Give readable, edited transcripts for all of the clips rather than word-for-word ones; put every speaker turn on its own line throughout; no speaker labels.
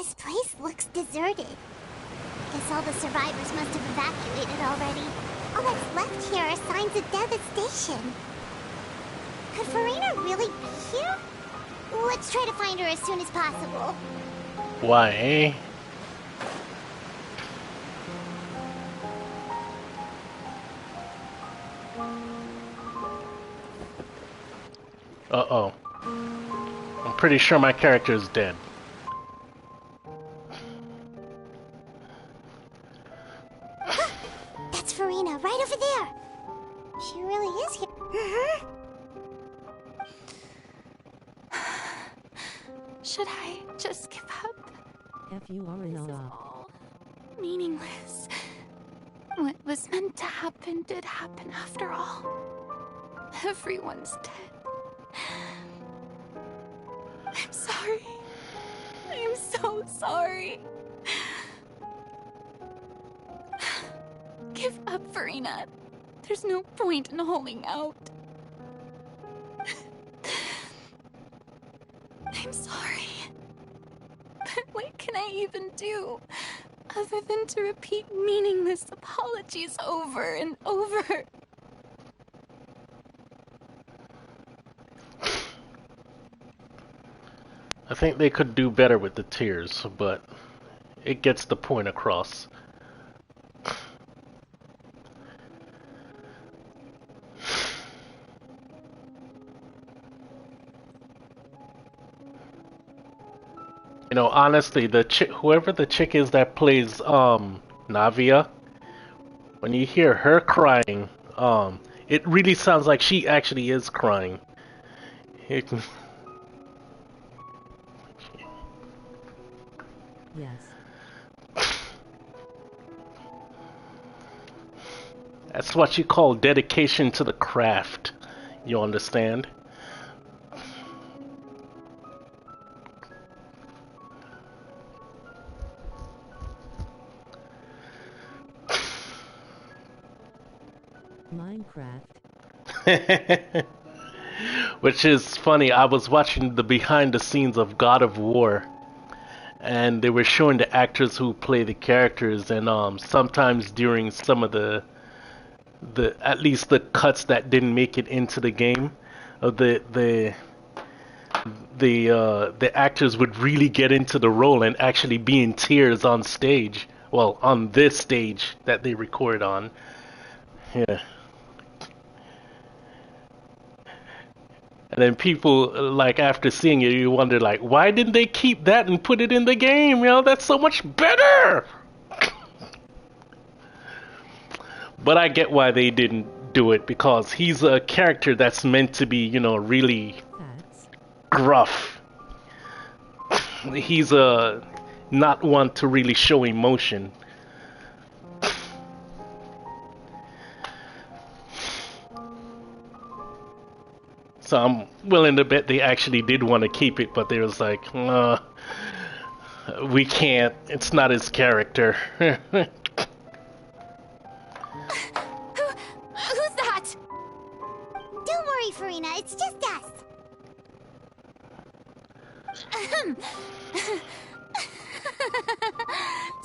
This place looks deserted. Guess all the survivors must have evacuated already. All that's left here are signs of devastation. Could Furina really be here? Let's try to find her as soon as possible.
Why, eh? Uh-oh. I'm pretty sure my character is dead.
That's Furina, right over there. She really is here.
Should I just give up?
If you are
This is all meaningless. What was meant to happen did happen after all. Everyone's dead. I'm sorry. I'm so sorry. Give up, Furina. There's no point in holding out. I'm sorry. But what can I even do other than to repeat meaningless apologies over and over?
I think they could do better with the tears, but it gets the point across. You know, honestly, whoever the chick is that plays Navia, when you hear her crying, it really sounds like she actually is crying. It,
Yes.
That's what you call dedication to the craft. You understand?
Minecraft.
Which is funny, I was watching the behind the scenes of God of War, and they were showing the actors who play the characters, and sometimes during some of the at least the cuts that didn't make it into the game, the actors would really get into the role and actually be in tears on stage. Well, on this stage that they record on. Yeah. And then people, like, after seeing it, you wonder, like, why didn't they keep that and put it in the game? You know, that's so much better! But I get why they didn't do it, because he's a character that's meant to be, you know, really gruff. He's not one to really show emotion. So I'm willing to bet they actually did want to keep it, but they was like, we can't. It's not his character.
Who's that?
Don't worry, Furina, it's just us.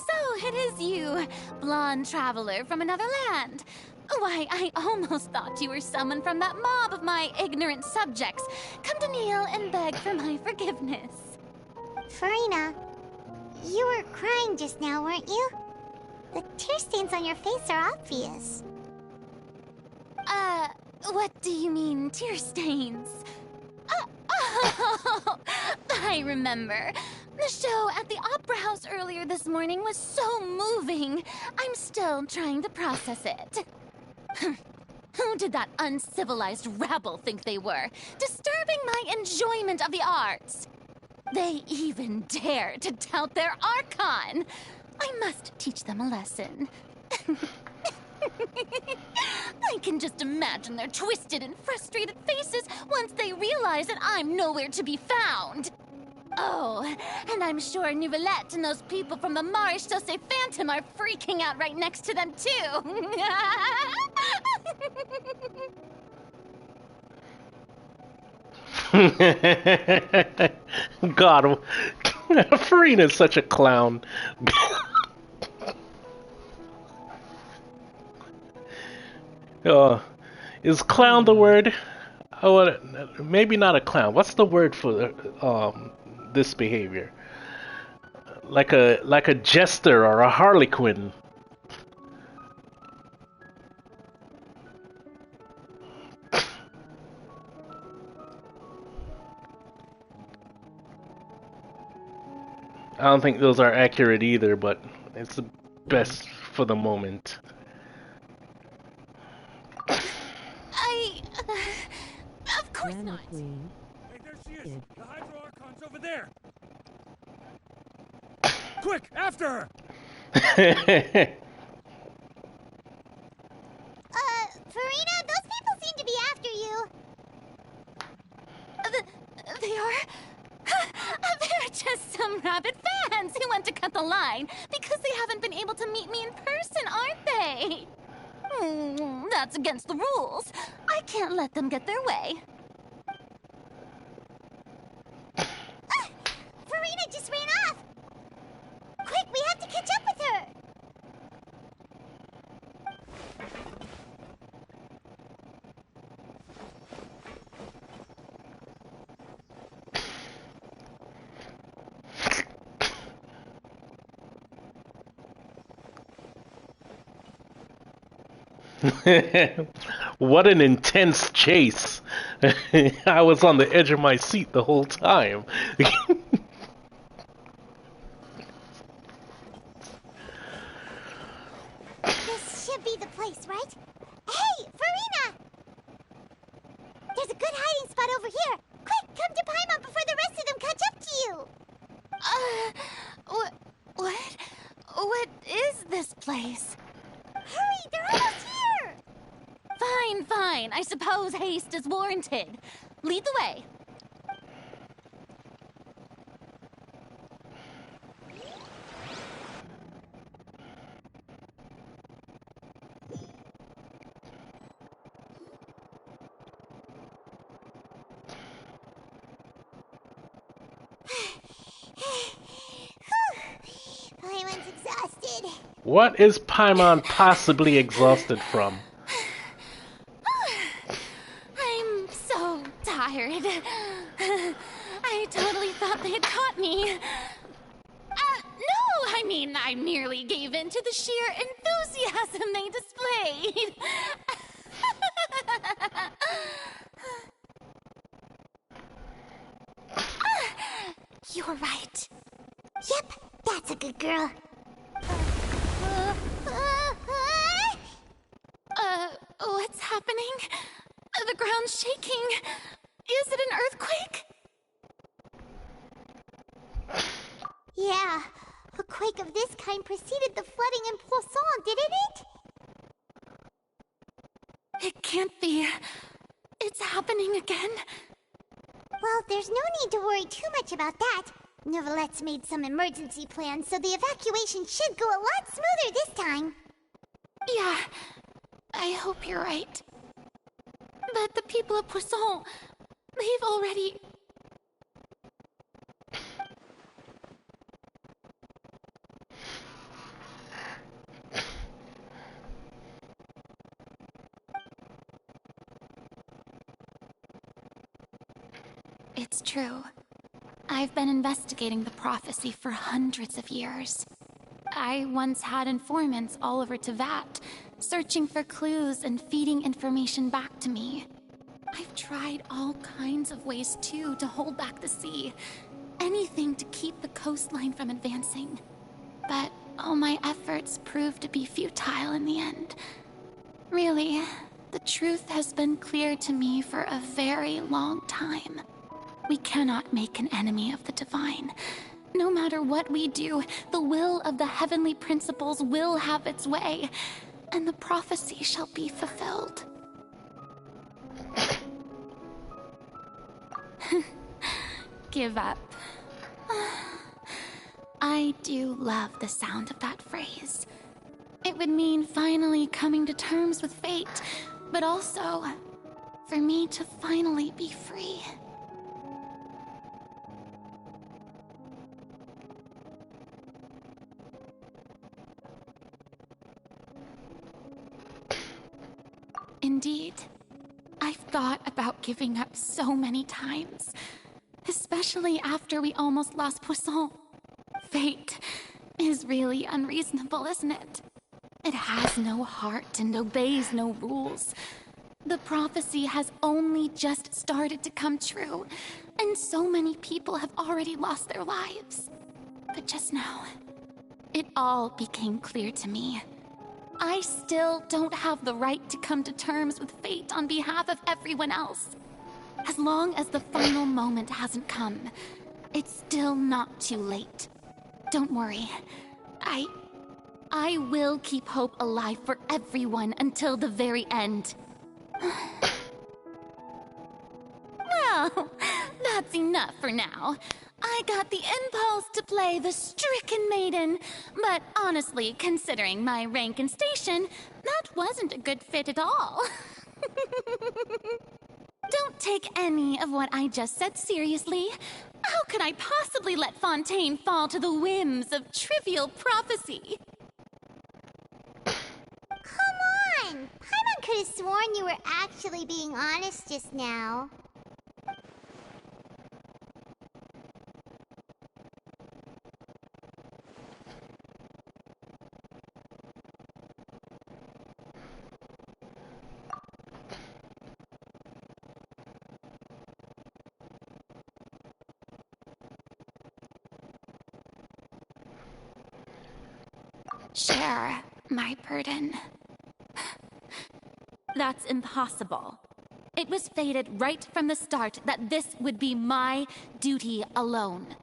So it is you, blonde traveler from another land. Why, I almost thought you were someone from that mob of my ignorant subjects. Come to kneel and beg for my forgiveness.
Furina, you were crying just now, weren't you? The tear stains on your face are obvious.
What do you mean, tear stains? Oh, I remember. The show at the Opera House earlier this morning was so moving. I'm still trying to process it. Who did that uncivilized rabble think they were, disturbing my enjoyment of the arts? They even dare to tout their Archon. I must teach them a lesson. I can just imagine their twisted and frustrated faces once they realize that I'm nowhere to be found. Oh, and I'm sure Nouvellette and those people from the Marche Sauce Phantom are freaking out right next to them, too.
God, Furina is such a clown. uh, is clown the word? Oh, maybe not a clown. What's the word for this behavior? Like a jester or a harlequin. I don't think those are accurate either, but it's the best for the moment.
Of course
Drama
not.
queen.
Hey, there she is! The Hydro Archon's over there! Quick, after her!
Furina, those people seem to be after you.
They are? They're just some rabid fans who want to cut the line because they haven't been able to meet me in person, aren't they? That's against the rules. I can't let them get their way.
Furina just ran off. Quick, we have to catch up with her.
What an intense chase. I was on the edge of my seat the whole time.
This should be the place, right? Hey, Furina! There's a good hiding spot over here. Quick, come to Paimon before the rest of them catch up to you.
What? What is this place?
Hurry, they're almost here.
Fine. I suppose haste is warranted. Lead the way.
Paimon's exhausted.
What is Paimon possibly exhausted from?
I'm so tired. I totally thought they had caught me. No, I mean, I merely gave in to the sheer enthusiasm they displayed.
You're right. Yep, that's a good girl.
What's happening? The ground's shaking. Is it an earthquake?
Yeah, a quake of this kind preceded the flooding in Poisson, didn't it?
It can't be. It's happening again.
Well, there's no need to worry too much about that. Neverlette's made some emergency plans, so the evacuation should go a lot smoother this time.
Yeah, I hope you're right. But the people of Poisson, they've already... It's true. I've been investigating the prophecy for hundreds of years. I once had informants all over Tevat, searching for clues and feeding information back to me. I've tried all kinds of ways, too, to hold back the sea. Anything to keep the coastline from advancing. But all my efforts proved to be futile in the end. Really, the truth has been clear to me for a very long time. We cannot make an enemy of the divine. No matter what we do, the will of the heavenly principles will have its way, and the prophecy shall be fulfilled. Give up. I do love the sound of that phrase. It would mean finally coming to terms with fate, but also for me to finally be free. indeed. I've thought about giving up so many times, especially after we almost lost Poisson. Fate is really unreasonable, isn't it? It has no heart and obeys no rules. The prophecy has only just started to come true, and so many people have already lost their lives. But just now, it all became clear to me. I still don't have the right to come to terms with fate on behalf of everyone else. As long as the final moment hasn't come, it's still not too late. Don't worry. I will keep hope alive for everyone until the very end. Well, that's enough for now. I got the impulse to play the stricken maiden, but honestly, considering my rank and station, that wasn't a good fit at all. Don't take any of what I just said seriously. How could I possibly let Fontaine fall to the whims of trivial prophecy?
Come on! Paimon could have sworn you were actually being honest just now.
Share my burden. That's impossible. It was fated right from the start that this would be my duty alone.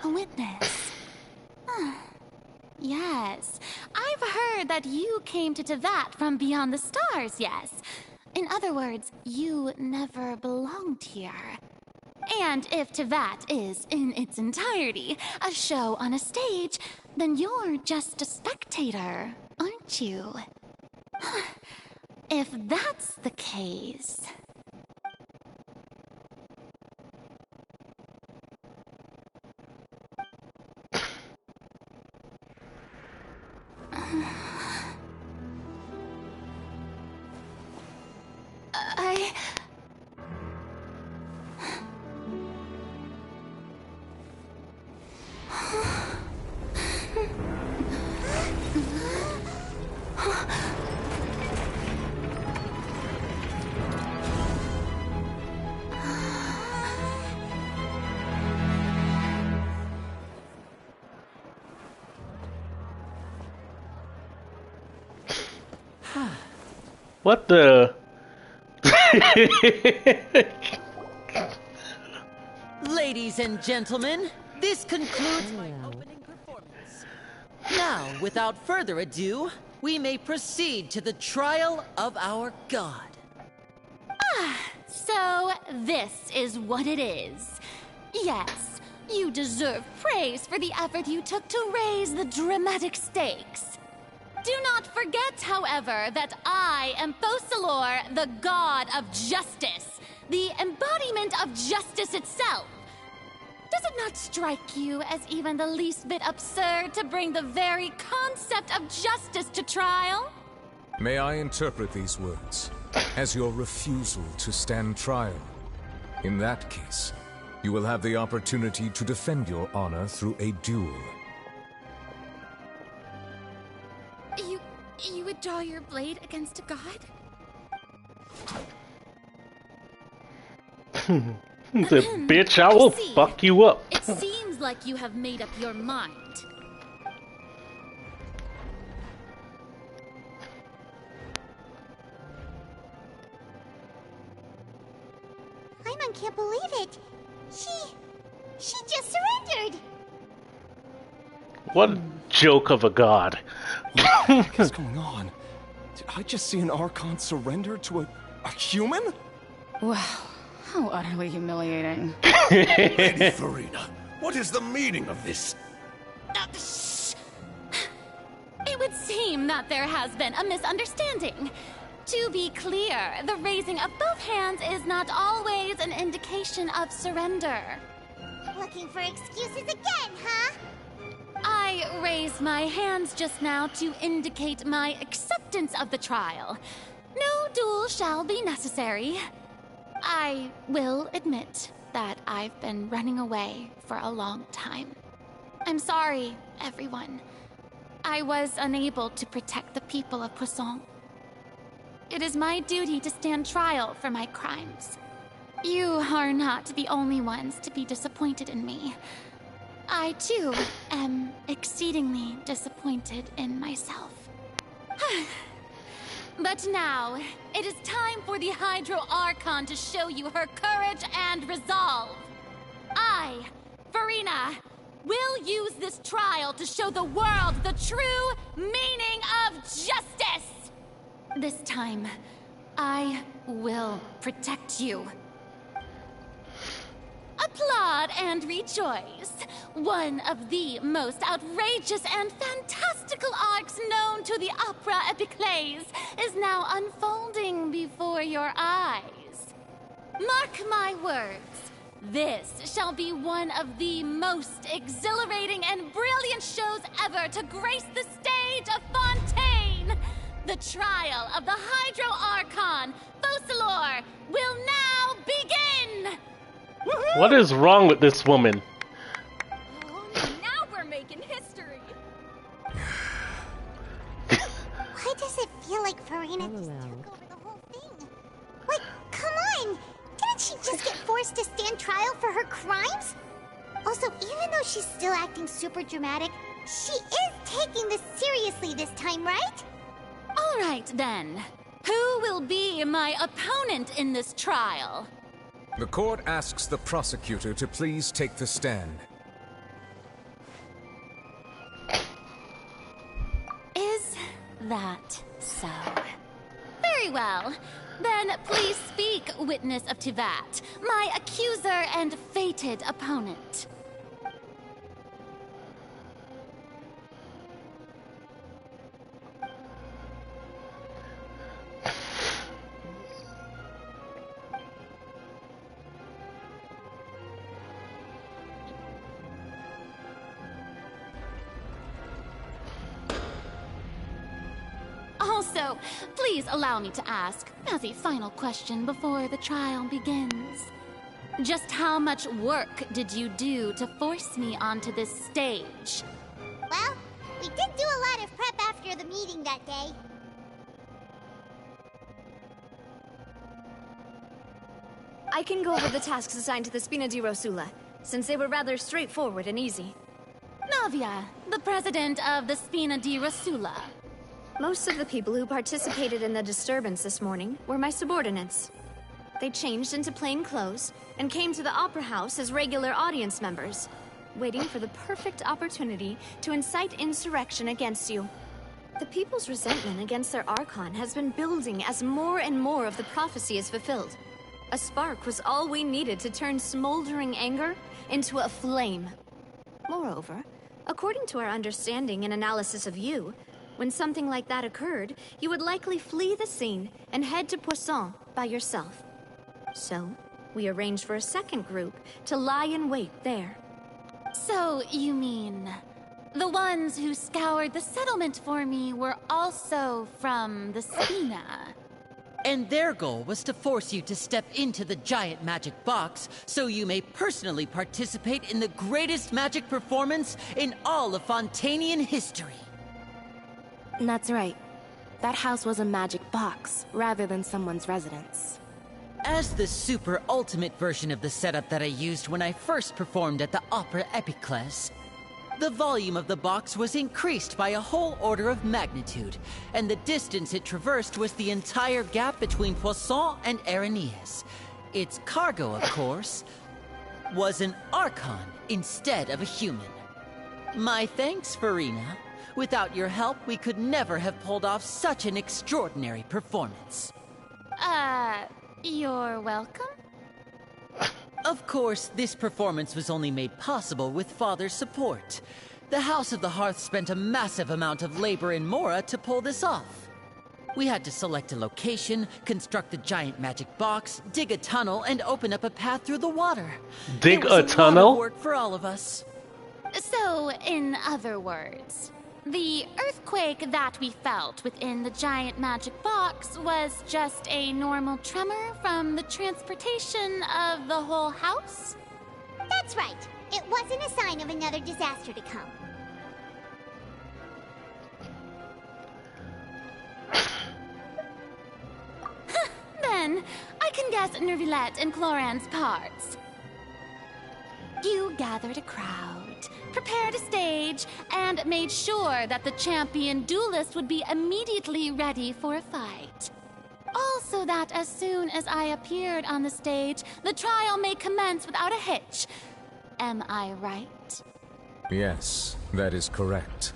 A witness. Yes, I've heard that you came to Tevat from beyond the stars, yes. In other words, you never belonged here. And if Tevat is, in its entirety, a show on a stage, then you're just a spectator, aren't you? If that's the case...
What the?
Ladies and gentlemen, this concludes my opening performance. Now, without further ado, we may proceed to the trial of our god.
So, this is what it is. Yes, you deserve praise for the effort you took to raise the dramatic stakes. Do not forget, however, that I am Focalor, the god of justice, the embodiment of justice itself. Does it not strike you as even the least bit absurd to bring the very concept of justice to trial?
May I interpret these words as your refusal to stand trial? In that case, you will have the opportunity to defend your honor through a duel.
You would draw your blade against a god?
The bitch, I will fuck you up.
It seems like you have made up your mind.
Paimon can't believe it. She just surrendered.
What a joke of a god.
What is going on? Did I just see an Archon surrender to a human?
Wow, how utterly humiliating.
Lady Furina, what is the meaning of this?
Shh. It would seem that there has been a misunderstanding. To be clear, the raising of both hands is not always an indication of surrender.
Looking for excuses again, huh?
I raised my hands just now to indicate my acceptance of the trial. No duel shall be necessary. I will admit that I've been running away for a long time. I'm sorry, everyone. I was unable to protect the people of Poisson. It is my duty to stand trial for my crimes. You are not the only ones to be disappointed in me. I, too, am exceedingly disappointed in myself. But now, it is time for the Hydro Archon to show you her courage and resolve. I, Furina, will use this trial to show the world the true meaning of justice! This time, I will protect you. Applaud and rejoice. One of the most outrageous and fantastical arcs known to the opera epiclese is now unfolding before your eyes. Mark my words, this shall be one of the most exhilarating and brilliant shows ever to grace the stage of Fontaine. The trial of the Hydro Archon, Focalor, will now begin!
What is wrong with this woman?
Oh, now we're making history.
Why does it feel like Furina just took over the whole thing? Like, come on! Didn't she just get forced to stand trial for her crimes? Also, even though she's still acting super dramatic, she is taking this seriously this time, right?
All right, then. Who will be my opponent in this trial?
The court asks the prosecutor to please take the stand.
Is that so? Very well. Then please speak, witness of Tivat, my accuser and fated opponent. Also, please allow me to ask, as a final question before the trial begins. Just how much work did you do to force me onto this stage?
Well, we did do a lot of prep after the meeting that day.
I can go over the tasks assigned to the Spina di Rosula, since they were rather straightforward and easy.
Navia, the president of the Spina di Rosula.
Most of the people who participated in the disturbance this morning were my subordinates. They changed into plain clothes and came to the Opera House as regular audience members, waiting for the perfect opportunity to incite insurrection against you. The people's resentment against their Archon has been building as more and more of the prophecy is fulfilled. A spark was all we needed to turn smoldering anger into a flame. Moreover, according to our understanding and analysis of you, when something like that occurred, you would likely flee the scene and head to Poisson by yourself. So, we arranged for a second group to lie in wait there.
So, you mean... the ones who scoured the settlement for me were also from the Spina?
And their goal was to force you to step into the giant magic box so you may personally participate in the greatest magic performance in all of Fontainian history.
That's right. That house was a magic box, rather than someone's residence.
As the super ultimate version of the setup that I used when I first performed at the Opera Epiclese, the volume of the box was increased by a whole order of magnitude, and the distance it traversed was the entire gap between Poisson and Arenias. Its cargo, of course, was an Archon instead of a human. My thanks, Furina. Without your help, we could never have pulled off such an extraordinary performance.
You're welcome?
Of course, this performance was only made possible with Father's support. The House of the Hearth spent a massive amount of labor in Mora to pull this off. We had to select a location, construct a giant magic box, dig a tunnel, and open up a path through the water.
Dig
It was
a tunnel?
lot of work for all of us.
So, in other words, the earthquake that we felt within the giant magic box was just a normal tremor from the transportation of the whole house?
That's right. It wasn't a sign of another disaster to come.
Then, I can guess Nervilette and Cloran's parts. You gathered a crowd, prepared a stage, and made sure that the champion duelist would be immediately ready for a fight. Also that as soon as I appeared on the stage, the trial may commence without a hitch. Am I right?
Yes, that is correct.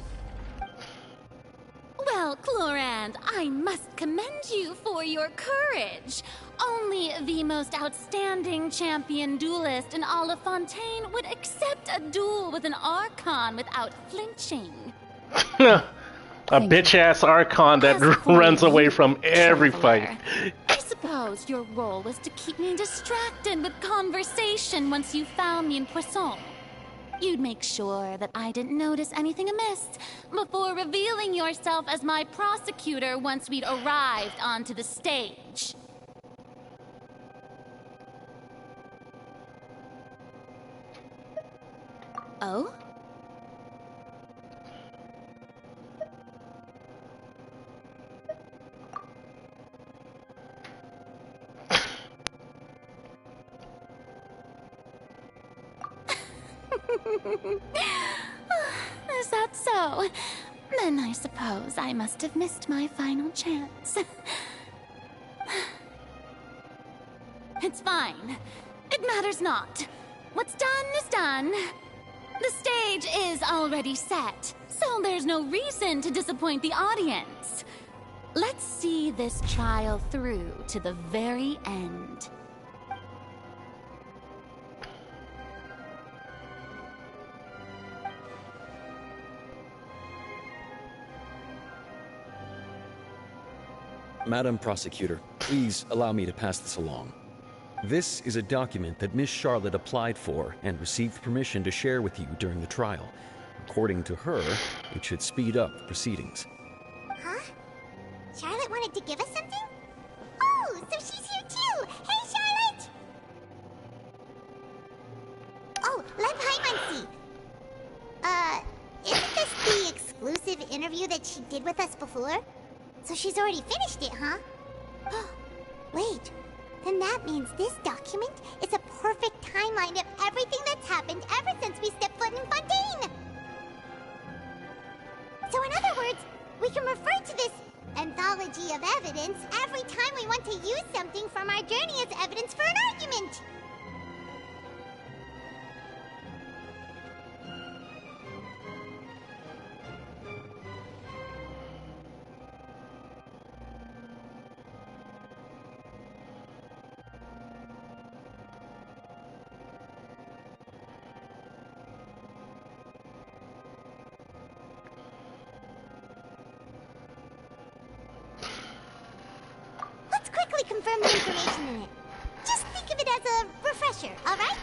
Well, Clorand, I must commend you for your courage. Only the most outstanding champion duelist in all of Fontaine would accept a duel with an Archon without flinching.
A bitch-ass Archon that runs away from every fight.
I suppose your role was to keep me distracted with conversation once you found me in Poisson. You'd make sure that I didn't notice anything amiss before revealing yourself as my prosecutor once we'd arrived onto the stage. Oh? Is that so? Then I suppose I must have missed my final chance. It's fine. It matters not. What's done is done. The stage is already set, so there's no reason to disappoint the audience. Let's see this trial through to the very end.
Madam Prosecutor, please allow me to pass this along. This is a document that Miss Charlotte applied for and received permission to share with you during the trial. According to her, it should speed up the proceedings.
Huh? Charlotte wanted to give us something? Oh, so she's here too! Hey, Charlotte! Oh, let Paimon see. Isn't this the exclusive interview that she did with us before? So she's already finished it, huh? Wait, then that means this document is a perfect timeline of everything that's happened ever since we stepped foot in Fontaine! So in other words, we can refer to this anthology of evidence every time we want to use something from our journey as evidence for an argument! Confirm the information in it. Just think of it as a refresher, alright?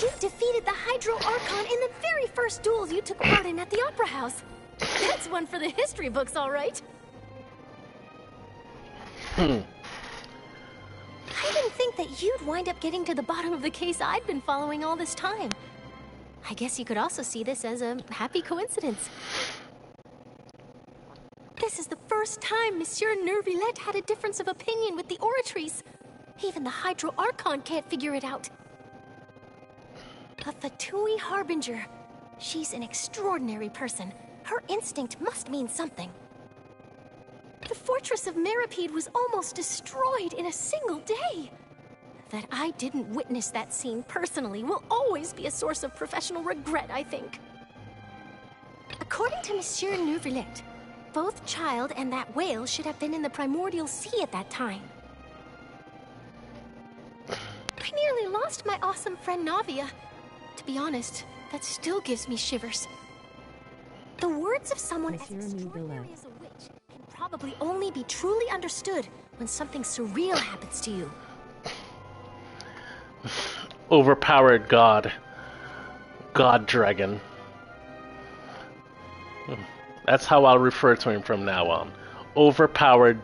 You defeated the Hydro Archon in the very first duels you took part in at the Opera House. That's one for the history books, alright. I didn't think that you'd wind up getting to the bottom of the case I'd been following all this time. I guess you could also see this as a happy coincidence. This is the first time Monsieur Nervilette had a difference of opinion with the Oratrice. Even the Hydro Archon can't figure it out. A Fatui Harbinger. She's an extraordinary person. Her instinct must mean something. The fortress of Meripede was almost destroyed in a single day. That I didn't witness that scene personally will always be a source of professional regret, I think. According to Monsieur Nervilette, both Child and that whale should have been in the primordial sea at that time. I nearly lost my awesome friend Navia. To be honest, that still gives me shivers. The words of someone as extraordinary as a witch can probably only be truly understood when something surreal happens to you.
Overpowered god. God dragon. That's how I'll refer to him from now on. Overpowered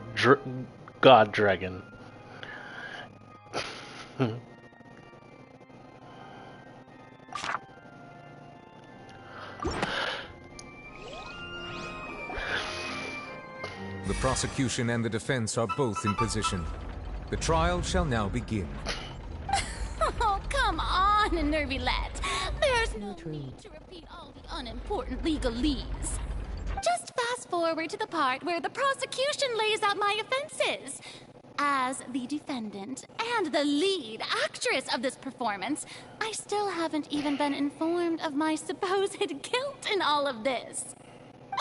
god dragon.
The prosecution and the defense are both in position. The trial shall now begin.
Oh, come on, Nervilette. There's no need to repeat all the unimportant legalese. Just fast forward to the part where the prosecution lays out my offenses. As the defendant and the lead actress of this performance, I still haven't even been informed of my supposed guilt in all of this.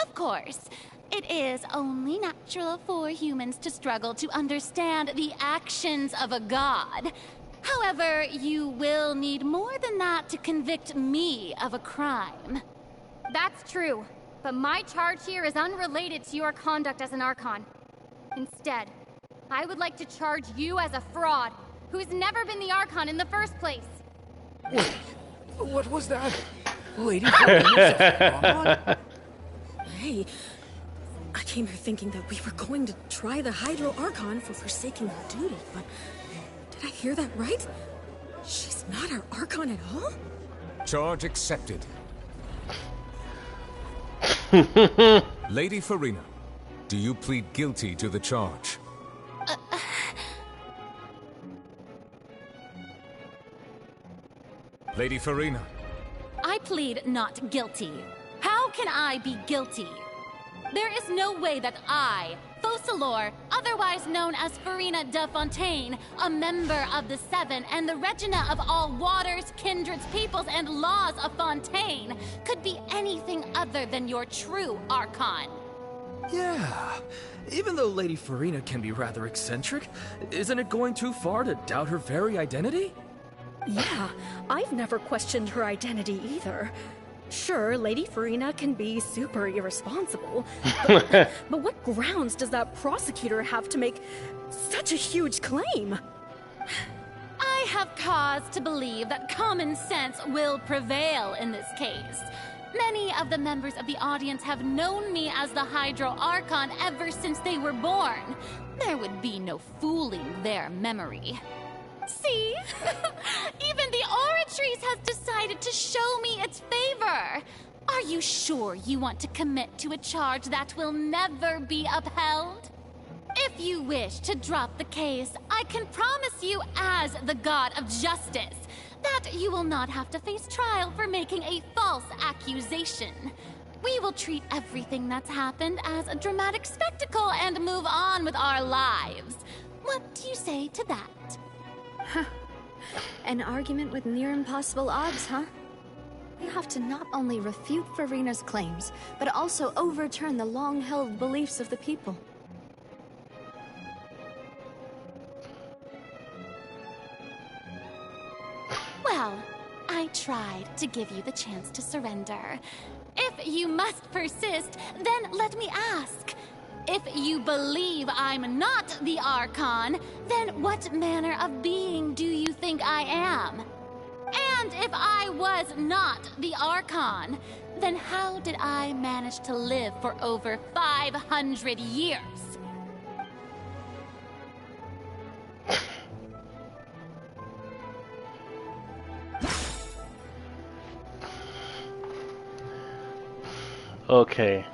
Of course, it is only natural for humans to struggle to understand the actions of a god. However, you will need more than that to convict me of a crime.
That's true, but my charge here is unrelated to your conduct as an Archon. Instead, I would like to charge you as a fraud, who's never been the Archon in the first place.
Wait, what was that? Lady Furina?
Hey, I came here thinking that we were going to try the Hydro Archon for forsaking her duty, but did I hear that right? She's not our Archon at all?
Charge accepted. Lady Furina, do you plead guilty to the charge? Lady Furina.
I plead not guilty. How can I be guilty? There is no way that I, Focalor, otherwise known as Furina de Fontaine, a member of the Seven and the Regina of all waters, kindreds, peoples, and laws of Fontaine, could be anything other than your true Archon.
Yeah. Even though Lady Furina can be rather eccentric, isn't it going too far to doubt her very identity?
Yeah, I've never questioned her identity either. Sure, Lady Furina can be super irresponsible, but what grounds does that prosecutor have to make such a huge claim?
I have cause to believe that common sense will prevail in this case. Many of the members of the audience have known me as the Hydro Archon ever since they were born. There would be no fooling their memory. See? Even the Oratrice has decided to show me its favor. Are you sure you want to commit to a charge that will never be upheld? If you wish to drop the case, I can promise you as the God of Justice that you will not have to face trial for making a false accusation. We will treat everything that's happened as a dramatic spectacle and move on with our lives. What do you say to that?
An argument with near impossible odds, huh? You have to not only refute Furina's claims, but also overturn the long-held beliefs of the people.
Well, I tried to give you the chance to surrender. If you must persist, then let me ask. If you believe I'm not the Archon, then what manner of being do you think I am? And if I was not the Archon, then how did I manage to live for over 500 years?
Okay.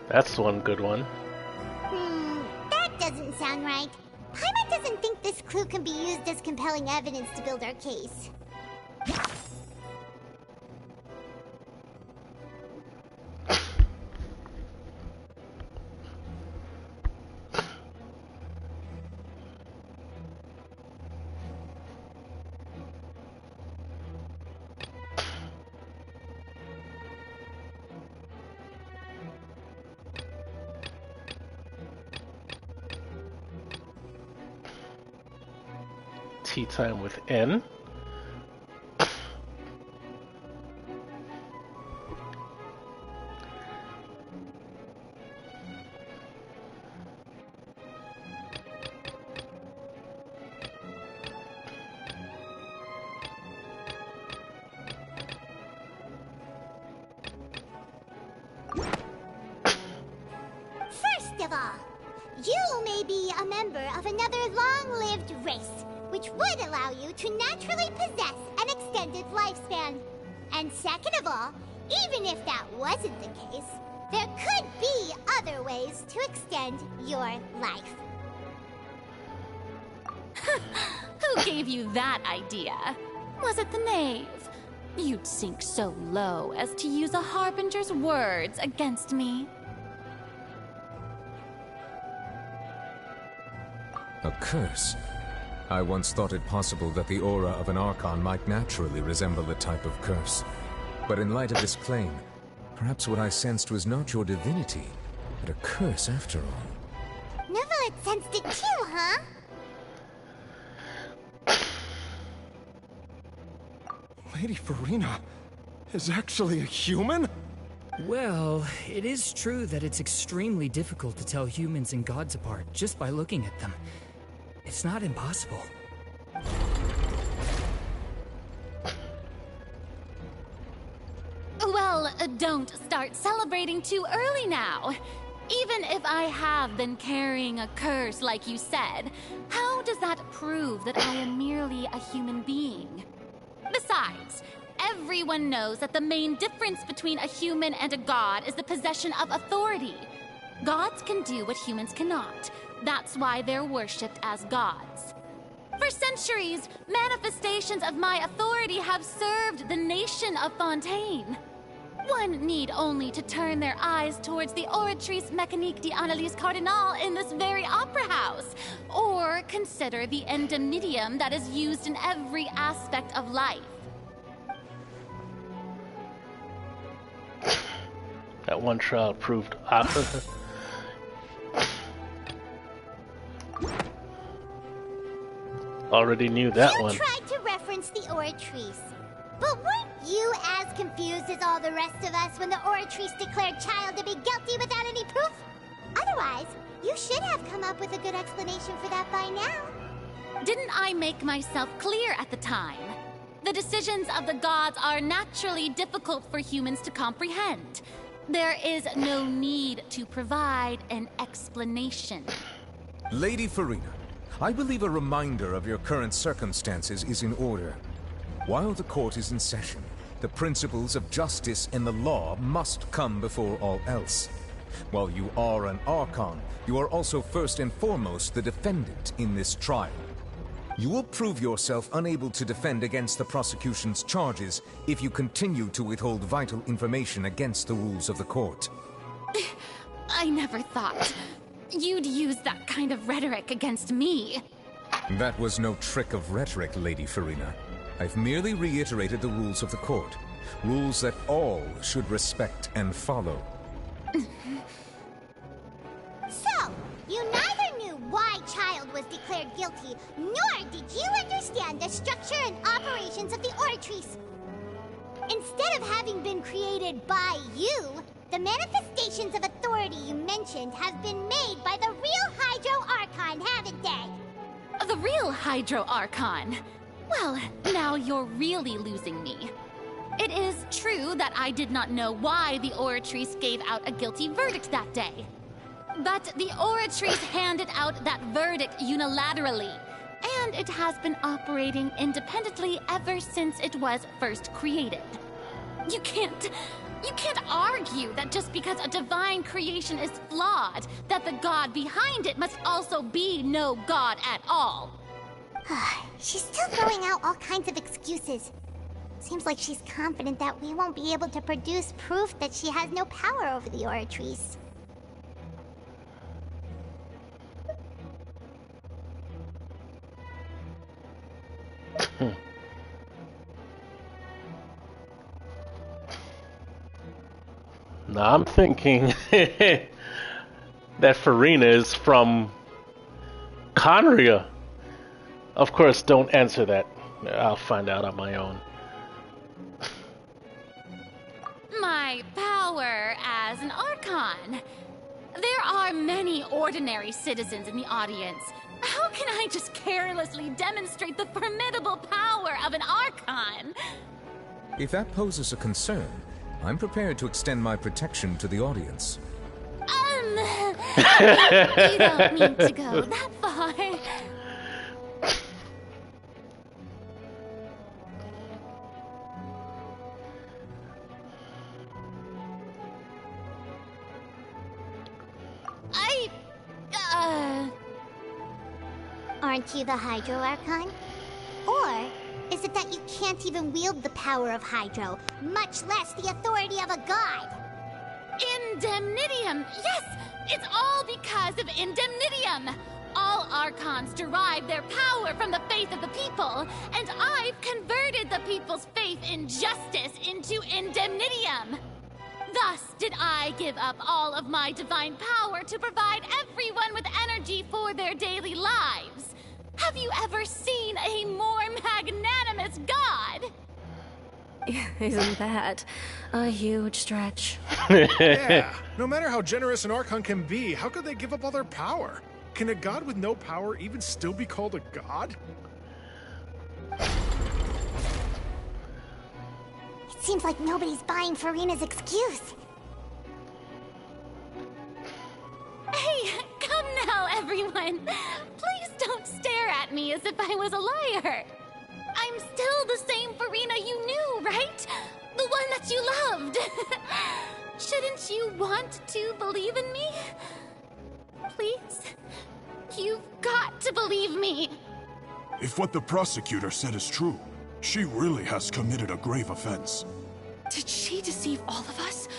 That's one good one.
That doesn't sound right. Paimon doesn't think this clue can be used as compelling evidence to build our case.
Tea time with N.
race, which would allow you to naturally possess an extended lifespan. And second of all, even if that wasn't the case, there could be other ways to extend your life.
Who gave you that idea? Was it the knave? You'd sink so low as to use a harbinger's words against me.
A curse? I once thought it possible that the aura of an Archon might naturally resemble a type of curse. But in light of this claim, perhaps what I sensed was not your divinity, but a curse after all.
Neverlet sensed it too, huh?
Lady Furina is actually a human?
Well, it is true that it's extremely difficult to tell humans and gods apart just by looking at them. It's not impossible.
Well, don't start celebrating too early now. Even if I have been carrying a curse like you said, how does that prove that I am merely a human being? Besides, everyone knows that the main difference between a human and a god is the possession of authority. Gods can do what humans cannot. That's why they're worshipped as gods. For centuries, manifestations of my authority have served the nation of Fontaine. One need only to turn their eyes towards the Oratrice Mécanique d'Analyse Cardinal in this very opera house, or consider the endemnitium that is used in every aspect of life.
That one trial proved already knew that one.
You tried to reference the Oratrice, but weren't you as confused as all the rest of us when the Oratrice declared Child to be guilty without any proof? Otherwise, you should have come up with a good explanation for that by now.
Didn't I make myself clear at the time? The decisions of the gods are naturally difficult for humans to comprehend. There is no need to provide an explanation.
Lady Furina, I believe a reminder of your current circumstances is in order. While the court is in session, the principles of justice and the law must come before all else. While you are an Archon, you are also first and foremost the defendant in this trial. You will prove yourself unable to defend against the prosecution's charges if you continue to withhold vital information against the rules of the court.
I never thought you'd use that kind of rhetoric against me.
That was no trick of rhetoric, Lady Furina. I've merely reiterated the rules of the court. Rules that all should respect and follow.
So, you neither knew why Child was declared guilty, nor did you understand the structure and operations of the Oratrice. Instead of having been created by you, the manifestations of authority you mentioned have been made by the real Hydro Archon, haven't they?
The real Hydro Archon? Well, now you're really losing me. It is true that I did not know why the Oratrice gave out a guilty verdict that day. But the Oratrice handed out that verdict unilaterally, and it has been operating independently ever since it was first created. You can't argue that just because a divine creation is flawed, that the god behind it must also be no god at all.
She's still throwing out all kinds of excuses. Seems like she's confident that we won't be able to produce proof that she has no power over the Oratrice.
Now I'm thinking that Furina is from Conria. Of course, don't answer that. I'll find out on my own.
My power as an Archon. There are many ordinary citizens in the audience. How can I just carelessly demonstrate the formidable power of an Archon?
If that poses a concern, I'm prepared to extend my protection to the audience.
You don't need to go that far.
Aren't you the Hydro Archon? Or is it that you can't even wield the power of Hydro, much less the authority of a god?
Indemnitium! Yes! It's all because of Indemnitium! All Archons derive their power from the faith of the people, and I've converted the people's faith in justice into Indemnitium! Thus did I give up all of my divine power to provide everyone with energy for their daily lives. Have you ever seen a more magnanimous god?
Isn't that a huge stretch?
Yeah, no matter how generous an Archon can be, how could they give up all their power? Can a god with no power even still be called a god?
It seems like nobody's buying Furina's excuse.
Hey, come now, everyone. Please don't stare at me as if I was a liar. I'm still the same Furina you knew, right? The one that you loved. Shouldn't you want to believe in me? Please? You've got to believe me.
If what the prosecutor said is true, she really has committed a grave offense.
Did she deceive all of us?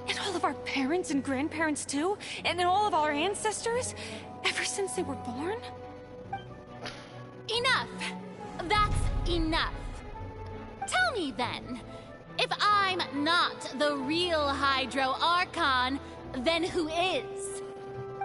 And all of our parents and grandparents too? And all of our ancestors? Ever since they were born?
Enough! That's enough. Tell me then, if I'm not the real Hydro Archon, then who is?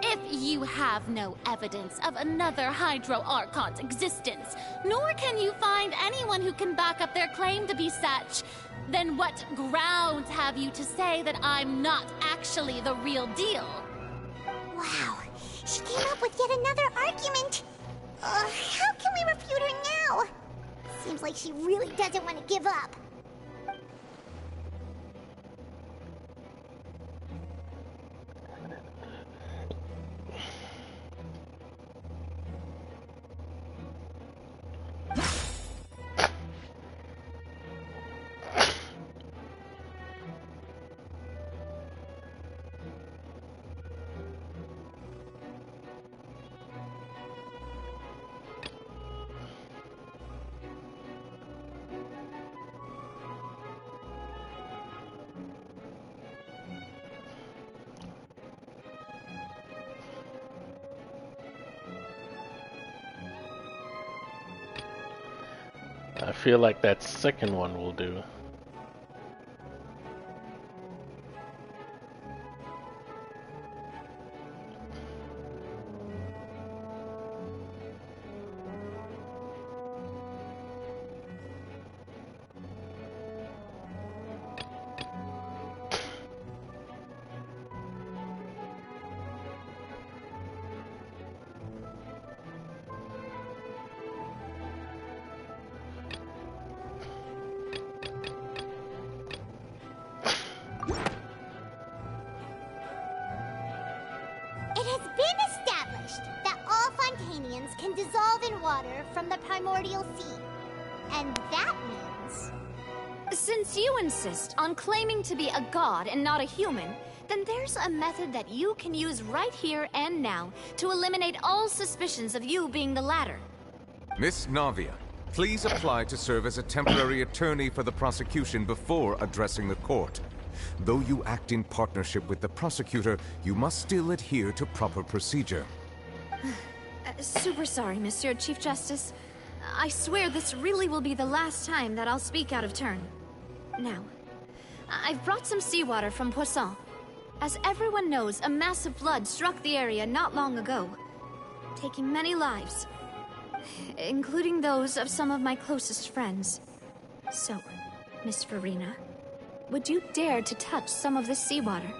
If you have no evidence of another Hydro Archon's existence, nor can you find anyone who can back up their claim to be such, then what grounds have you to say that I'm not actually the real deal?
Wow, she came up with yet another argument. How can we refute her now? Seems like she really doesn't want to give up.
I feel like that second one will do.
Can dissolve in water from the primordial sea. And that means...
Since you insist on claiming to be a god and not a human, then there's a method that you can use right here and now to eliminate all suspicions of you being the latter.
Miss Navia, please apply to serve as a temporary attorney for the prosecution before addressing the court. Though you act in partnership with the prosecutor, you must still adhere to proper procedure.
Super sorry, Monsieur Chief Justice. I swear this really will be the last time that I'll speak out of turn. Now, I've brought some seawater from Poisson. As everyone knows, a massive flood struck the area not long ago, taking many lives, including those of some of my closest friends. So, Miss Furina, would you dare to touch some of this seawater?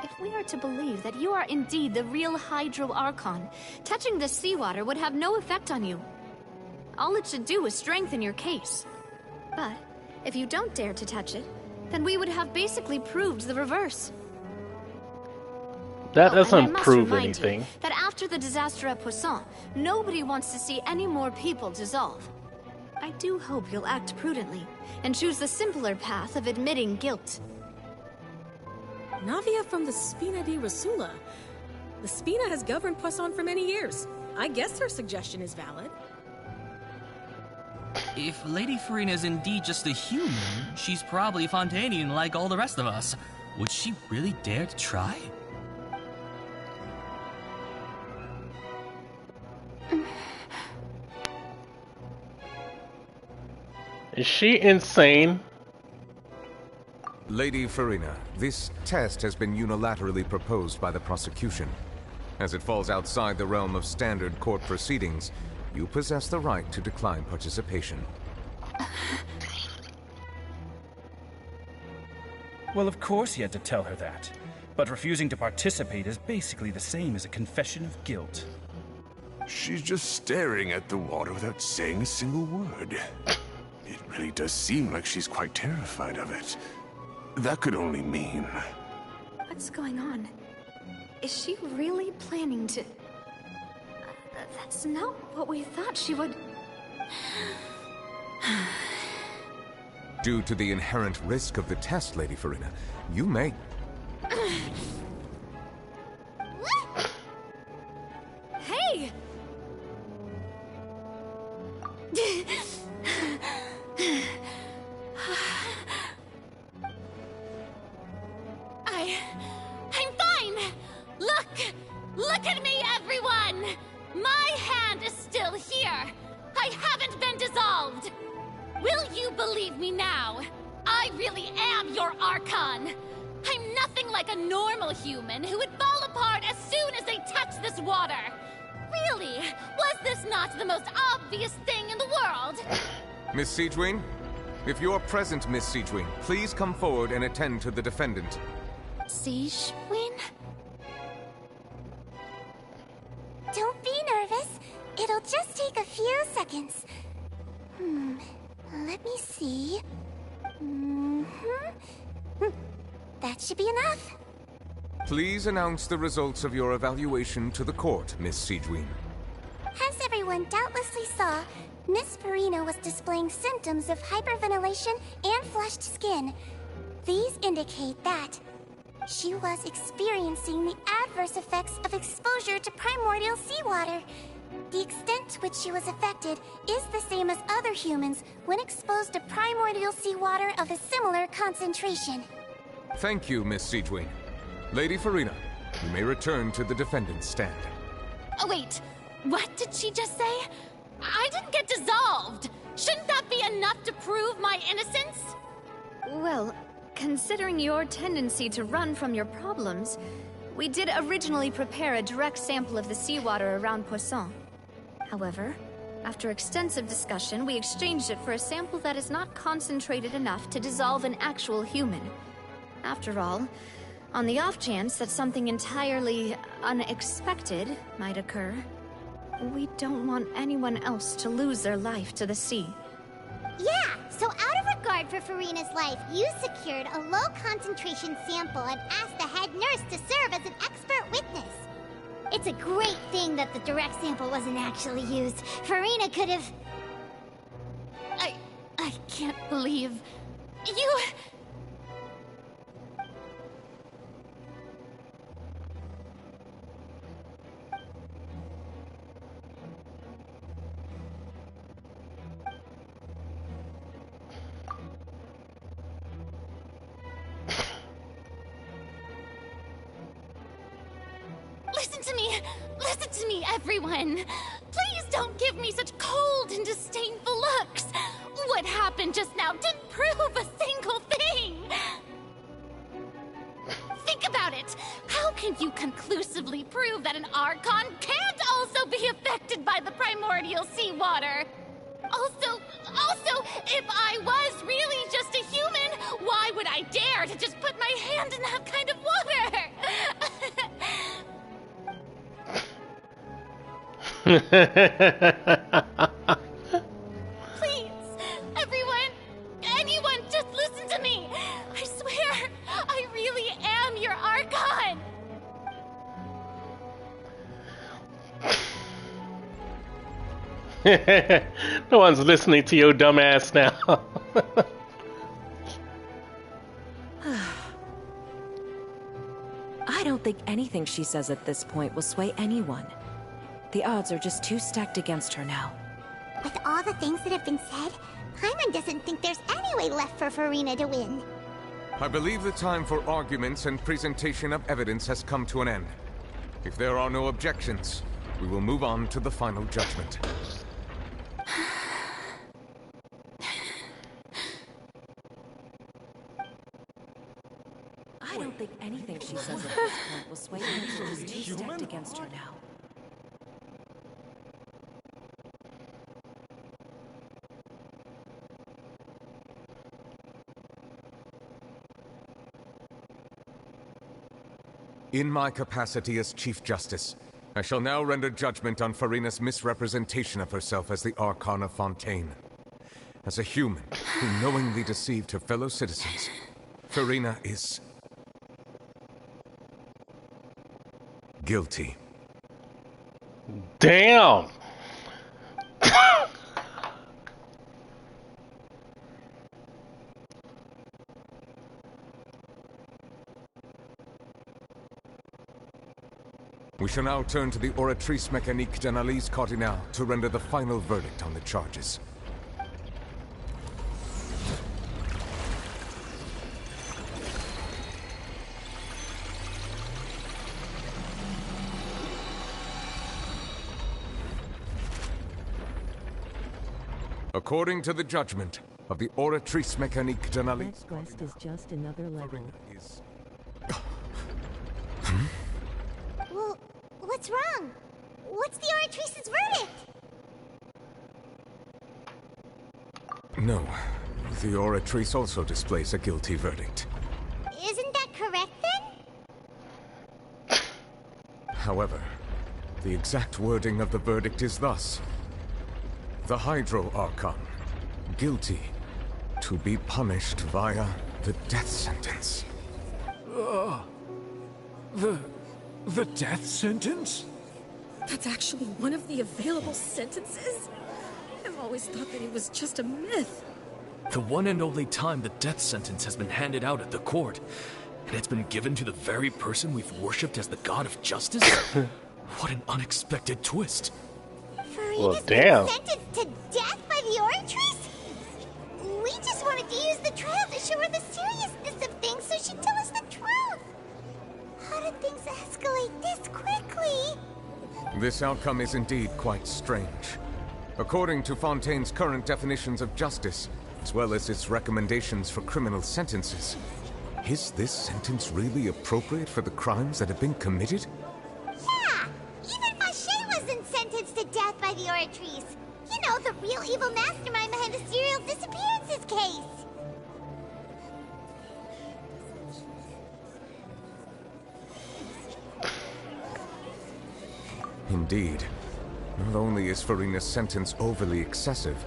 If we are to believe that you are indeed the real Hydro Archon, touching the seawater would have no effect on you. All it should do is strengthen your case. But if you don't dare to touch it, then we would have basically proved the reverse.
That doesn't
and I must
prove
remind
anything.
You that after the disaster at Poisson, nobody wants to see any more people dissolve. I do hope you'll act prudently and choose the simpler path of admitting guilt.
Navia from the Spina di Rosula. The Spina has governed Poisson for many years.
I guess her suggestion is valid.
If Lady Furina is indeed just a human, she's probably Fontanian like all the rest of us. Would she really dare to try?
Is she insane?
Lady Furina, this test has been unilaterally proposed by the prosecution. As it falls outside the realm of standard court proceedings, you possess the right to decline participation.
Well, of course he had to tell her that. But refusing to participate is basically the same as a confession of guilt.
She's just staring at the water without saying a single word. It really does seem like she's quite terrified of it. That could only mean...
What's going on? Is she really planning to... That's not what we thought she would...
Due to the inherent risk of the test, Lady Furina, you may...
Hey!
I'm fine! Look! Look at me, everyone! My hand is still here! I haven't been dissolved! Will you believe me now? I really am your Archon! I'm nothing like a normal human who would fall apart as soon as they touch this water! Really? Was this not the most obvious thing in the world?
Miss Siegewing? If you're present, Miss Siegewing, please come forward and attend to the defendant.
Siegewing?
Don't be nervous. It'll just take a few seconds. Let me see. That should be enough.
Please announce the results of your evaluation to the court, Miss Siegewing.
As everyone doubtlessly saw, Miss Furina was displaying symptoms of hyperventilation and flushed skin. These indicate that she was experiencing the adverse effects of exposure to primordial seawater. The extent to which she was affected is the same as other humans when exposed to primordial seawater of a similar concentration.
Thank you, Miss Siegewing. Lady Furina, you may return to the defendant's stand.
Oh, wait. What did she just say? I didn't get dissolved. Shouldn't that be enough to prove my innocence?
Well, considering your tendency to run from your problems, we did originally prepare a direct sample of the seawater around Poisson. However, after extensive discussion, we exchanged it for a sample that is not concentrated enough to dissolve an actual human. After all, on the off chance that something entirely unexpected might occur, we don't want anyone else to lose their life to the sea.
Yeah, so out of regard for Furina's life, you secured a low-concentration sample and asked the head nurse to serve as an expert witness. It's a great thing that the direct sample wasn't actually used. Furina could have...
I can't believe... You... Listen to me, everyone! Please don't give me such cold and disdainful looks! What happened just now didn't prove a single thing! Think about it! How can you conclusively prove that an Archon can't also be affected by the primordial seawater? Also, if I was really just a human, why would I dare to just put my hand in that kind of water? Please, everyone, anyone, just listen to me. I swear, I really am your Archon.
No one's listening to your dumb ass now.
I don't think anything she says at this point will sway anyone.
The odds are just too stacked against her now.
With all the things that have been said, Paimon doesn't think there's any way left for Furina to win.
I believe the time for arguments and presentation of evidence has come to an end. If there are no objections, we will move on to the final judgment.
I don't think anything she says at this point will sway me. She's too stacked against her now.
In my capacity as Chief Justice, I shall now render judgment on Furina's misrepresentation of herself as the Archon of Fontaine. As a human who knowingly deceived her fellow citizens, Furina is guilty.
Damn!
We shall now turn to the Oratrice Mécanique d'Analyse Cardinale to render the final verdict on the charges. According to the judgment of the Oratrice Mécanique d'Analyse...
That quest is just another level.
Well, what's wrong? What's the Oratrice's verdict?
No. The Oratrice also displays a guilty verdict.
Isn't that correct, then?
However, the exact wording of the verdict is thus. The Hydro Archon, guilty, to be punished via the death sentence.
The death sentence?
That's actually one of the available sentences? I've always thought that it was just a myth.
The one and only time the death sentence has been handed out at the court, and it's been given to the very person we've worshipped as the god of justice? What an unexpected twist.
Well, damn.
Sentenced to death by the Oratrice? We just wanted to use the trial to show her the seriousness of things so she'd tell us the truth. How did things escalate this quickly?
This outcome is indeed quite strange. According to Fontaine's current definitions of justice, as well as its recommendations for criminal sentences, is this sentence really appropriate for the crimes that have been committed?
Yeah! Even Fache wasn't sentenced to death by the Oratrice. You know, the real evil mastermind behind the serial disappearances case.
Indeed. Not only is Furina's sentence overly excessive,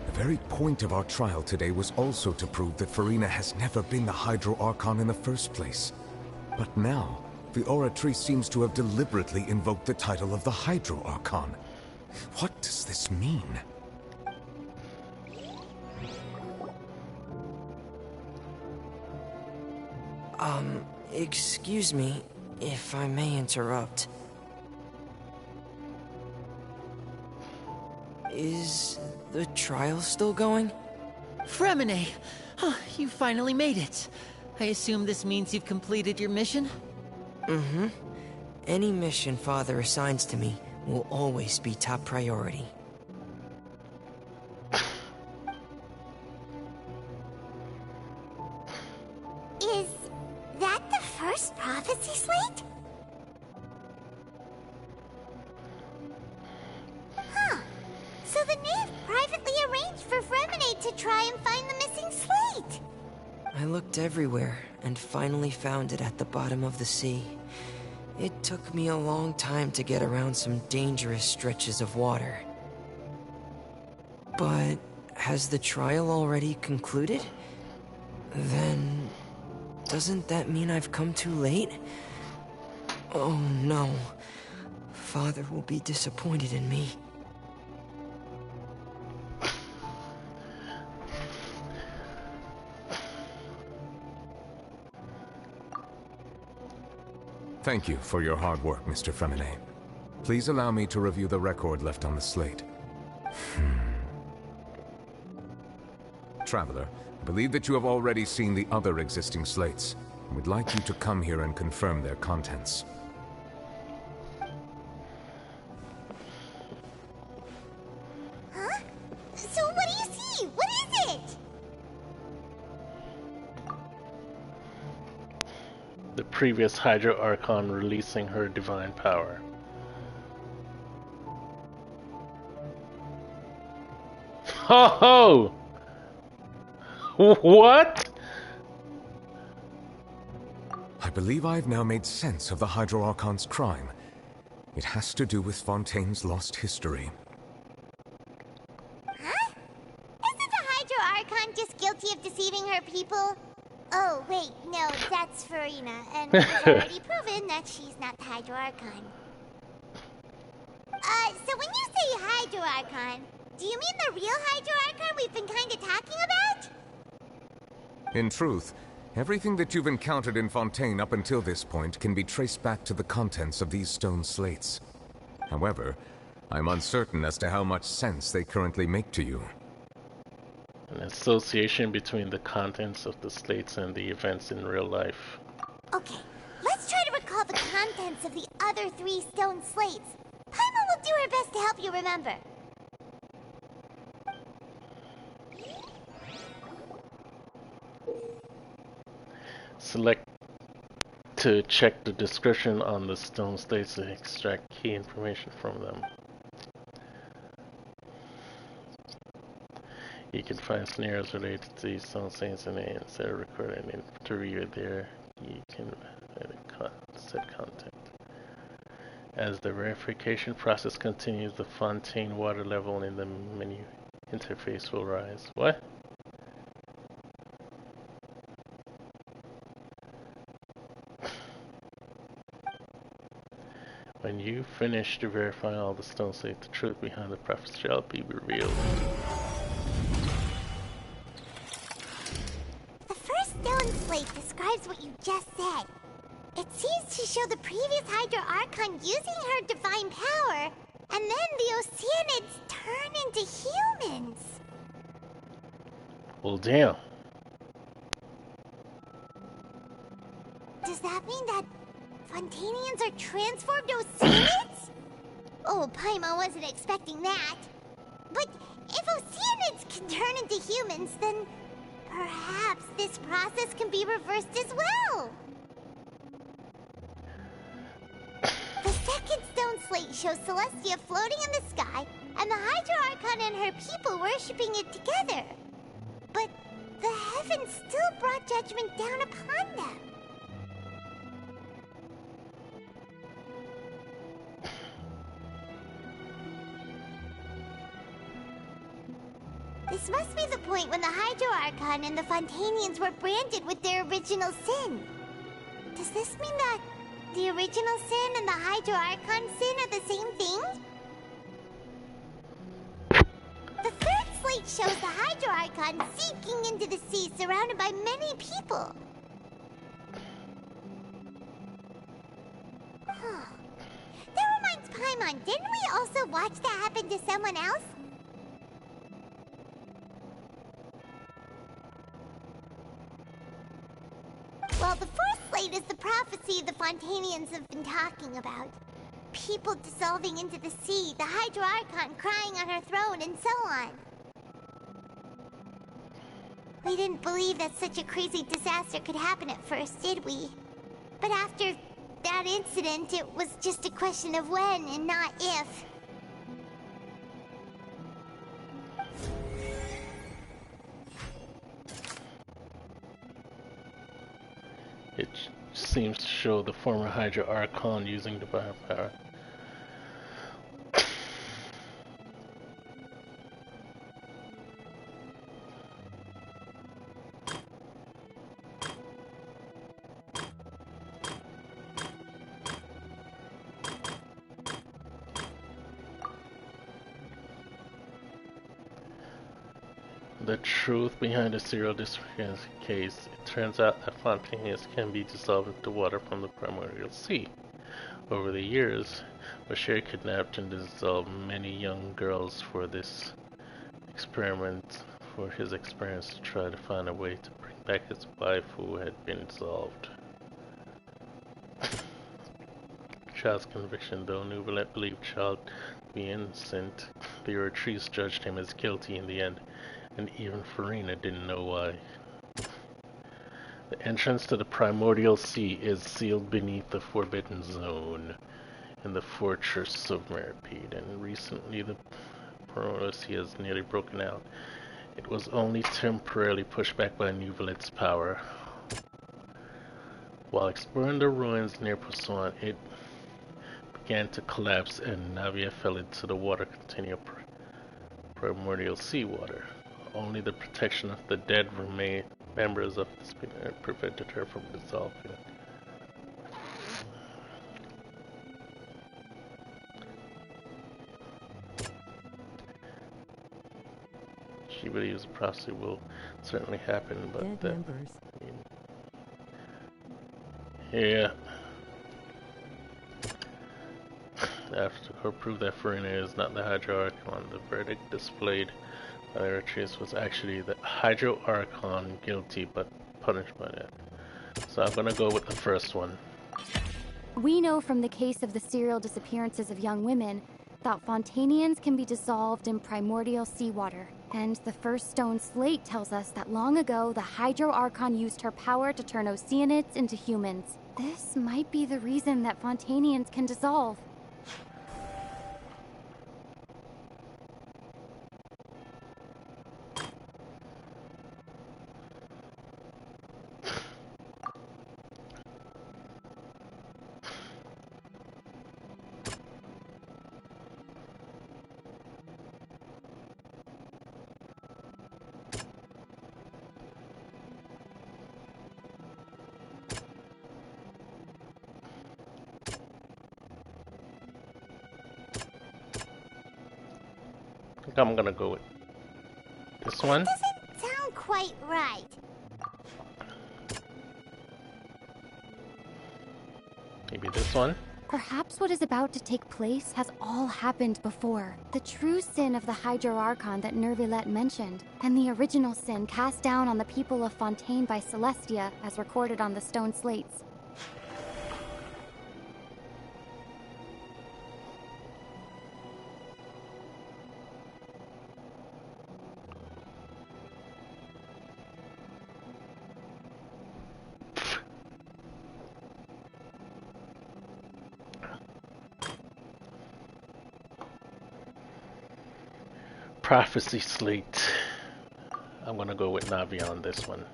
the very point of our trial today was also to prove that Furina has never been the Hydro Archon in the first place. But now, the Oratrice seems to have deliberately invoked the title of the Hydro Archon. What does this mean?
Excuse me, if I may interrupt. Is the trial still going?
Fremine! You finally made it. I assume this means you've completed your mission?
Mm-hmm. Any mission Father assigns to me will always be top priority.
Is that the first prophecy slate? Huh. So the knave privately arranged for Fremine to try and find the missing slate.
I looked everywhere and finally found it at the bottom of the sea. It took me a long time to get around some dangerous stretches of water. But has the trial already concluded? Then doesn't that mean I've come too late? Oh no. Father will be disappointed in me.
Thank you for your hard work, Mr. Fremine. Please allow me to review the record left on the slate. Traveler, I believe that you have already seen the other existing slates. I would like you to come here and confirm their contents.
Huh? So what do you see? What is it?
The previous Hydra Archon releasing her divine power. Ho ho! What?
I believe I have now made sense of the Hydro Archon's crime. It has to do with Fontaine's lost history.
Huh? Isn't the Hydro Archon just guilty of deceiving her people? Oh, wait, no, that's Furina, and we've already proven that she's not the Hydro Archon. So when you say Hydro Archon, do you mean the real Hydro Archon we've been kinda talking about?
In truth, everything that you've encountered in Fontaine up until this point can be traced back to the contents of these stone slates. However, I'm uncertain as to how much sense they currently make to you.
An association between the contents of the slates and the events in real life.
Okay, let's try to recall the contents of the other 3 stone slates. Paimon will do her best to help you remember.
Select to check the description on the stone slates to extract key information from them. You can find scenarios related to these stone slates and instead of recording it to review there, you can edit set content. As the verification process continues, the Fontaine water level in the menu interface will rise. What? When you finish to verify all the stone slates, the truth behind the prophecy shall be revealed.
The first stone slate describes what you just said. It seems to show the previous Hydra Archon using her divine power, and then the Oceanids turn into humans.
Well, damn.
Does that mean that Fontanians are transformed Oceanids? Oh, Paimon wasn't expecting that. But if Oceanids can turn into humans, then perhaps this process can be reversed as well. The second stone slate shows Celestia floating in the sky, and the Hydra Archon and her people worshipping it together. But the heavens still brought judgment down upon them. This must be the point when the Hydro Archon and the Fontanians were branded with their original sin. Does this mean that the original sin and the Hydro Archon sin are the same thing? The third slate shows the Hydro Archon sinking into the sea surrounded by many people. That reminds Paimon, didn't we also watch that happen to someone else? Well, the first slate is the prophecy the Fontanians have been talking about. People dissolving into the sea, the Hydro Archon crying on her throne, and so on. We didn't believe that such a crazy disaster could happen at first, did we? But after that incident, it was just a question of when and not if.
It seems to show the former Hydra Archon using divine power. The truth behind the serial disappearance case, it turns out that Fontanians can be dissolved into water from the primordial sea. Over the years, Bashir kidnapped and dissolved many young girls for this experiment, for his experiments to try to find a way to bring back his wife who had been dissolved. Child's conviction, though Nuvalet believed Child to be innocent, the Eritreans judged him as guilty in the end, and even Furina didn't know why. The entrance to the Primordial Sea is sealed beneath the Forbidden Zone in the Fortress of Meripede, and recently the Primordial Sea has nearly broken out. It was only temporarily pushed back by Nuvalet's power. While exploring the ruins near Poussin, it began to collapse and Navia fell into the water containing primordial seawater. Only the protection of the dead members of the spirit prevented her from dissolving. She believes the prophecy will certainly happen, but
dead members.
Yeah. After the court proved that Furina is not the Hydro Archon, the verdict displayed by the Eritreans was actually the Hydro Archon guilty but punished by that. So I'm gonna go with the first one.
We know from the case of the serial disappearances of young women that Fontanians can be dissolved in primordial seawater. And the first stone slate tells us that long ago the Hydro Archon used her power to turn Oceanids into humans. This might be the reason that Fontanians can dissolve.
I'm gonna go with this one.
That doesn't sound quite right.
Maybe this one.
Perhaps what is about to take place has all happened before. The true sin of the Hydro Archon that Nervilette mentioned, and the original sin cast down on the people of Fontaine by Celestia, as recorded on the stone slates.
Prophecy slate. I'm gonna go with Navi on this one.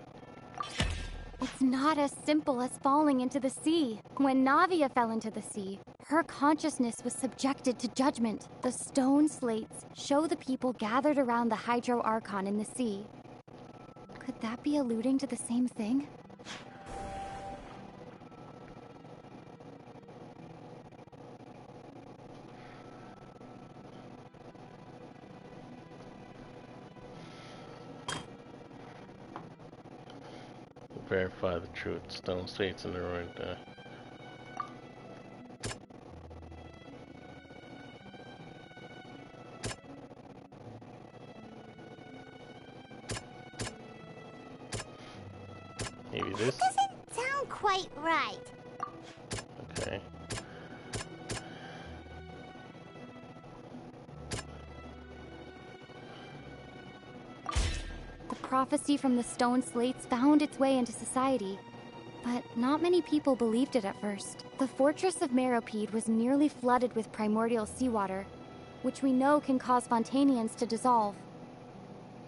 It's not as simple as falling into the sea. When Navia fell into the sea, her consciousness was subjected to judgment. The stone slates show the people gathered around the Hydro Archon in the sea. Could that be alluding to the same thing?
Verify the truth. Stone slates in the ruin. Maybe this?
That doesn't sound quite right.
Okay.
The prophecy from the stone slates found its way into society, but not many people believed it at first. The fortress of Meropide was nearly flooded with primordial seawater, which we know can cause Fontanians to dissolve.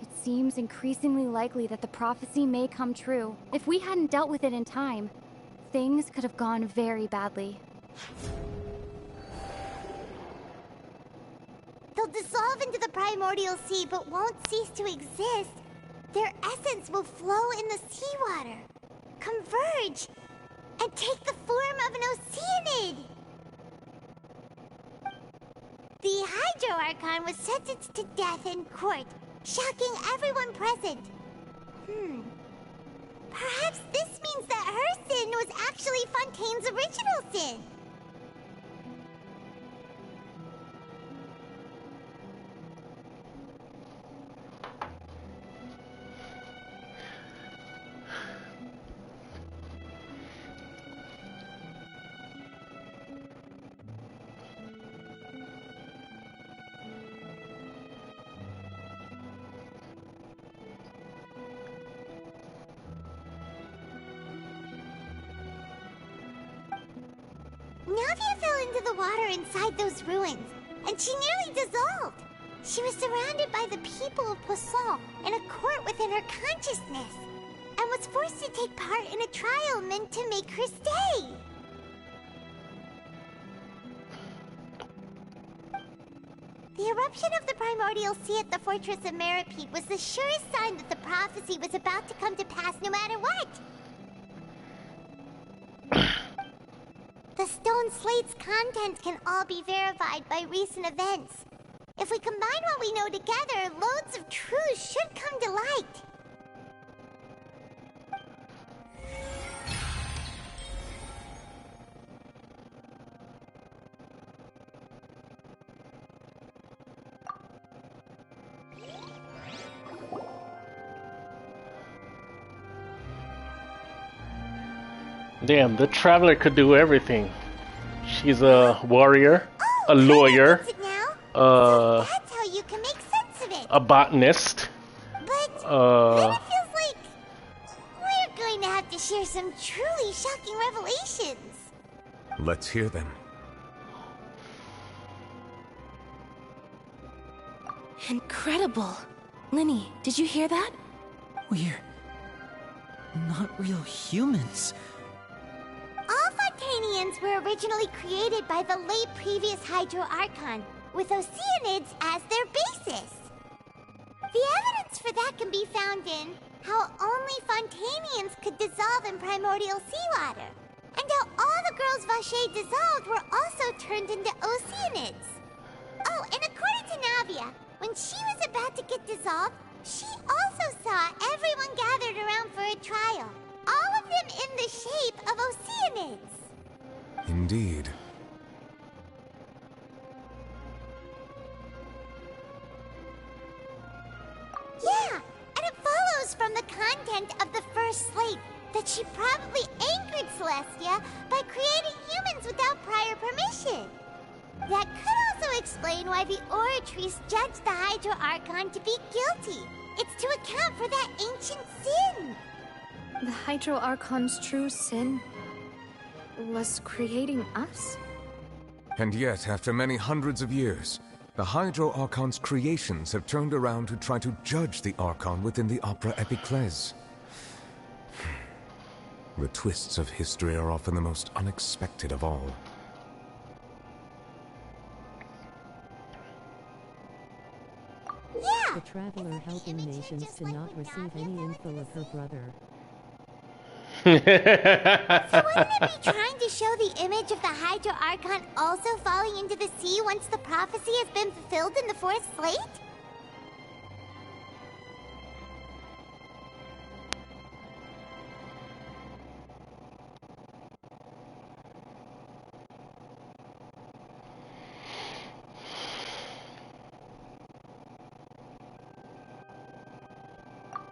It seems increasingly likely that the prophecy may come true. If we hadn't dealt with it in time, things could have gone very badly.
They'll dissolve into the primordial sea but won't cease to exist. Their essence will flow in the seawater, converge, and take the form of an Oceanid. The Hydro Archon was sentenced to death in court, shocking everyone present. Perhaps this means that her sin was actually Fontaine's original sin. Navia fell into the water inside those ruins, and she nearly dissolved. She was surrounded by the people of Poisson in a court within her consciousness, and was forced to take part in a trial meant to make her stay. The eruption of the primordial sea at the fortress of Meropide was the surest sign that the prophecy was about to come to pass no matter what. The stone slate's contents can all be verified by recent events. If we combine what we know together, loads of truths should come to light.
Damn, the Traveler could do everything. She's a warrior, a lawyer,
That's how you can make sense of it.
a botanist.
But then it feels like we're going to have to share some truly shocking revelations.
Let's hear them.
Incredible. Linny, did you hear that?
We're not real humans.
All Fontanians were originally created by the late previous Hydro Archon, with Oceanids as their basis. The evidence for that can be found in how only Fontanians could dissolve in primordial seawater, and how all the girls Vacher dissolved were also turned into Oceanids. Oh, and according to Navia, when she was about to get dissolved, she also saw everyone gathered around for a trial, all of them in the shape of Oceanids.
Indeed.
Yeah, and it follows from the content of the first slate that she probably anchored Celestia by creating humans without prior permission. That could also explain why the Oratrice judged the Hydro Archon to be guilty. It's to account for that ancient sin.
The Hydro Archon's true sin was creating us?
And yet, after many hundreds of years, the Hydro Archon's creations have turned around to try to judge the Archon within the Opera Epiclese. The twists of history are often the most unexpected of all.
The Traveler helping nations to not receive any info of her brother.
So wouldn't it be trying to show the image of the Hydro Archon also falling into the sea once the prophecy has been fulfilled in the fourth slate?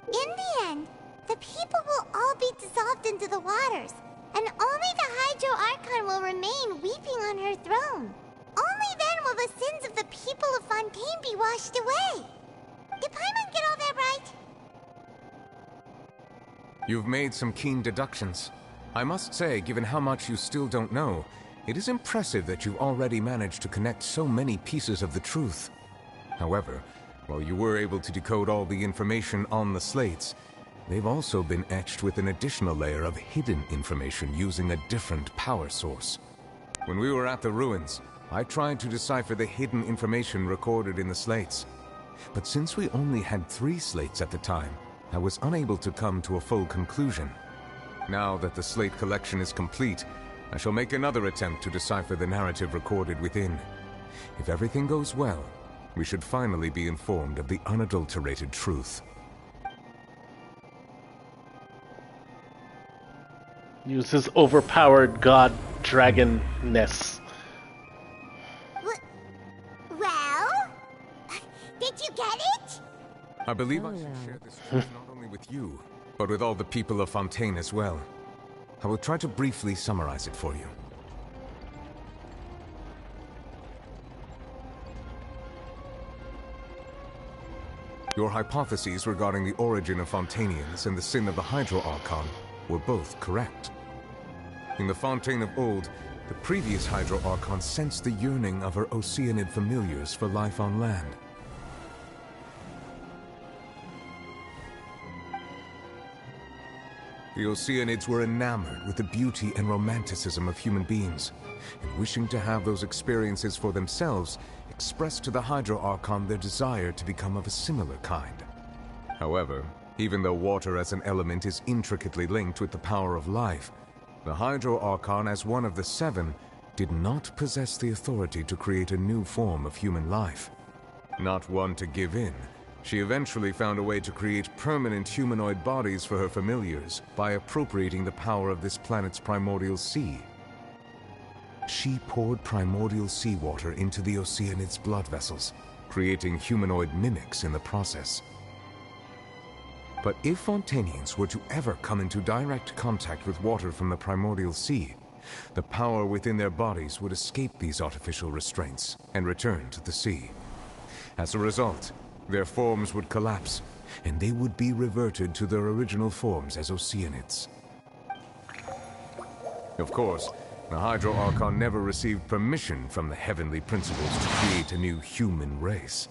In the end, the people will all be dissolved into the waters, and only the Hydro Archon will remain weeping on her throne. Only then will the sins of the people of Fontaine be washed away. Did Paimon get all that right?
You've made some keen deductions. I must say, given how much you still don't know, it is impressive that you've already managed to connect so many pieces of the truth. However, while you were able to decode all the information on the slates, they've also been etched with an additional layer of hidden information using a different power source. When we were at the ruins, I tried to decipher the hidden information recorded in the slates. But since we only had 3 slates at the time, I was unable to come to a full conclusion. Now that the slate collection is complete, I shall make another attempt to decipher the narrative recorded within. If everything goes well, we should finally be informed of the unadulterated truth.
Uses overpowered god dragonness.
Well? Did you get it?
I believe I should share this truth not only with you, but with all the people of Fontaine as well. I will try to briefly summarize it for you. Your hypotheses regarding the origin of Fontainians and the sin of the Hydro Archon were both correct. In the Fontaine of old, The previous Hydro Archon sensed the yearning of her Oceanid familiars for life on land. The Oceanids were enamored with the beauty and romanticism of human beings, and wishing to have those experiences for themselves, expressed to the Hydro Archon their desire to become of a similar kind. However, even though water as an element is intricately linked with the power of life, the Hydro Archon, as one of the seven, did not possess the authority to create a new form of human life. Not one to give in, she eventually found a way to create permanent humanoid bodies for her familiars by appropriating the power of this planet's primordial sea. She poured primordial seawater into the Oceanids' blood vessels, creating humanoid mimics in the process. But if Fontanians were to ever come into direct contact with water from the primordial sea, the power within their bodies would escape these artificial restraints and return to the sea. As a result, their forms would collapse, and they would be reverted to their original forms as Oceanids. Of course, the Hydro Archon never received permission from the heavenly principles to create a new human race.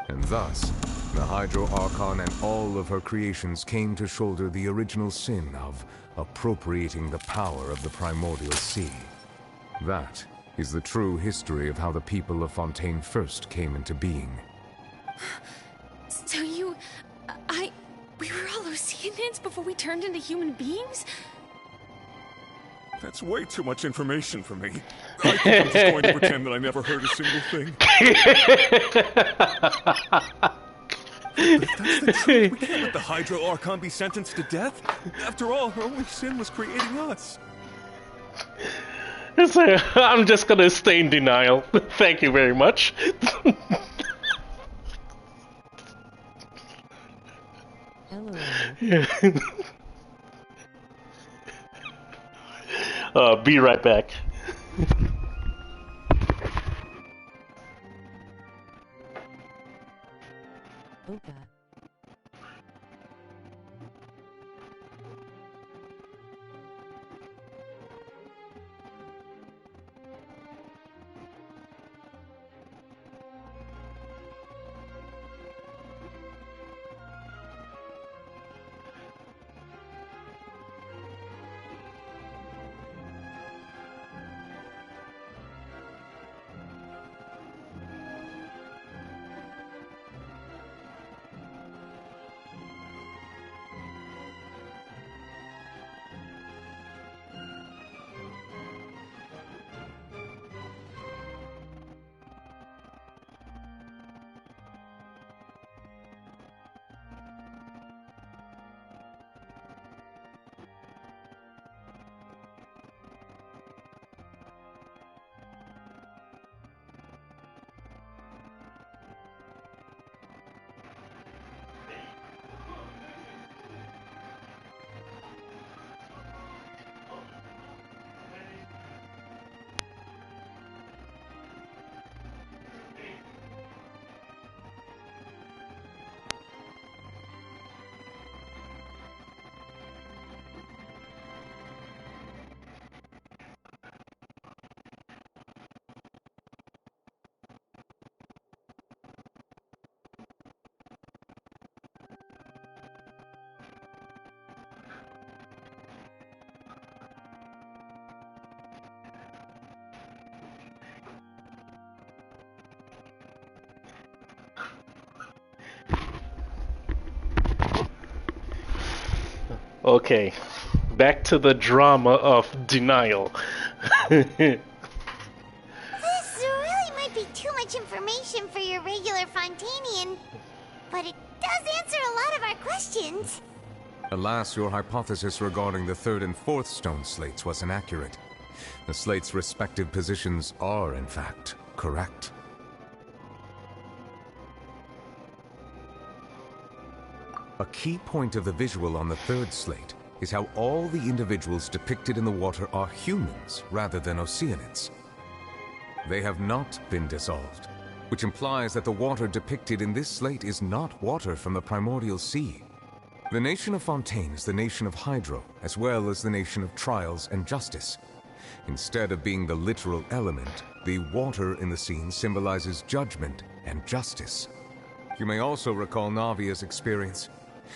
And thus, the Hydro Archon and all of her creations came to shoulder the original sin of appropriating the power of the primordial sea. That is the true history of how the people of Fontaine first came into being.
So we were all Oceanids before we turned into human beings?
That's way too much information for me. I think I'm just going to pretend that I never heard a single thing. But if that's the truth, we can't let the Hydro Archon be sentenced to death. After all, her only sin was creating us.
I'm just gonna stay in denial. Thank you very much. Be right back.
Okay.
Okay, back to the drama of denial.
This really might be too much information for your regular Fontanian, but it does answer a lot of our questions.
Alas, your hypothesis regarding the third and fourth stone slates was inaccurate. The slates' respective positions are, in fact, correct. A key point of the visual on the third slate is how all the individuals depicted in the water are humans rather than Oceanids. They have not been dissolved, which implies that the water depicted in this slate is not water from the primordial sea. The nation of Fontaine is the nation of Hydro, as well as the nation of Trials and Justice. Instead of being the literal element, the water in the scene symbolizes judgment and justice. You may also recall Navia's experience.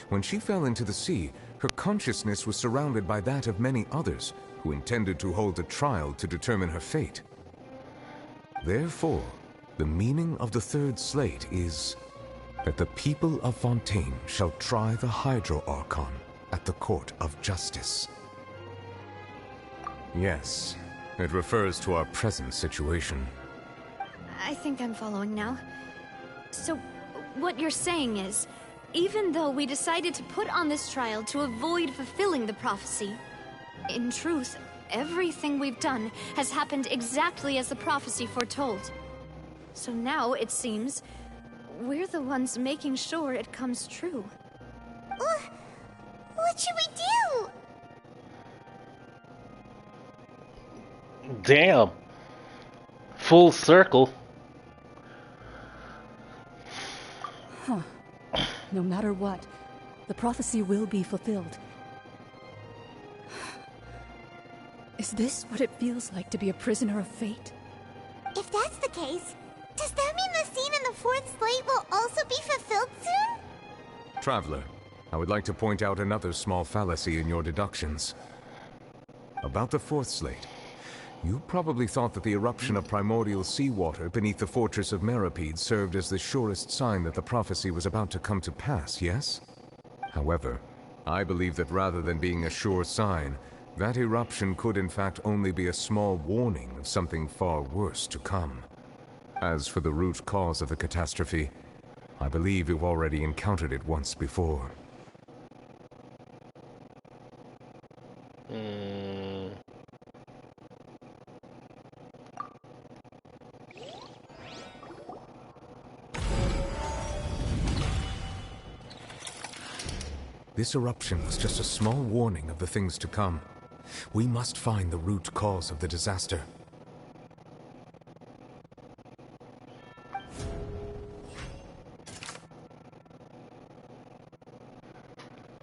When she fell into the sea, her consciousness was surrounded by that of many others who intended to hold a trial to determine her fate. Therefore, the meaning of the third slate is that the people of Fontaine shall try the Hydro Archon at the Court of Justice. Yes, it refers to our present situation.
I think I'm following now. So, what you're saying is, even though we decided to put on this trial to avoid fulfilling the prophecy, in truth, everything we've done has happened exactly as the prophecy foretold. So now, it seems, we're the ones making sure it comes true.
What should we do?
Damn. Full circle.
Huh. No matter what, the prophecy will be fulfilled. Is this what it feels like to be a prisoner of fate?
If that's the case, does that mean the scene in the fourth slate will also be fulfilled soon?
Traveler, I would like to point out another small fallacy in your deductions. About the fourth slate, you probably thought that the eruption of primordial seawater beneath the fortress of Meripede served as the surest sign that the prophecy was about to come to pass, yes? However, I believe that rather than being a sure sign, that eruption could in fact only be a small warning of something far worse to come. As for the root cause of the catastrophe, I believe you've already encountered it once before. This eruption was just a small warning of the things to come. We must find the root cause of the disaster.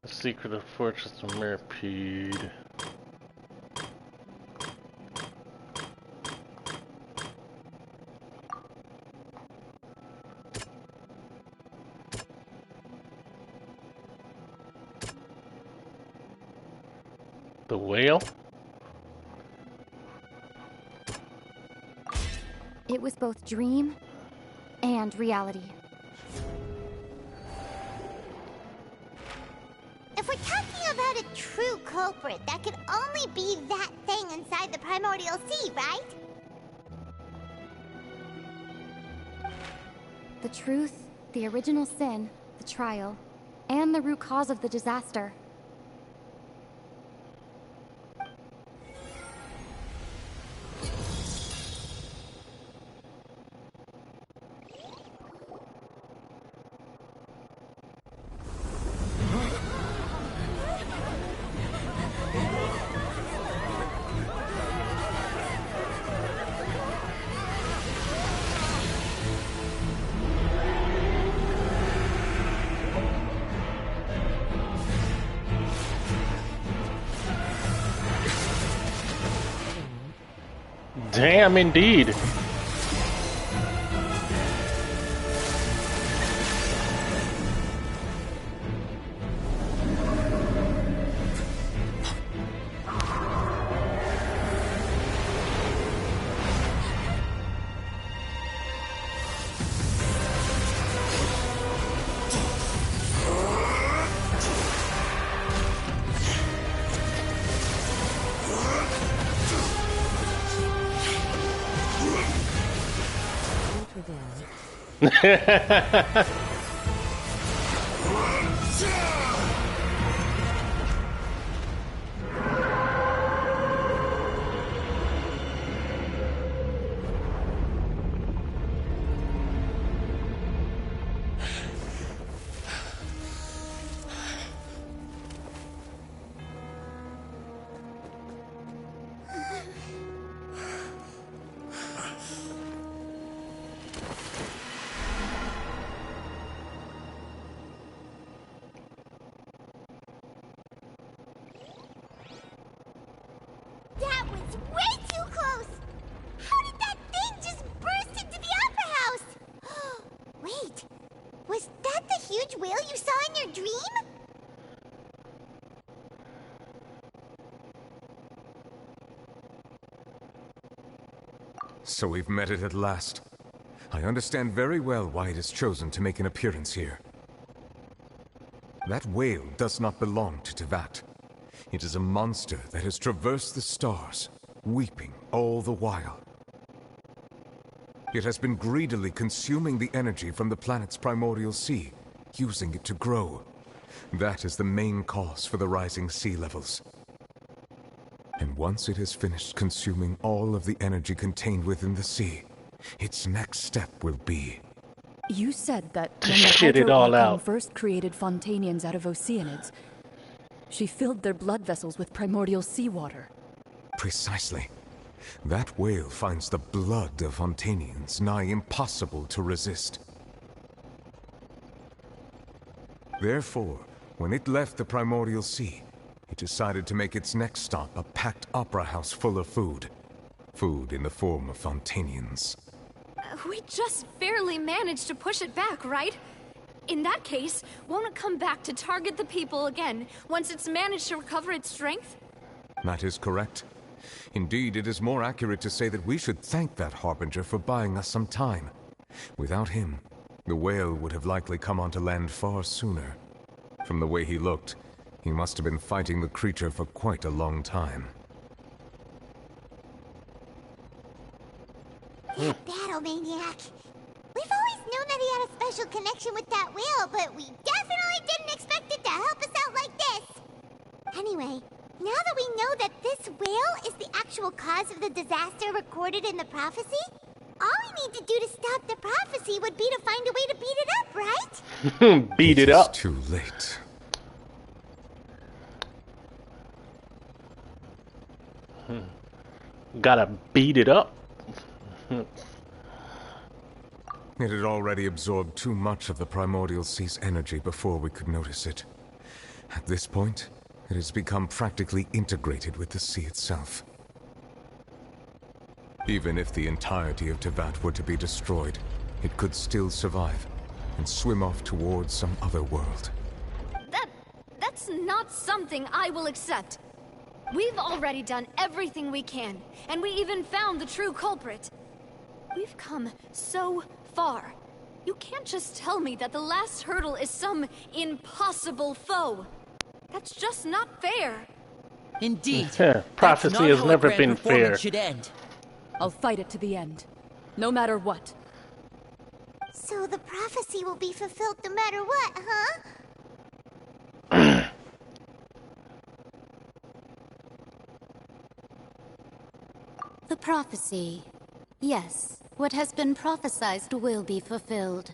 The secret of Fortress of Meripede. The whale?
It was both dream and reality.
If we're talking about a true culprit, that could only be that thing inside the primordial sea, right?
The truth, the original sin, the trial, and the root cause of the disaster.
Damn, indeed.
So we've met it at last. I understand very well why it has chosen to make an appearance here. That whale does not belong to Tevat. It is a monster that has traversed the stars, weeping all the while. It has been greedily consuming the energy from the planet's primordial sea, using it to grow. That is the main cause for the rising sea levels. And once it has finished consuming all of the energy contained within the sea, its next step will be...
You said that
to
when the
shit it all out.
first created Fontanians out of Oceanids, she filled their blood vessels with primordial seawater.
Precisely. That whale finds the blood of Fontanians nigh impossible to resist. Therefore, when it left the primordial sea, it decided to make its next stop a packed opera house full of food. Food in the form of Fontanians.
We just barely managed to push it back, right? In that case, won't it come back to target the people again once it's managed to recover its strength?
That is correct. Indeed, it is more accurate to say that we should thank that Harbinger for buying us some time. Without him, the whale would have likely come onto land far sooner. From the way he looked, he must have been fighting the creature for quite a long time.
Battle maniac. We've always known that he had a special connection with that whale, but we definitely didn't expect it to help us out like this. Anyway, now that we know that this whale is the actual cause of the disaster recorded in the prophecy, all we need to do to stop the prophecy would be to find a way to beat it up, right?
Beat it up.
It's too late.
Gotta beat it up.
It had already absorbed too much of the primordial sea's energy before we could notice it. At this point, it has become practically integrated with the sea itself. Even if the entirety of Tevat were to be destroyed, it could still survive and swim off towards some other world.
That's not something I will accept. We've already done everything we can, and we even found the true culprit. We've come so far. You can't just tell me that the last hurdle is some impossible foe. That's just not fair.
Indeed.
Prophecy has never been fair.
Should end.
I'll fight it to the end, no matter what.
So the prophecy will be fulfilled no matter what, huh?
The prophecy. Yes, what has been prophesied will be fulfilled.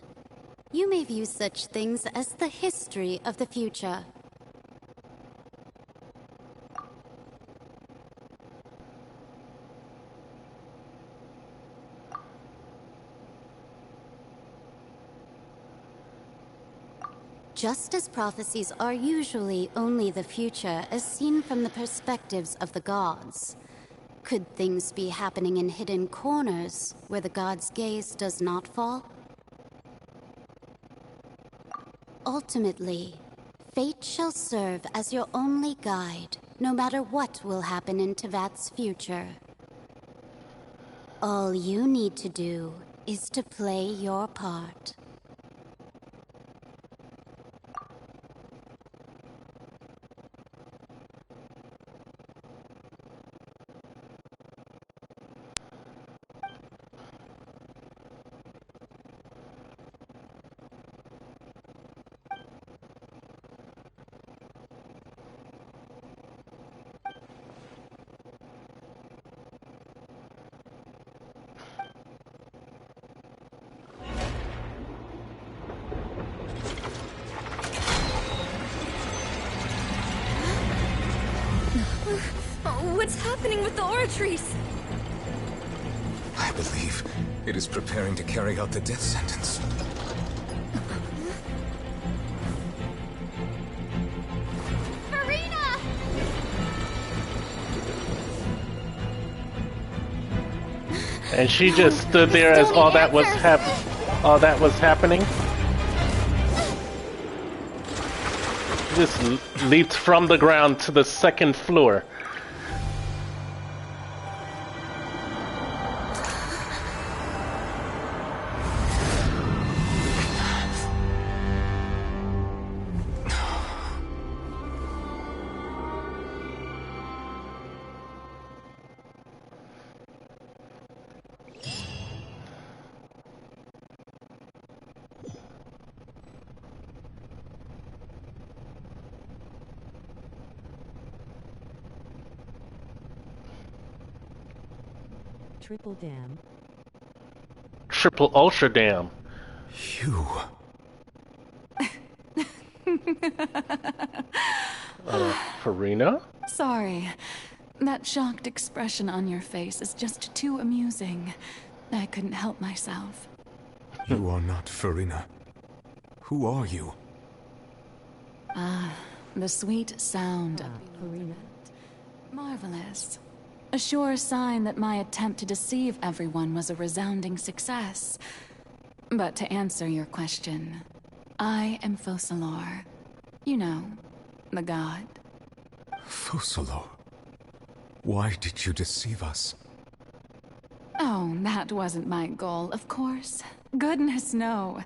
You may view such things as the history of the future. Just as prophecies are usually only the future as seen from the perspectives of the gods, could things be happening in hidden corners where the god's gaze does not fall? Ultimately, fate shall serve as your only guide, no matter what will happen in Tevat's future. All you need to do is to play your part.
What's happening with the oratories?
I believe it is preparing to carry out the death sentence.
Furina!
And she just stood there as all that was happening. Just leaped from the ground to the second floor.
triple dam.
Triple ultra dam.
You.
Furina?
Sorry. That shocked expression on your face is just too amusing. I couldn't help myself.
You are not Furina. Who are you?
Ah, the sweet sound of
Furina.
Marvelous. A sure sign that my attempt to deceive everyone was a resounding success. But to answer your question, I am Focalor. You know, the god.
Focalor. Why did you deceive us?
Oh, that wasn't my goal, of course. Goodness, no.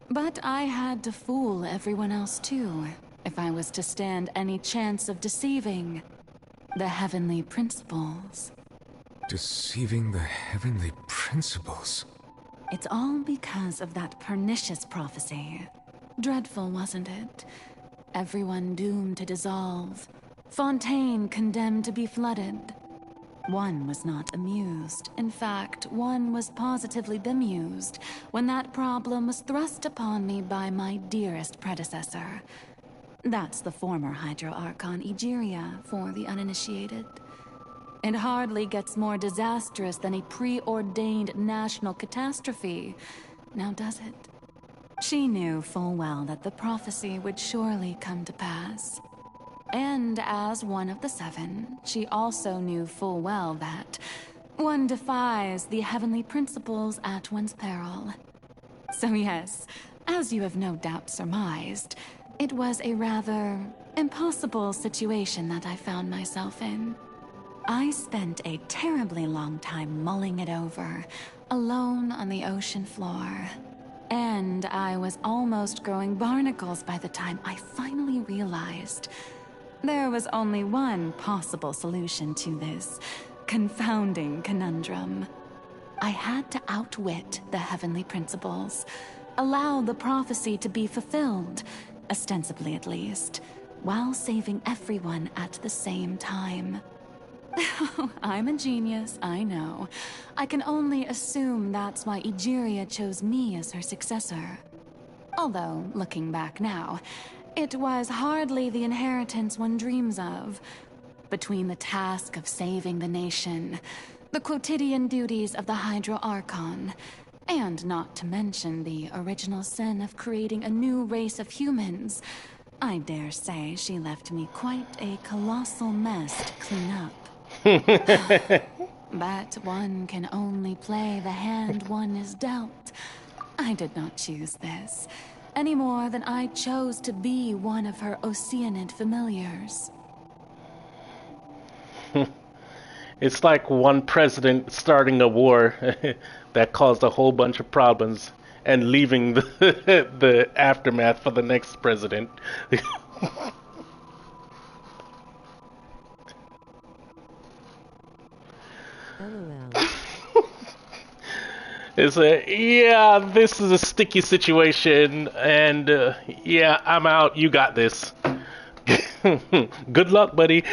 But I had to fool everyone else too, if I was to stand any chance of deceiving the heavenly principles.
Deceiving the heavenly principles?
It's all because of that pernicious prophecy. Dreadful, wasn't it? Everyone doomed to dissolve. Fontaine condemned to be flooded. One was not amused. In fact, one was positively bemused when that problem was thrust upon me by my dearest predecessor. That's the former Hydro Archon Egeria, for the uninitiated. It hardly gets more disastrous than a preordained national catastrophe, now does it? She knew full well that the prophecy would surely come to pass. And as one of the seven, she also knew full well that one defies the heavenly principles at one's peril. So yes, as you have no doubt surmised, it was a rather impossible situation that I found myself in. I spent a terribly long time mulling it over, alone on the ocean floor. And I was almost growing barnacles by the time I finally realized there was only one possible solution to this confounding conundrum. I had to outwit the heavenly principles, allow the prophecy to be fulfilled, ostensibly at least, while saving everyone at the same time. I'm a genius, I know. I can only assume that's why Egeria chose me as her successor. Although, looking back now, it was hardly the inheritance one dreams of. Between the task of saving the nation, the quotidian duties of the Hydro Archon, and not to mention the original sin of creating a new race of humans, I dare say she left me quite a colossal mess to clean up. But one can only play the hand one is dealt. I did not choose this, any more than I chose to be one of her Oceanid familiars.
It's like one president starting a war that caused a whole bunch of problems and leaving the aftermath for the next president. It's yeah, this is a sticky situation, and yeah, I'm out. You got this. Good luck, buddy.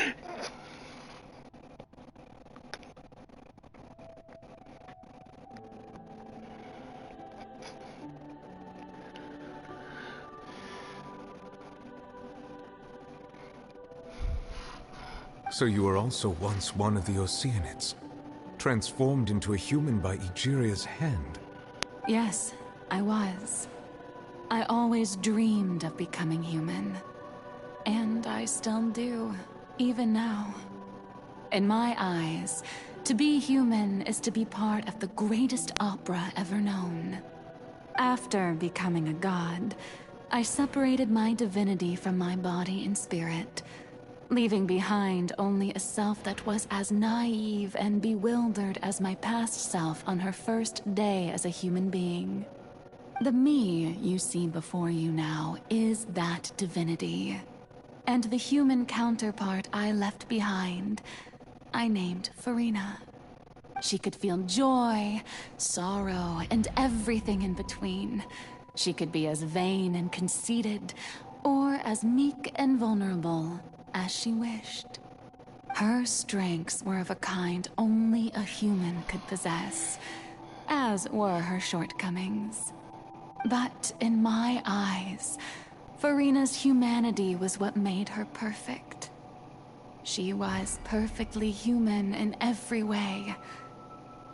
So you were also once one of the Oceanids, transformed into a human by Egeria's hand.
Yes, I was. I always dreamed of becoming human. And I still do, even now. In my eyes, to be human is to be part of the greatest opera ever known. After becoming a god, I separated my divinity from my body and spirit, leaving behind only a self that was as naive and bewildered as my past self on her first day as a human being. The me you see before you now is that divinity. And the human counterpart I left behind, I named Furina. She could feel joy, sorrow, and everything in between. She could be as vain and conceited, or as meek and vulnerable as she wished. Her strengths were of a kind only a human could possess, as were her shortcomings. But in my eyes, Furina's humanity was what made her perfect. She was perfectly human in every way.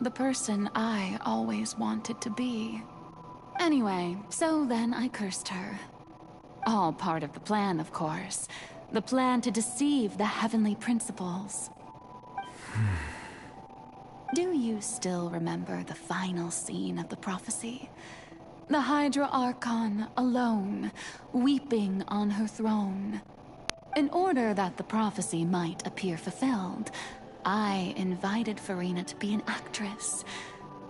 The person I always wanted to be. Anyway, so then I cursed her. All part of the plan, of course. The plan to deceive the heavenly principles. Do you still remember the final scene of the prophecy? The Hydra Archon alone, weeping on her throne. In order that the prophecy might appear fulfilled, I invited Furina to be an actress,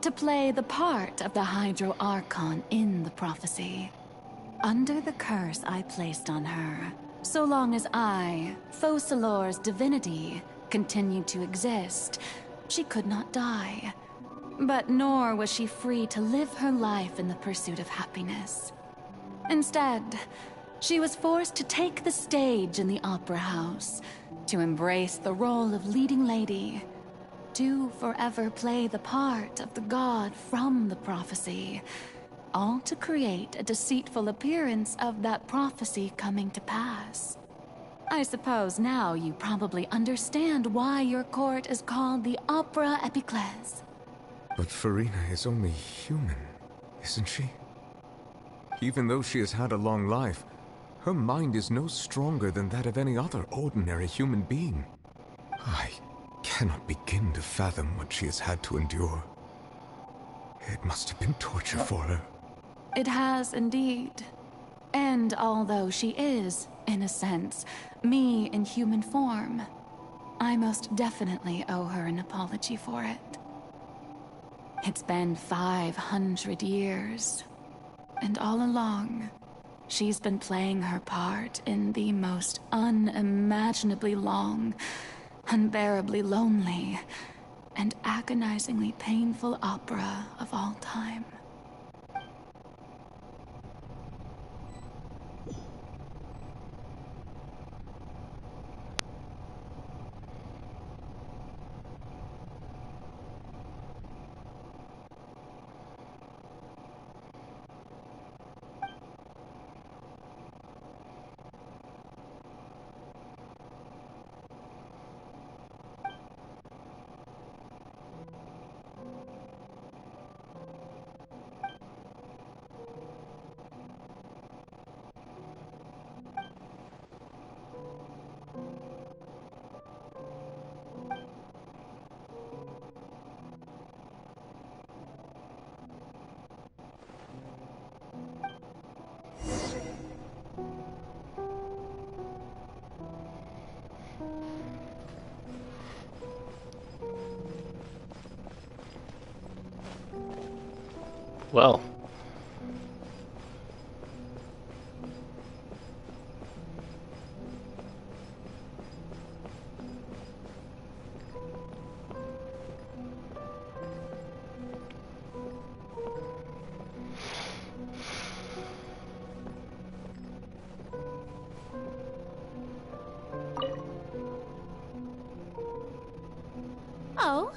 to play the part of the Hydro Archon in the prophecy. Under the curse I placed on her, so long as I, Focalor's divinity, continued to exist, she could not die. But nor was she free to live her life in the pursuit of happiness. Instead, she was forced to take the stage in the opera house, to embrace the role of leading lady, to forever play the part of the god from the prophecy, all to create a deceitful appearance of that prophecy coming to pass. I suppose now you probably understand why your court is called the Opera Epiclese.
But Furina is only human, isn't she? Even though she has had a long life, her mind is no stronger than that of any other ordinary human being. I cannot begin to fathom what she has had to endure. It must have been torture for her.
It has indeed. And although she is, in a sense, me in human form, I most definitely owe her an apology for it. It's been 500 years, and all along, she's been playing her part in the most unimaginably long, unbearably lonely, and agonizingly painful opera of all time.
Well.
Oh?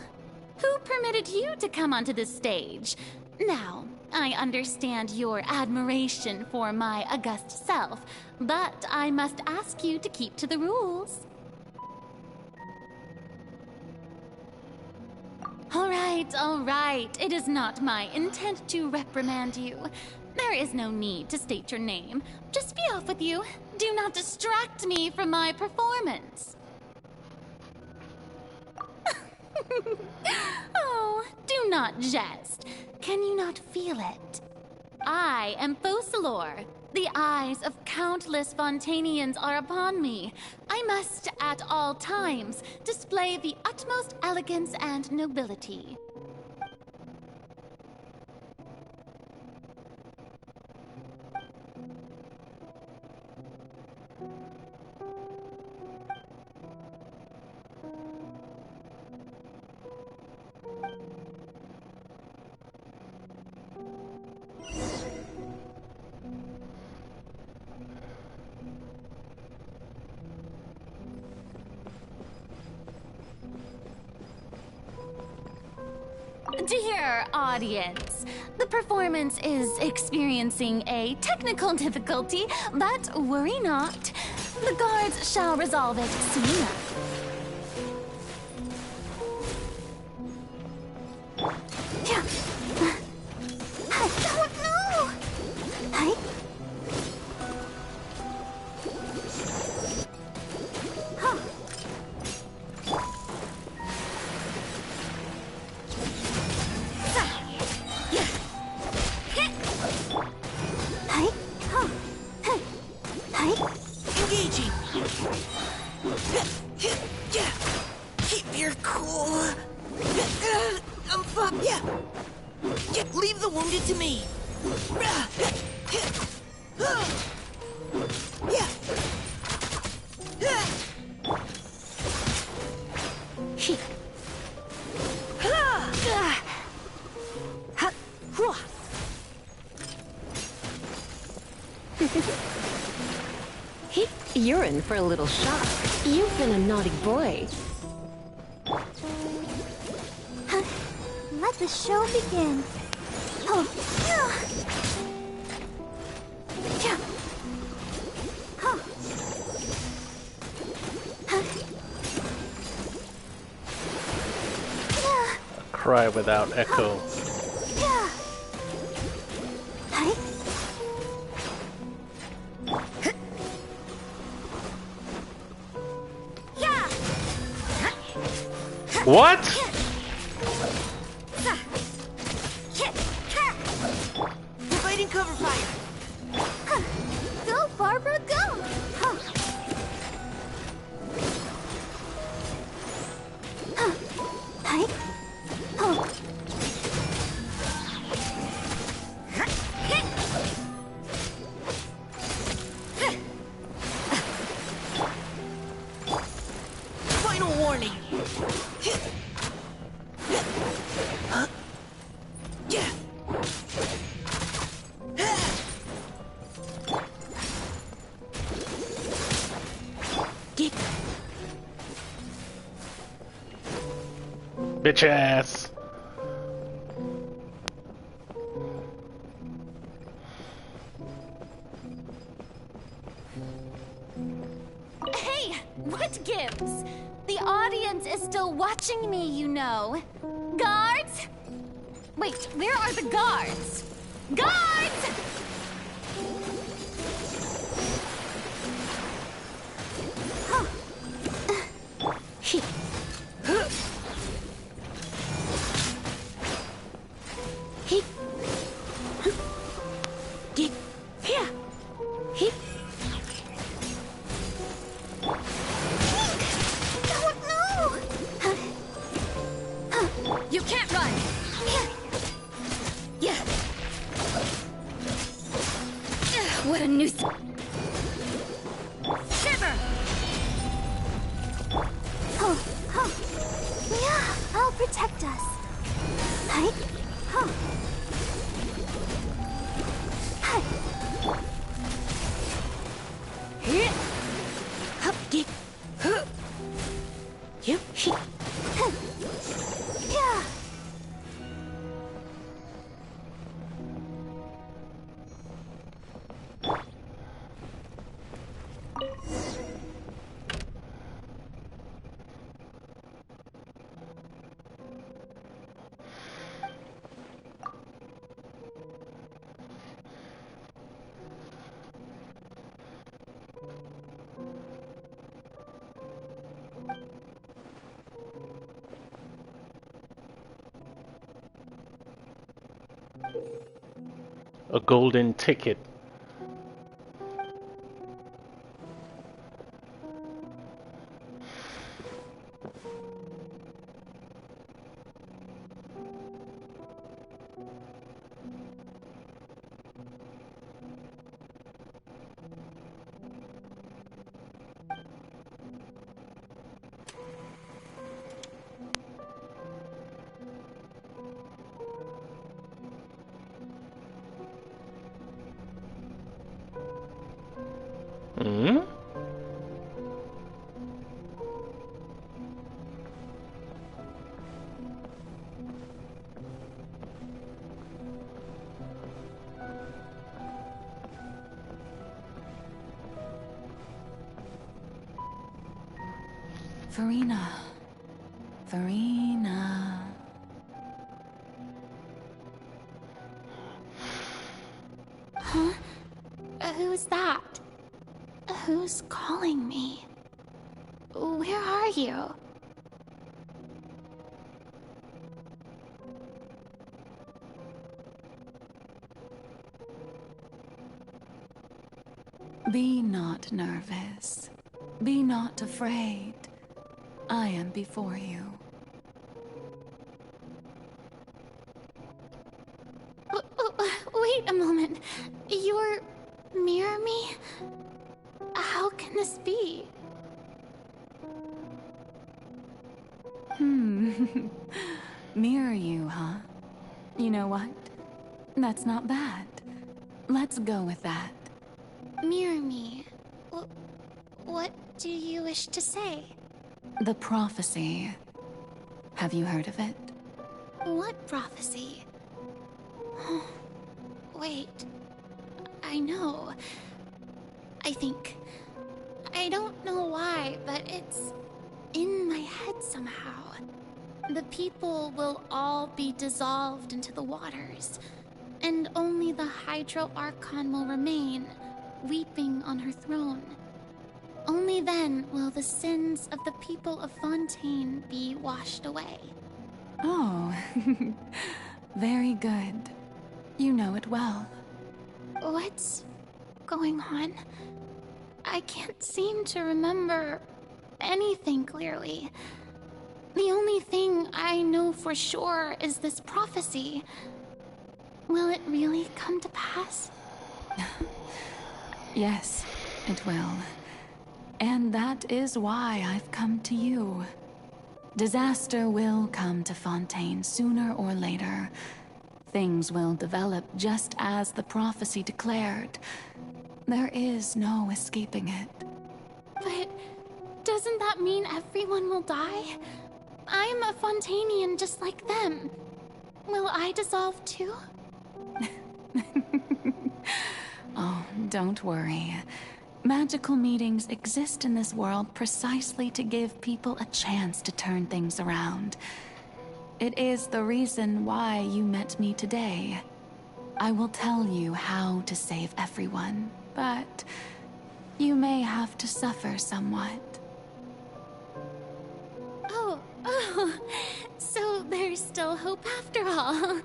Who permitted you to come onto the stage? Now, I understand your admiration for my august self, but I must ask you to keep to the rules. All right. It is not my intent to reprimand you. There is no need to state your name. Just be off with you. Do not distract me from my performance. Oh, do not jest. Can you not feel it? I am Focalor. The eyes of countless Fontanians are upon me. I must, at all times, display the utmost elegance and nobility. Dear audience, the performance is experiencing a technical difficulty, but worry not. The guards shall resolve it soon enough. Yeah. I don't know. Hi. Huh.
Engaging. Keep your cool. I'm fucked. Yeah. Leave the wounded to me.
You're in for a little shock. You've been a naughty boy.
Let the show begin. Oh, yeah. Yeah. Huh. Yeah.
Cry without echo.
Yeah. Hi.
What?
Providing cover fire.
Go, Barbara, go. Huh. Huh. Hi. Oh.
Final warning.
Bitch ass.
Hey, what gives? The audience is still watching me, you know. Guards? Wait, where are the guards? Guards!
You can't run! Yeah. What a nuisance. Shiver!
Oh, huh. Yeah, I'll protect us. Hi. Huh. Hi.
Here. Hup, get. Huh. Yep.
Yeah.
A golden ticket.
Furina. Furina.
Huh? Who's that? Who's calling me? Where are you?
Be not nervous. Be not afraid. I am before you.
Wait a moment. You're mirror me? How can this be?
Mirror you, huh? You know what? That's not bad. Let's go with that.
Mirror me. What do you wish to say?
The prophecy. Have you heard of it?
What prophecy? Wait. I know. I think. I don't know why, but it's in my head somehow. The people will all be dissolved into the waters, and only the Hydro Archon will remain, weeping on her throne. Only then will the sins of the people of Fontaine be washed away.
Oh, very good. You know it well.
What's going on? I can't seem to remember anything clearly. The only thing I know for sure is this prophecy. Will it really come to pass?
Yes, it will. And that is why I've come to you. Disaster will come to Fontaine sooner or later. Things will develop just as the prophecy declared. There is no escaping it.
But doesn't that mean everyone will die? I'm a Fontainian just like them. Will I dissolve too?
Oh, don't worry. Magical meetings exist in this world precisely to give people a chance to turn things around. It is the reason why you met me today. I will tell you how to save everyone, but you may have to suffer somewhat.
Oh, so there's still hope after all.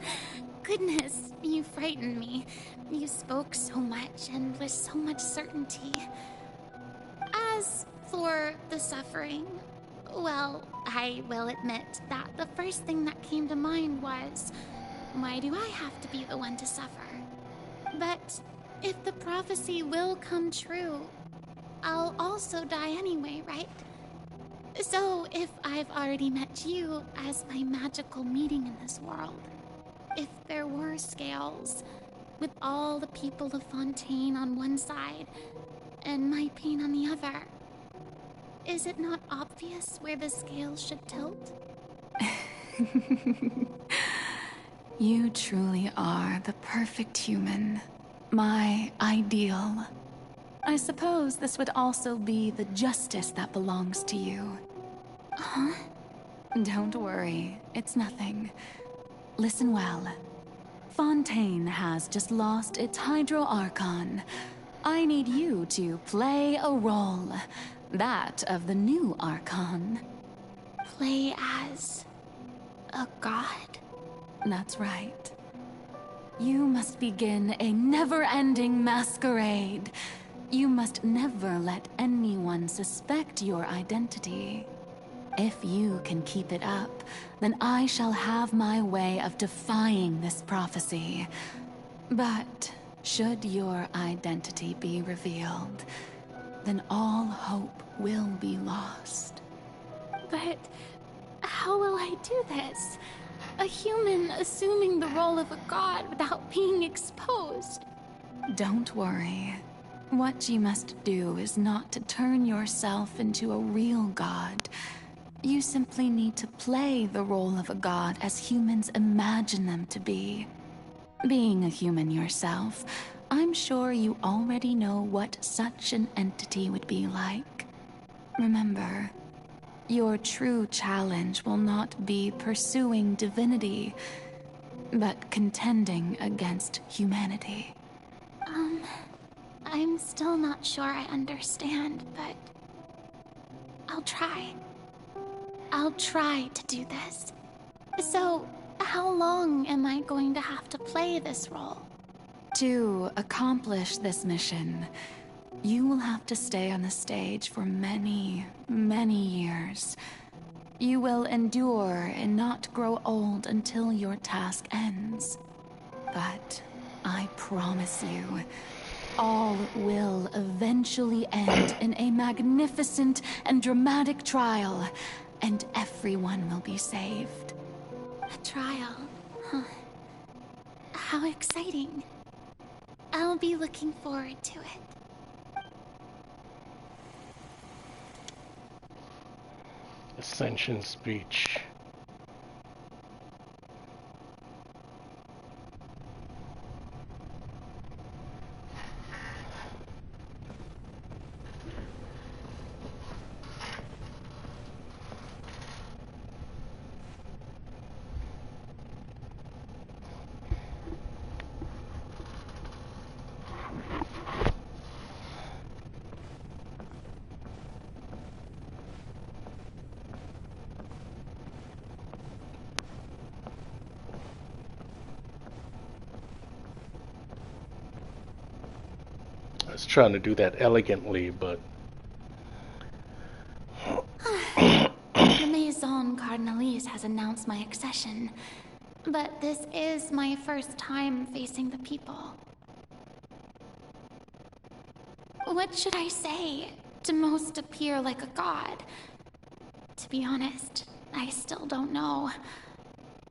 Goodness, you frightened me. You spoke so much and with so much certainty. As for the suffering, well, I will admit that the first thing that came to mind was, why do I have to be the one to suffer? But if the prophecy will come true, I'll also die anyway, right? So if I've already met you as my magical meeting in this world, if there were scales, with all the people of Fontaine on one side and my pain on the other, is it not obvious where the scales should tilt?
You truly are the perfect human. My ideal. I suppose this would also be the justice that belongs to you.
Huh?
Don't worry, it's nothing. Listen well. Fontaine has just lost its Hydro Archon. I need you to play a role. That of the new Archon.
Play as a god?
That's right. You must begin a never-ending masquerade. You must never let anyone suspect your identity. If you can keep it up, then I shall have my way of defying this prophecy. But should your identity be revealed, then all hope will be lost.
But how will I do this? A human assuming the role of a god without being exposed.
Don't worry. What you must do is not to turn yourself into a real god. You simply need to play the role of a god as humans imagine them to be. Being a human yourself, I'm sure you already know what such an entity would be like. Remember, Your true challenge will not be pursuing divinity, but contending against humanity.
I'm still not sure I understand, but I'll try. I'll try to do this. So, how long am I going to have to play this role?
To accomplish this mission, you will have to stay on the stage for many, many years. You will endure and not grow old until your task ends. But I promise you, all will eventually end in a magnificent and dramatic trial, and everyone will be saved.
A trial? Huh. How exciting. I'll be looking forward to it.
Ascension speech. I was trying to do that elegantly, but
The Maison Cardinalise has announced my accession, but this is my first time facing the people. What should I say to most appear like a god? To be honest, I still don't know.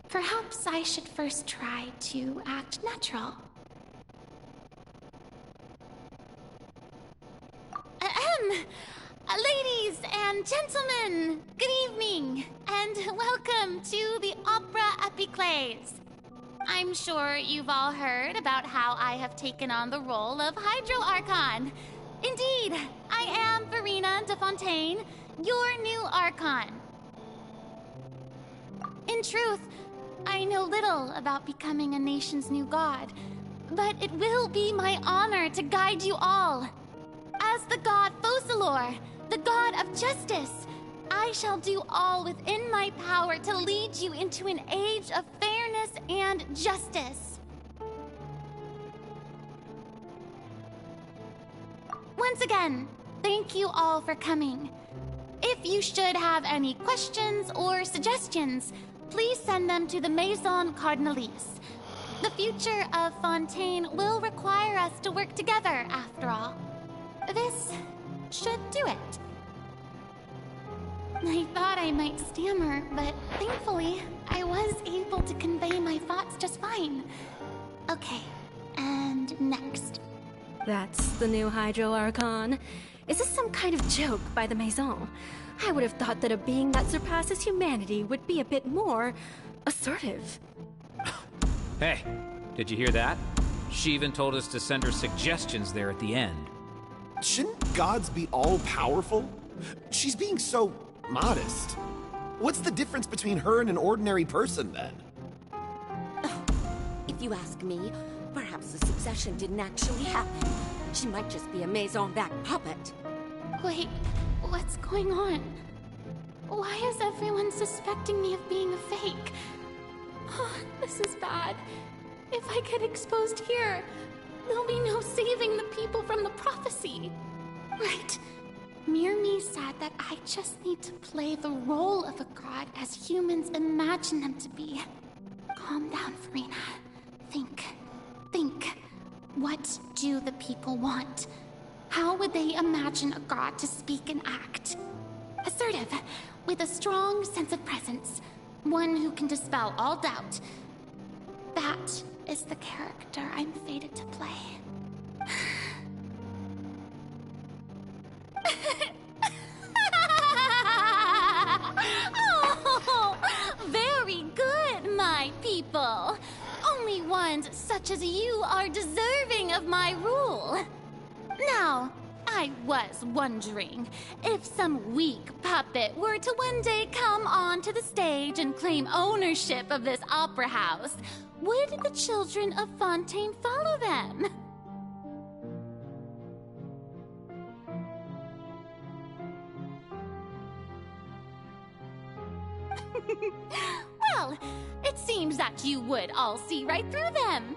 Perhaps I should first try to act natural. Ladies and gentlemen, good evening, and welcome to the Opera Epiclese. I'm sure you've all heard about how I have taken on the role of Hydro Archon. Indeed, I am Furina de Fontaine, your new Archon. In truth, I know little about becoming a nation's new god, but it will be my honor to guide you all. As the god Focalor, the god of justice, I shall do all within my power to lead you into an age of fairness and justice. Once again, thank you all for coming. If you should have any questions or suggestions, please send them to the Maison Cardinalise. The future of Fontaine will require us to work together, after all. This should do it. I thought I might stammer, but thankfully, I was able to convey my thoughts just fine. Okay, and next.
That's the new Hydro Archon. Is this some kind of joke by the Maison? I would have thought that a being that surpasses humanity would be a bit more assertive.
Hey, did you hear that? She even told us to send her suggestions there at the end.
Shouldn't gods be all-powerful? She's being so modest. What's the difference between her and an ordinary person, then?
If you ask me, perhaps the succession didn't actually happen. She might just be a Maison-back puppet.
Wait, what's going on? Why is everyone suspecting me of being a fake? Oh, this is bad. If I get exposed here, there'll be no saving the people from the prophecy. Right. Mirmi said that I just need to play the role of a god as humans imagine them to be. Calm down, Furina. Think. What do the people want? How would they imagine a god to speak and act? Assertive, with a strong sense of presence. One who can dispel all doubt. That is the character I'm fated to play. Oh, very good, my people. Only ones such as you are deserving of my rule. Now, I was wondering if some weak puppet were to one day come onto the stage and claim ownership of this opera house, would the children of Fontaine follow them? Well, it seems that you would all see right through them.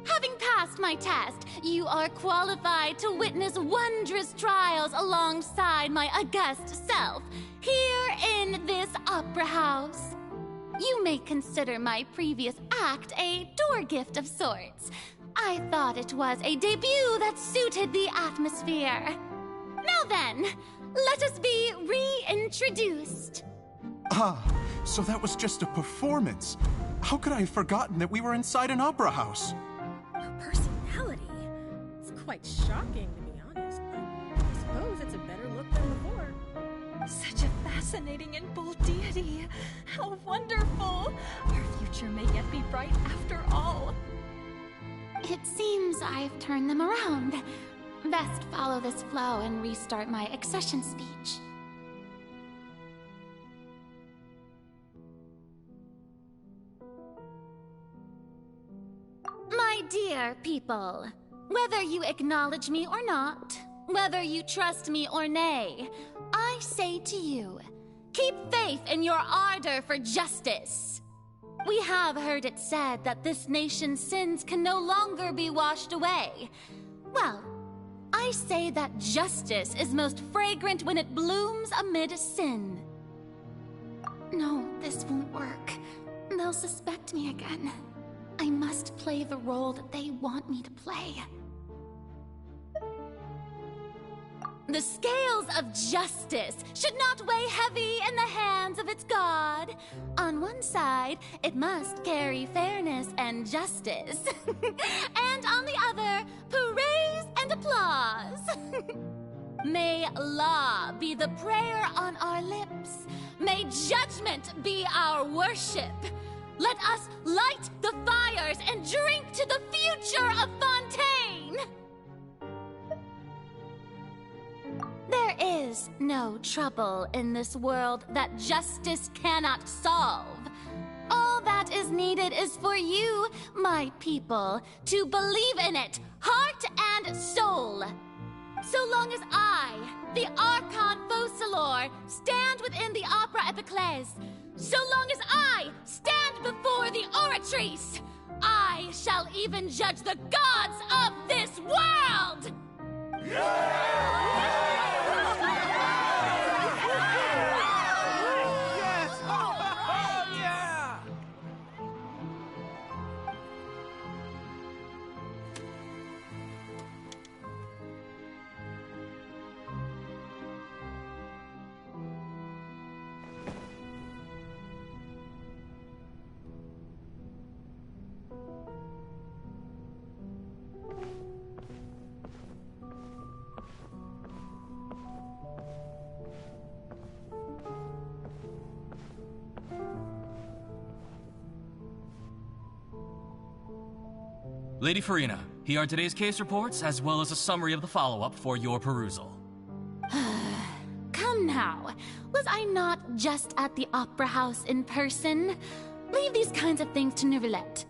Having passed my test, you are qualified to witness wondrous trials alongside my august self, here in this opera house. You may consider my previous act a door gift of sorts. I thought it was a debut that suited the atmosphere. Now then, let us be reintroduced.
Ah, so that was just a performance. How could I have forgotten that we were inside an opera house?
A personality? It's quite shocking, to be honest, but I suppose it's a better look than before. Such a fascinating and bold deity. How wonderful! Our future may yet be bright after all.
It seems I've turned them around. Best follow this flow and restart my accession speech. My dear people, whether you acknowledge me or not, whether you trust me or nay, I say to you, keep faith in your ardor for justice. We have heard it said that this nation's sins can no longer be washed away. Well, I say that justice is most fragrant when it blooms amid sin. No, this won't work. They'll suspect me again. I must play the role that they want me to play. The scales of justice should not weigh heavy in the hands of its god. On one side, it must carry fairness and justice. And on the other, praise and applause. May law be the prayer on our lips. May judgment be our worship. Let us light the fires and drink to the future of Fontaine! There is no trouble in this world that justice cannot solve. All that is needed is for you, my people, to believe in it, heart and soul. So long as I, the Archon Focalor, stand within the Opera Epiclese, so long as I stand before the Oratrice, I shall even judge the gods of this world!
Lady Furina, here are today's case reports, as well as a summary of the follow-up for your perusal.
Come now. Was I not just at the Opera House in person? Leave these kinds of things to Neuvillette.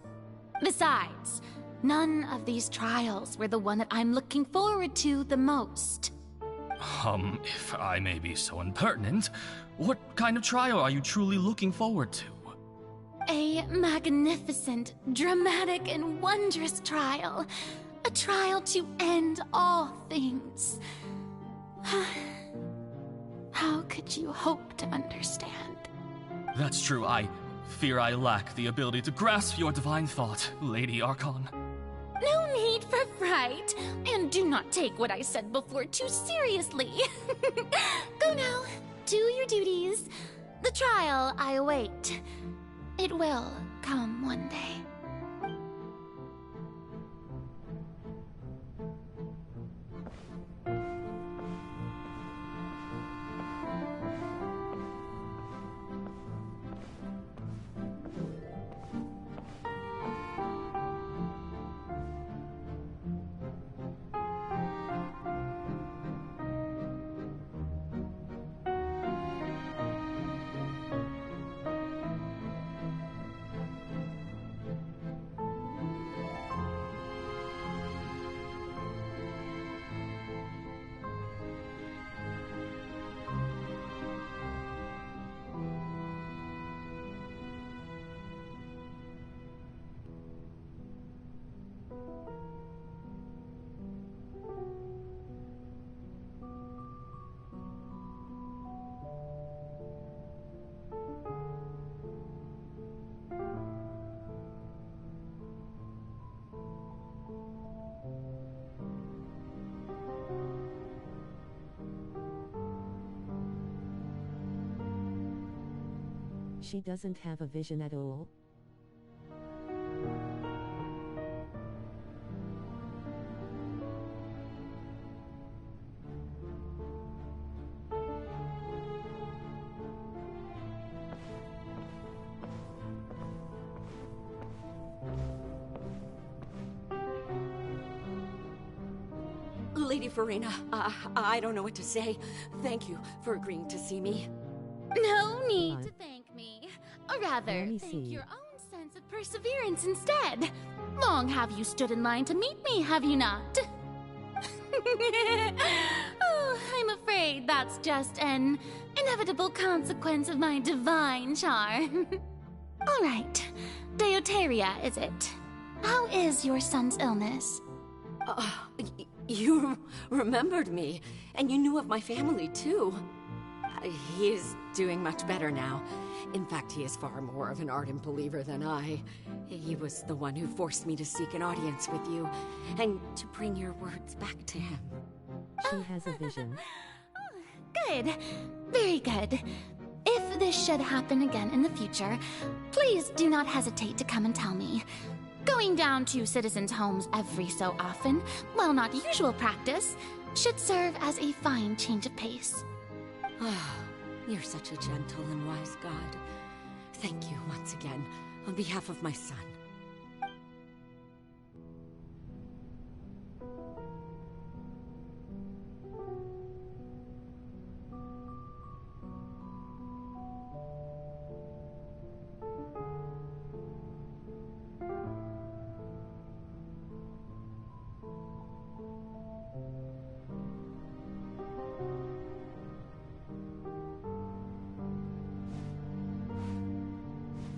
Besides, none of these trials were the one that I'm looking forward to the most.
If I may be so impertinent, what kind of trial are you truly looking forward to?
A magnificent, dramatic, and wondrous trial. A trial to end all things. How could you hope to understand?
That's true. I fear I lack the ability to grasp your divine thought, Lady Archon.
No need for fright, and do not take what I said before too seriously. Go now, do your duties. The trial I await. It will come one day.
She doesn't have a vision at all.
Lady Furina, I don't know what to say. Thank you for agreeing to see me.
No need to thank me. Or rather, thank your own sense of perseverance instead. Long have you stood in line to meet me, have you not? Oh, I'm afraid that's just an inevitable consequence of my divine charm. All right, Deoteria, is it? How is your son's illness?
You remembered me, and you knew of my family, too. He is doing much better now. In fact, he is far more of an ardent believer than I. He was the one who forced me to seek an audience with you, and to bring your words back to him.
She has a vision.
Good. Very good. If this should happen again in the future, please do not hesitate to come and tell me. Going down to citizens' homes every so often, while not usual practice, should serve as a fine change of pace.
You're such a gentle and wise god. Thank you once again, on behalf of my son.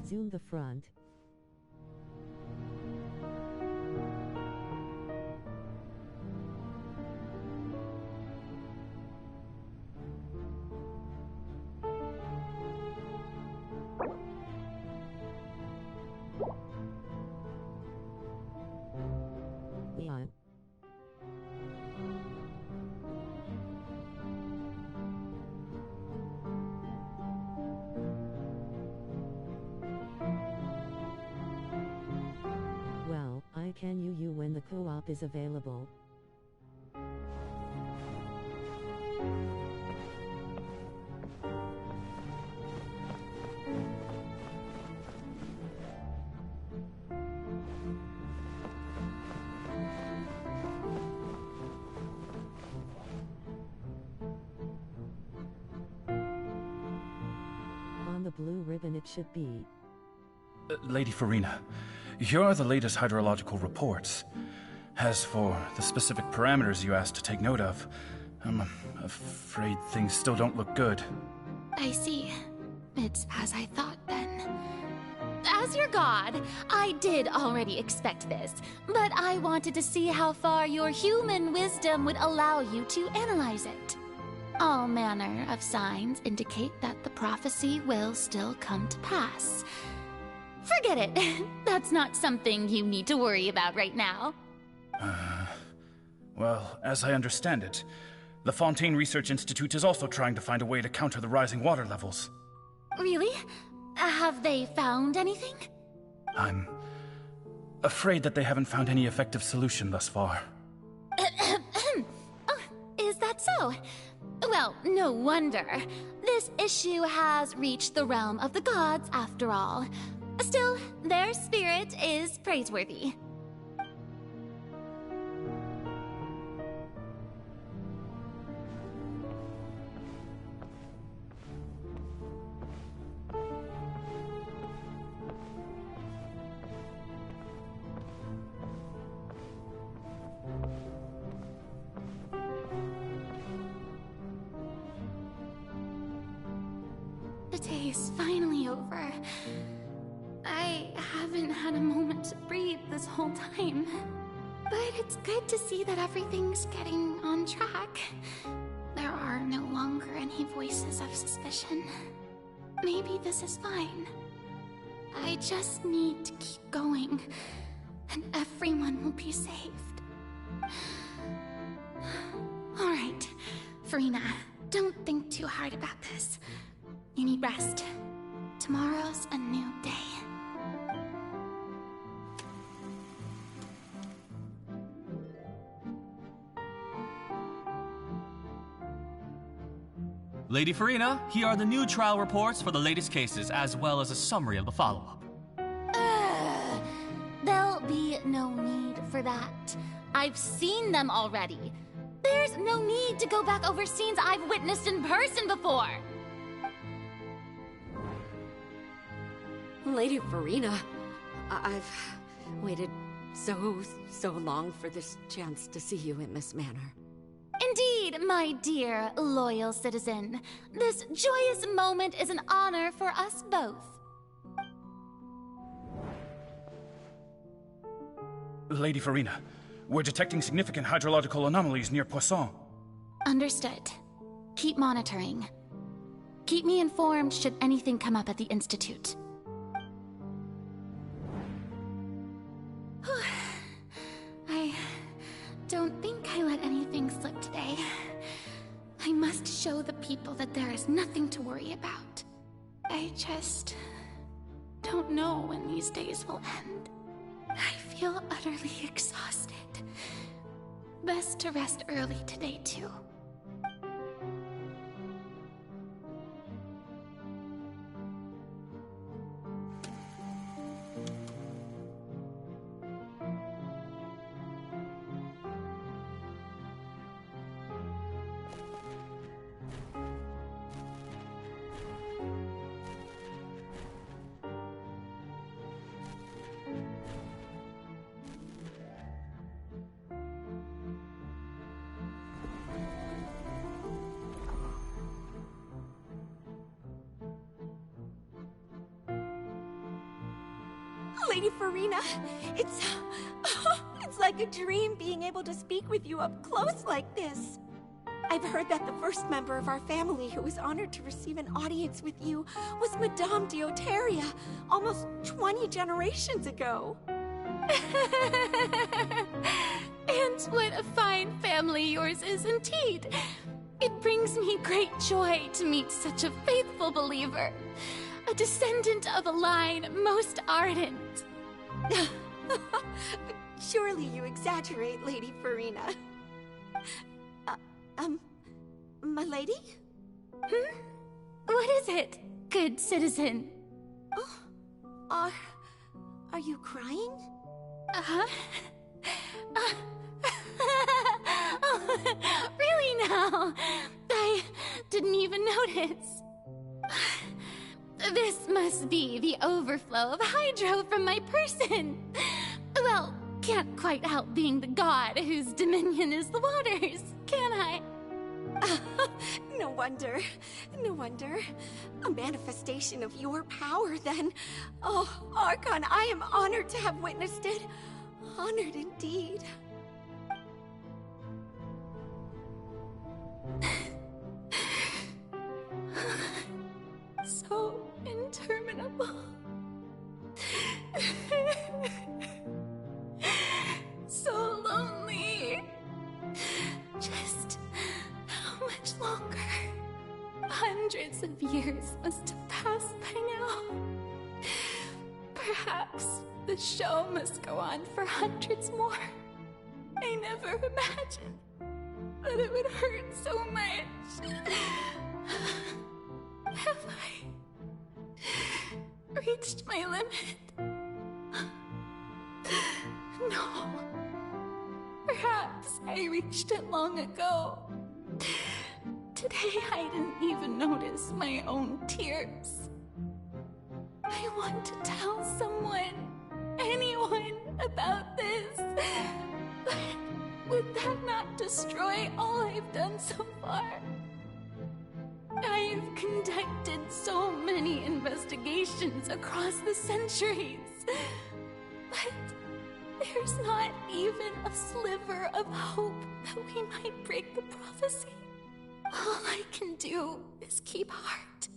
Zoom the front. Leon. Well, I can you when the co-op is available. On the blue ribbon it should be.
Lady Furina, here are the latest hydrological reports. As for the specific parameters you asked to take note of, I'm afraid things still don't look good.
I see. It's as I thought then. As your god, I did already expect this, but I wanted to see how far your human wisdom would allow you to analyze it. All manner of signs indicate that the prophecy will still come to pass. Forget it. That's not something you need to worry about right now.
Well, as I understand it, the Fontaine Research Institute is also trying to find a way to counter the rising water levels.
Really? Have they found anything?
I'm afraid that they haven't found any effective solution thus far.
Oh, is that so? Well, no wonder. This issue has reached the realm of the gods, after all. Still, their spirit is praiseworthy. The day is finally over. I haven't had a moment to breathe this whole time. But it's good to see that everything's getting on track. There are no longer any voices of suspicion. Maybe this is fine. I just need to keep going, and everyone will be saved. Alright, Furina, don't think too hard about this. You need rest. Tomorrow's a new day.
Lady Furina, here are the new trial reports for the latest cases, as well as a summary of the follow-up.
There'll be no need for that. I've seen them already. There's no need to go back over scenes I've witnessed in person before.
Lady Furina, I've waited so long for this chance to see you in this manner.
Indeed, my dear, loyal citizen. This joyous moment is an honor for us both.
Lady Furina, we're detecting significant hydrological anomalies near Poisson.
Understood. Keep monitoring. Keep me informed should anything come up at the Institute. I don't think I let anything slip today. I must show the people that there is nothing to worry about. I just don't know when these days will end. I feel utterly exhausted. Best to rest early today, too.
Lady Furina, it's like a dream being able to speak with you up close like this. I've heard that the first member of our family who was honored to receive an audience with you was Madame Deoteria, almost 20 generations ago.
And what a fine family yours is indeed. It brings me great joy to meet such a faithful believer. A descendant of a line most ardent.
Surely you exaggerate, Lady Furina. My lady?
What is it, good citizen?
Oh, are you crying?
Uh-huh. Oh, really now? I didn't even notice. This must be the overflow of hydro from my person. Well, can't quite help being the god whose dominion is the waters, can I?
No wonder. No wonder. A manifestation of your power, then. Oh, Archon, I am honored to have witnessed it. Honored indeed.
So interminable. So lonely. Just how much longer? Hundreds of years must have passed by now. Perhaps the show must go on for hundreds more. I never imagined that it would hurt so much. Have I reached my limit? No. Perhaps I reached it long ago. Today I didn't even notice my own tears. I want to tell someone, anyone, about this. But would that not destroy all I've done so far? I've conducted so many investigations across the centuries, but there's not even a sliver of hope that we might break the prophecy. All I can do is keep heart.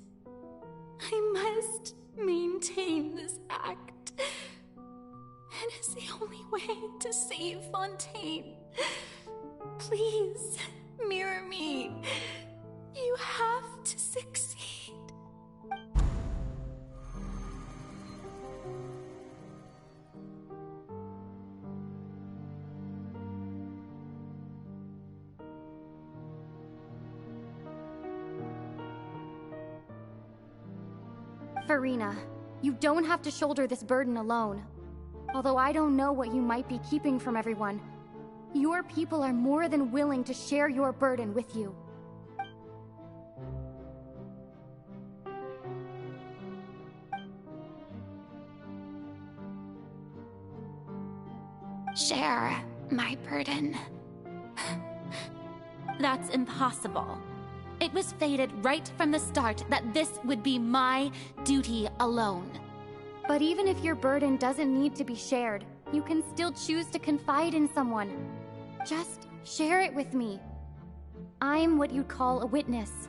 I must maintain this act. It is the only way to save Fontaine. Please, mirror me. You have to succeed.
Furina, you don't have to shoulder this burden alone. Although I don't know what you might be keeping from everyone, your people are more than willing to share your burden with you.
Share my burden. That's impossible. It was fated right from the start that this would be my duty alone.
But even if your burden doesn't need to be shared, you can still choose to confide in someone. Just share it with me. I'm what you'd call a witness.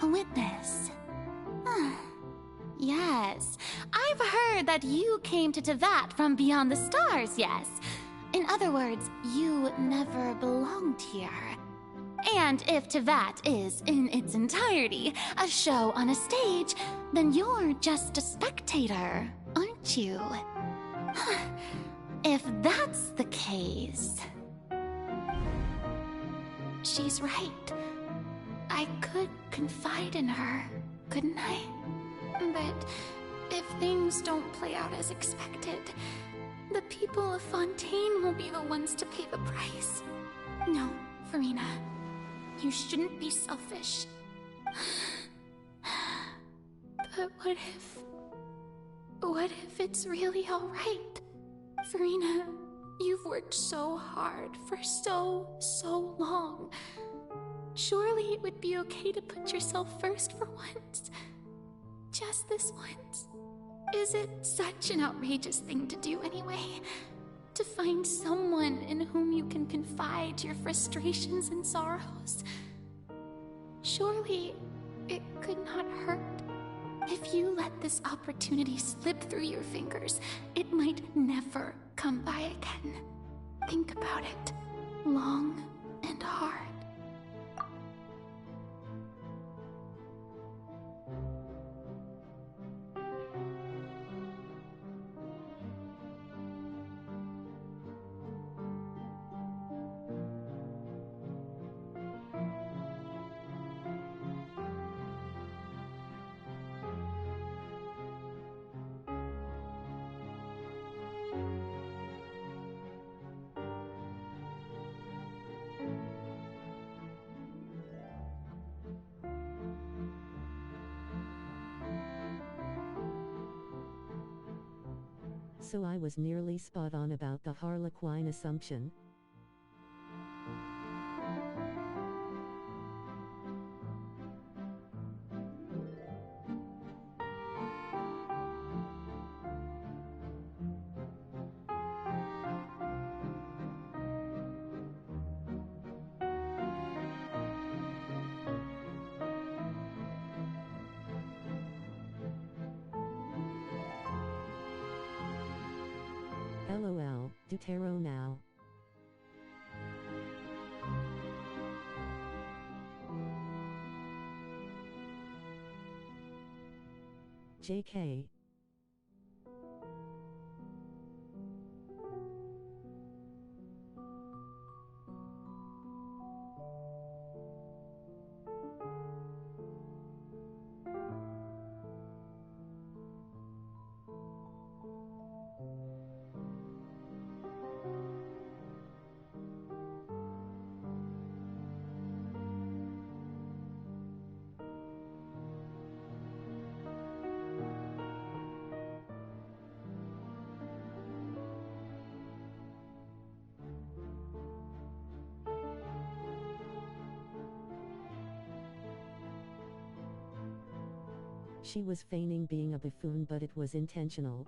A witness? Yes, I've heard that you came to Tevat from beyond the stars, yes. In other words, you never belonged here. And if Tevat is, in its entirety, a show on a stage, then you're just a spectator, aren't you? If that's the case... She's right. I could confide in her, couldn't I? But if things don't play out as expected, the people of Fontaine will be the ones to pay the price. No, Furina. You shouldn't be selfish. But what if it's really alright? Furina, you've worked so hard for so long. Surely it would be okay to put yourself first for once. Just this once. Is it such an outrageous thing to do anyway? To find someone in whom you can confide your frustrations and sorrows? Surely it could not hurt. If you let this opportunity slip through your fingers, it might never come by again. Think about it long and hard.
So I was nearly spot on about the Harlequin assumption. LOL, do tarot now. JK. She was feigning being a buffoon, but it was intentional.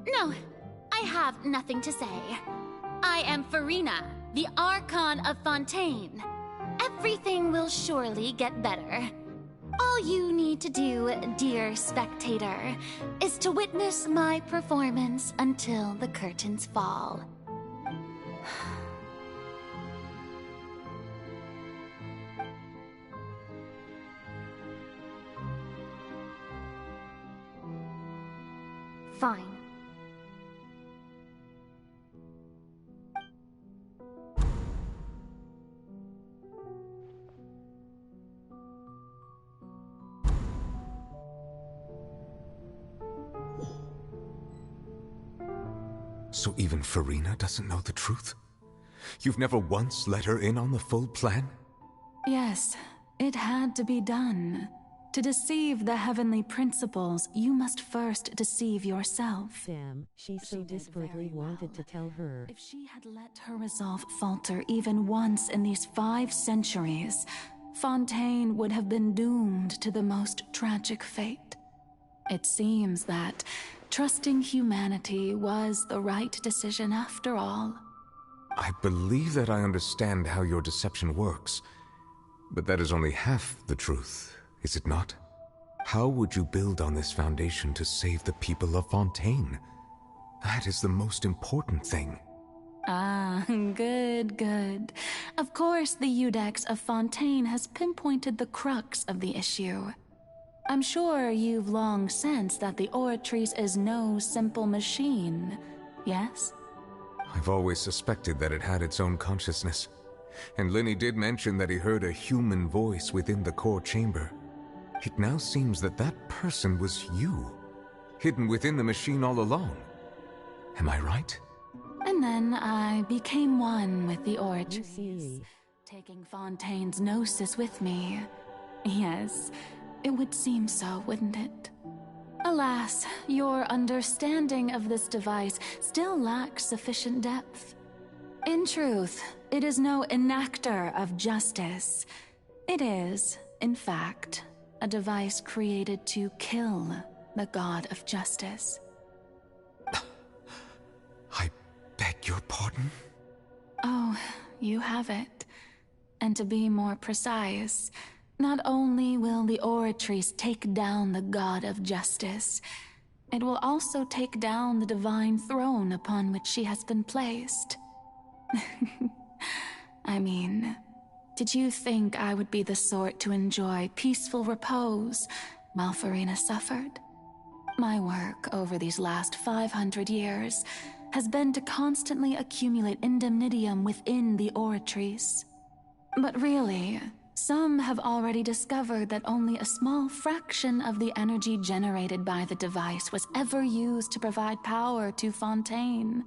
No, have nothing to say. I am Furina, the Archon of Fontaine. Everything will surely get better. All you need to do, dear spectator, is to witness my performance until the curtains fall.
Fine.
So even Furina doesn't know the truth? You've never once let her in on the full plan?
Yes, it had to be done. To deceive the heavenly principles, you must first deceive yourself.
Damn, she so desperately wanted to tell her.
If she had let her resolve falter even once in these 5 centuries, Fontaine would have been doomed to the most tragic fate. It seems that trusting humanity was the right decision after all.
I believe that I understand how your deception works, but that is only half the truth, is it not? How would you build on this foundation to save the people of Fontaine? That is the most important thing.
Ah, good, good. Of course, the Iudex of Fontaine has pinpointed the crux of the issue. I'm sure you've long sensed that the Oratrice is no simple machine, yes?
I've always suspected that it had its own consciousness. And Lenny did mention that he heard a human voice within the core chamber. It now seems that that person was you, hidden within the machine all along. Am I right?
And then I became one with the Oratrice, taking Fontaine's gnosis with me. Yes, it would seem so, wouldn't it? Alas, your understanding of this device still lacks sufficient depth. In truth, it is no enactor of justice. It is, in fact, a device created to kill the god of justice.
I beg your pardon?
Oh, you have it. And to be more precise, not only will the Oratrice take down the god of justice, it will also take down the divine throne upon which she has been placed. I mean, did you think I would be the sort to enjoy peaceful repose while Furina suffered? My work over these last 500 years has been to constantly accumulate indemnitium within the Oratrice. But really, some have already discovered that only a small fraction of the energy generated by the device was ever used to provide power to Fontaine.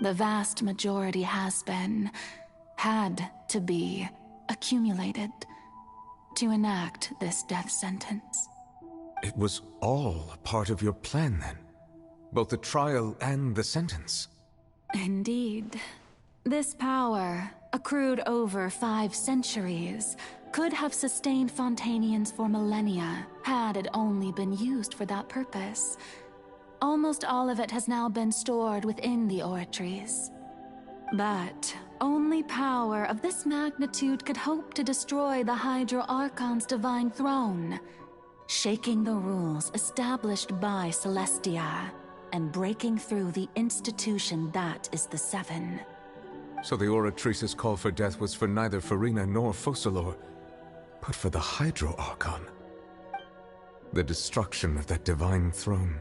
The vast majority had to be, accumulated to enact this death sentence.
It was all a part of your plan, then? Both the trial and the sentence?
Indeed. This power, accrued over 5 centuries, could have sustained Fontainians for millennia, had it only been used for that purpose. Almost all of it has now been stored within the Oratrice. But only power of this magnitude could hope to destroy the Hydro Archon's divine throne, shaking the rules established by Celestia, and breaking through the institution that is the Seven.
So the Oratrice's call for death was for neither Furina nor Focalor, but for the Hydro Archon. The destruction of that divine throne.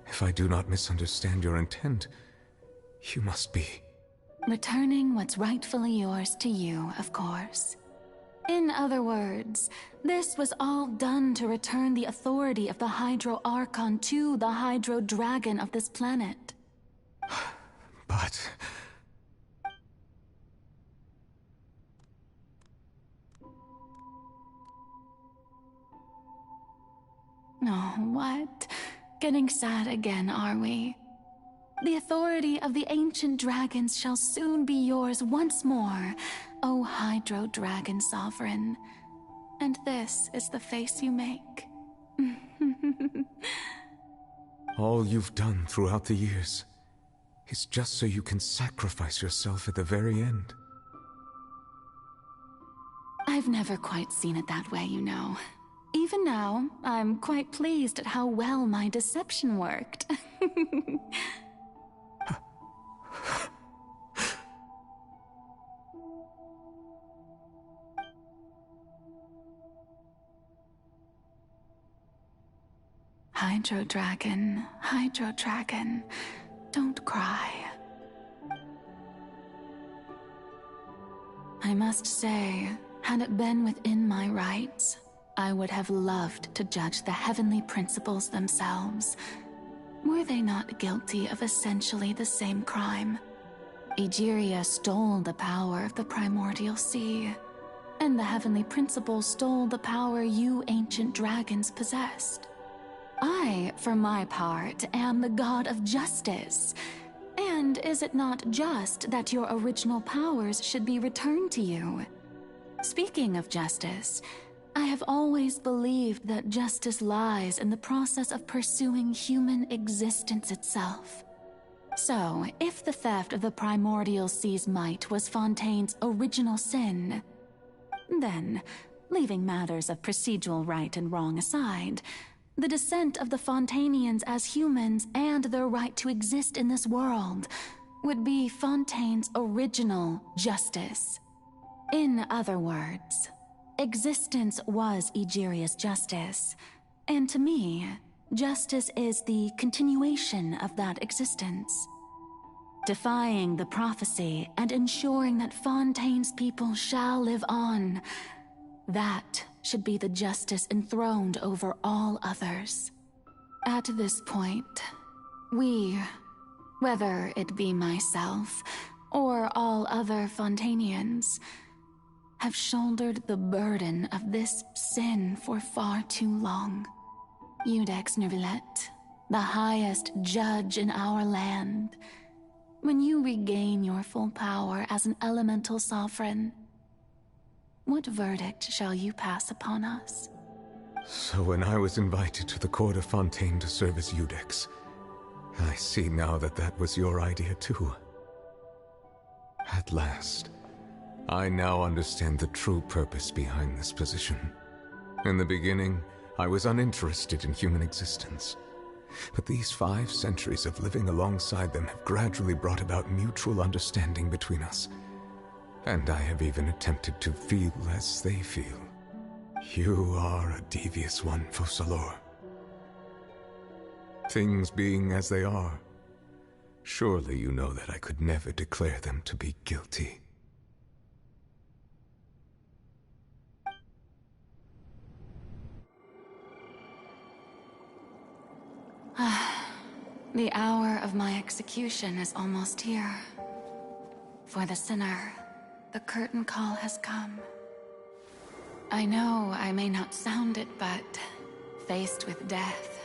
If I do not misunderstand your intent, you must be...
Returning what's rightfully yours to you, of course. In other words, this was all done to return the authority of the Hydro Archon to the Hydro Dragon of this planet.
But...
Oh, what? Getting sad again, are we? The authority of the ancient dragons shall soon be yours once more, O Hydro Dragon Sovereign. And this is the face you make.
all you've done throughout the years, is just so you can sacrifice yourself at the very end.
I've never quite seen it that way, you know. Even now, I'm quite pleased at how well my deception worked. Hydro Dragon, don't cry. I must say, had it been within my rights, I would have loved to judge the heavenly principles themselves. Were they not guilty of essentially the same crime? Egeria stole the power of the primordial sea, and the heavenly principles stole the power you ancient dragons possessed. I, for my part, am the god of justice. And is it not just that your original powers should be returned to you? Speaking of justice, I have always believed that justice lies in the process of pursuing human existence itself. So, if the theft of the primordial sea's might was Fontaine's original sin, then, leaving matters of procedural right and wrong aside, the descent of the Fontainians as humans and their right to exist in this world would be Fontaine's original justice. In other words, existence was Egeria's justice, and to me, justice is the continuation of that existence. Defying the prophecy and ensuring that Fontaine's people shall live on, that should be the justice enthroned over all others. At this point, we, whether it be myself or all other Fontainians, have shouldered the burden of this sin for far too long. Iudex Neuvillette, the highest judge in our land, when you regain your full power as an elemental sovereign, what verdict shall you pass upon us?
So when I was invited to the court of Fontaine to serve as Iudex, I see now that that was your idea too. At last, I now understand the true purpose behind this position. In the beginning, I was uninterested in human existence. But these 5 centuries of living alongside them have gradually brought about mutual understanding between us. And I have even attempted to feel as they feel. You are a devious one, Focalors. Things being as they are, surely you know that I could never declare them to be guilty.
The hour of my execution is almost here. For the sinner, the curtain call has come. I know I may not sound it, but faced with death,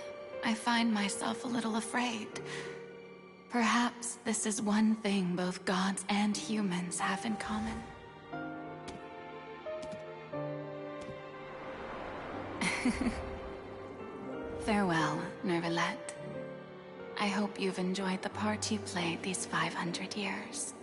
I find myself a little afraid. Perhaps this is one thing both gods and humans have in common. Farewell, Neuvillette. I hope you've enjoyed the part you played these 500 years.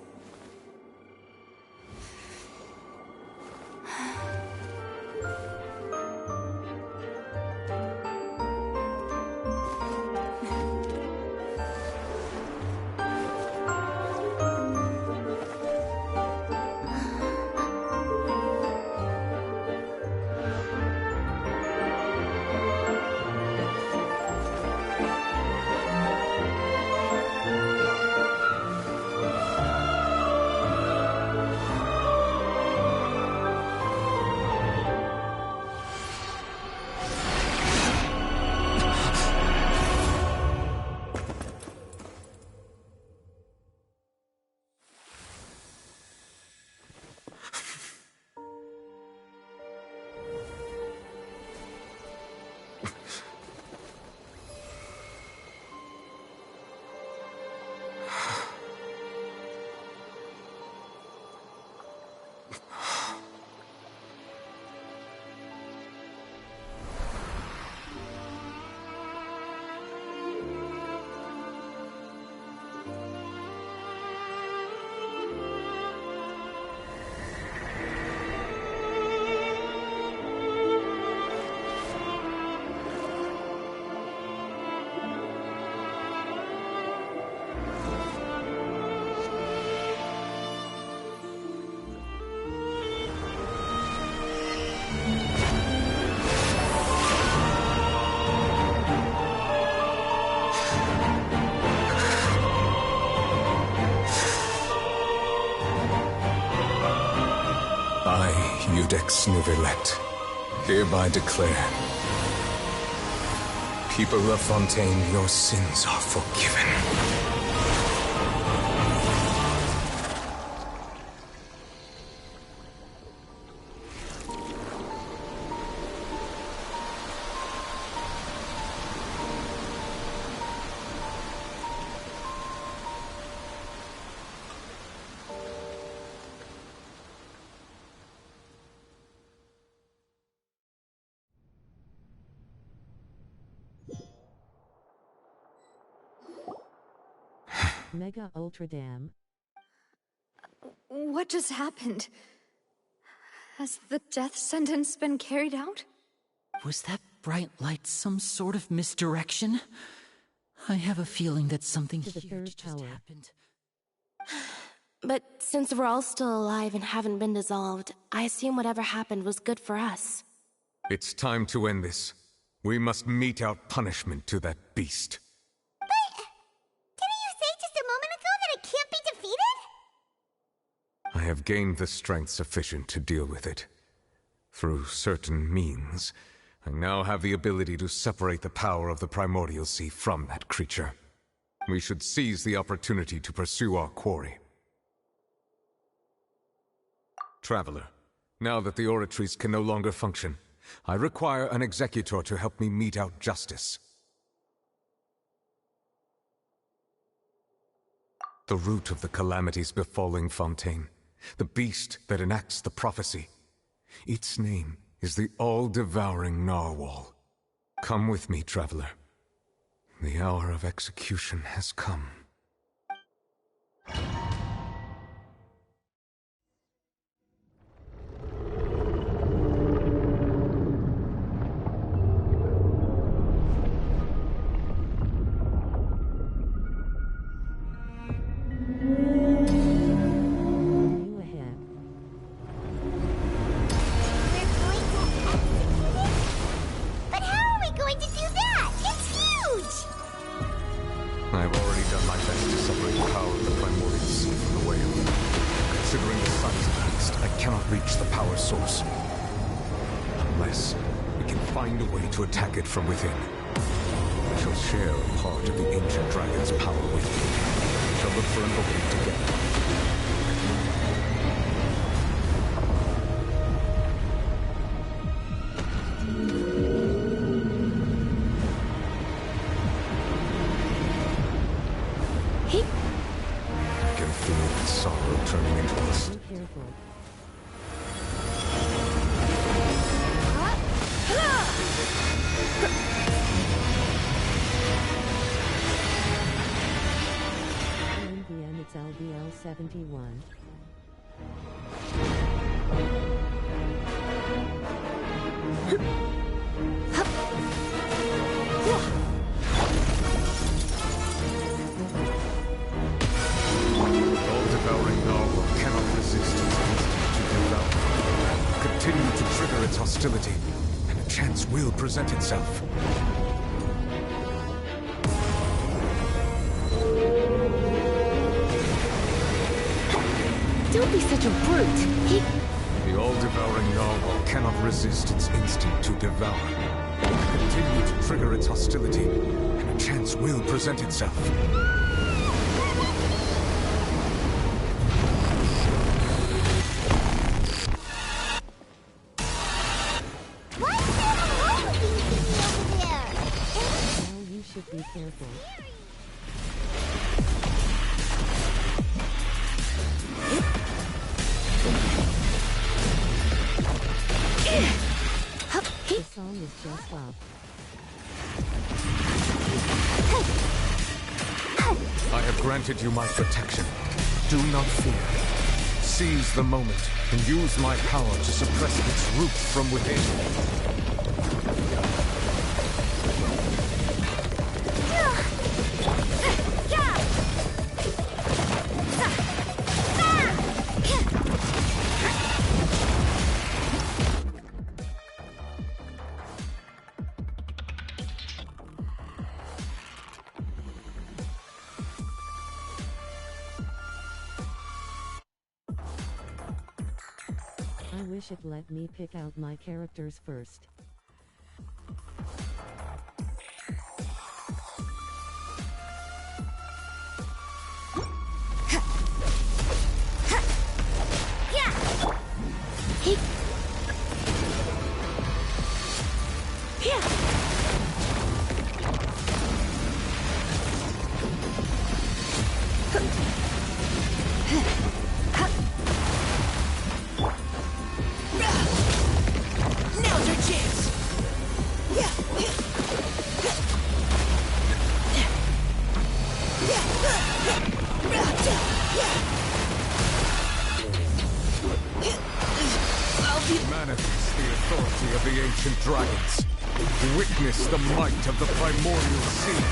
Iudex Nuvilet, hereby declare, people of Fontaine, your sins are forgiven.
Mega Ultra Dam.
What just happened? Has the death sentence been carried out?
Was that bright light some sort of misdirection? I have a feeling that something huge just happened.
But since we're all still alive and haven't been dissolved, I assume whatever happened was good for us.
It's time to end this. We must mete out punishment to that beast.
Didn't you say just a moment ago that it can't be defeated?
I have gained the strength sufficient to deal with it. Through certain means, I now have the ability to separate the power of the Primordial Sea from that creature. We should seize the opportunity to pursue our quarry. Traveler, now that the oratories can no longer function, I require an executor to help me mete out justice. The root of the calamities befalling Fontaine, the beast that enacts the prophecy. Its name is the all-devouring narwhal. Come with me, traveler. The hour of execution has come. I have already done my best to separate the power of the Primordial Sea from the whale. Considering the size of the beast, I cannot reach the power source. Unless we can find a way to attack it from within. We shall share a part of the ancient dragon's power with you. We shall look for an opening together. Turning into us.
Be careful. It's LBL 71.
All-devouring narwhal cannot resist its instinct to devour. Continue to trigger its hostility, and a chance will present itself.
Don't be such a brute.
The all-devouring narwhal cannot resist its instinct to devour. Continue to trigger its hostility, and a chance will present itself.
You should be careful. The song is just up.
I have granted you my protection. Do not fear. Seize the moment and use my power to suppress its root from within.
I wish it let me pick out my characters first.
Now's your chance!
Manifest the authority of the ancient dragons. Witness the might of the primordial sea.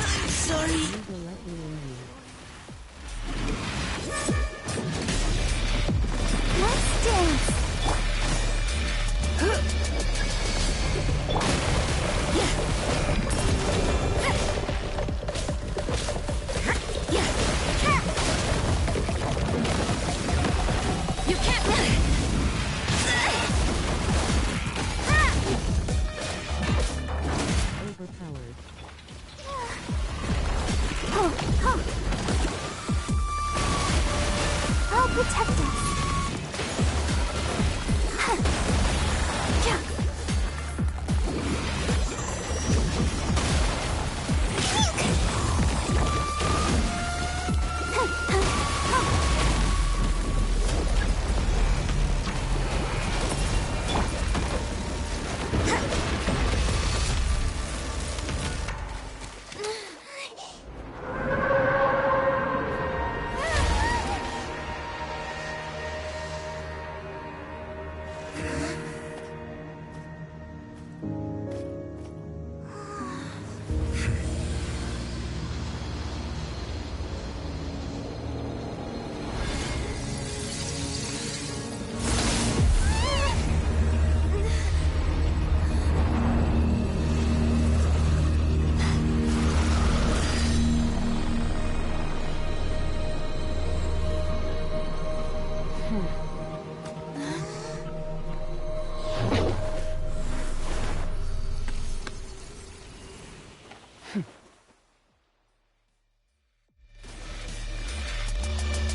I'm sorry.
Let's dance.
You can't run!
Overpowered.
I'll protect us.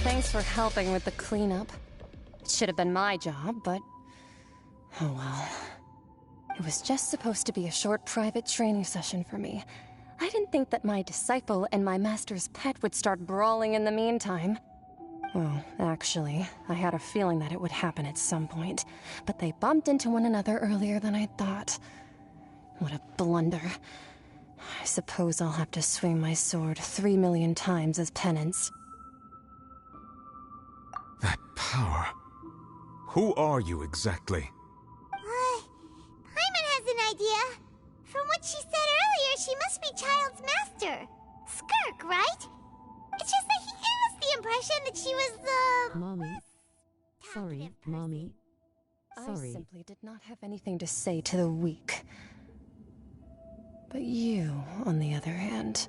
Thanks for helping with the cleanup. It should have been my job, but... oh well. It was just supposed to be a short private training session for me. I didn't think that my disciple and my master's pet would start brawling in the meantime. Well, actually, I had a feeling that it would happen at some point, but they bumped into one another earlier than I thought. What a blunder. I suppose I'll have to swing my sword 3 million times as penance.
That power. Who are you exactly?
Paimon has an idea. From what she said earlier, she must be Child's master. Skirk, right? It's just that he gave us the impression that she was the...
Mommy. Sorry, Mommy. Sorry.
I simply did not have anything to say to the weak. But you, on the other hand,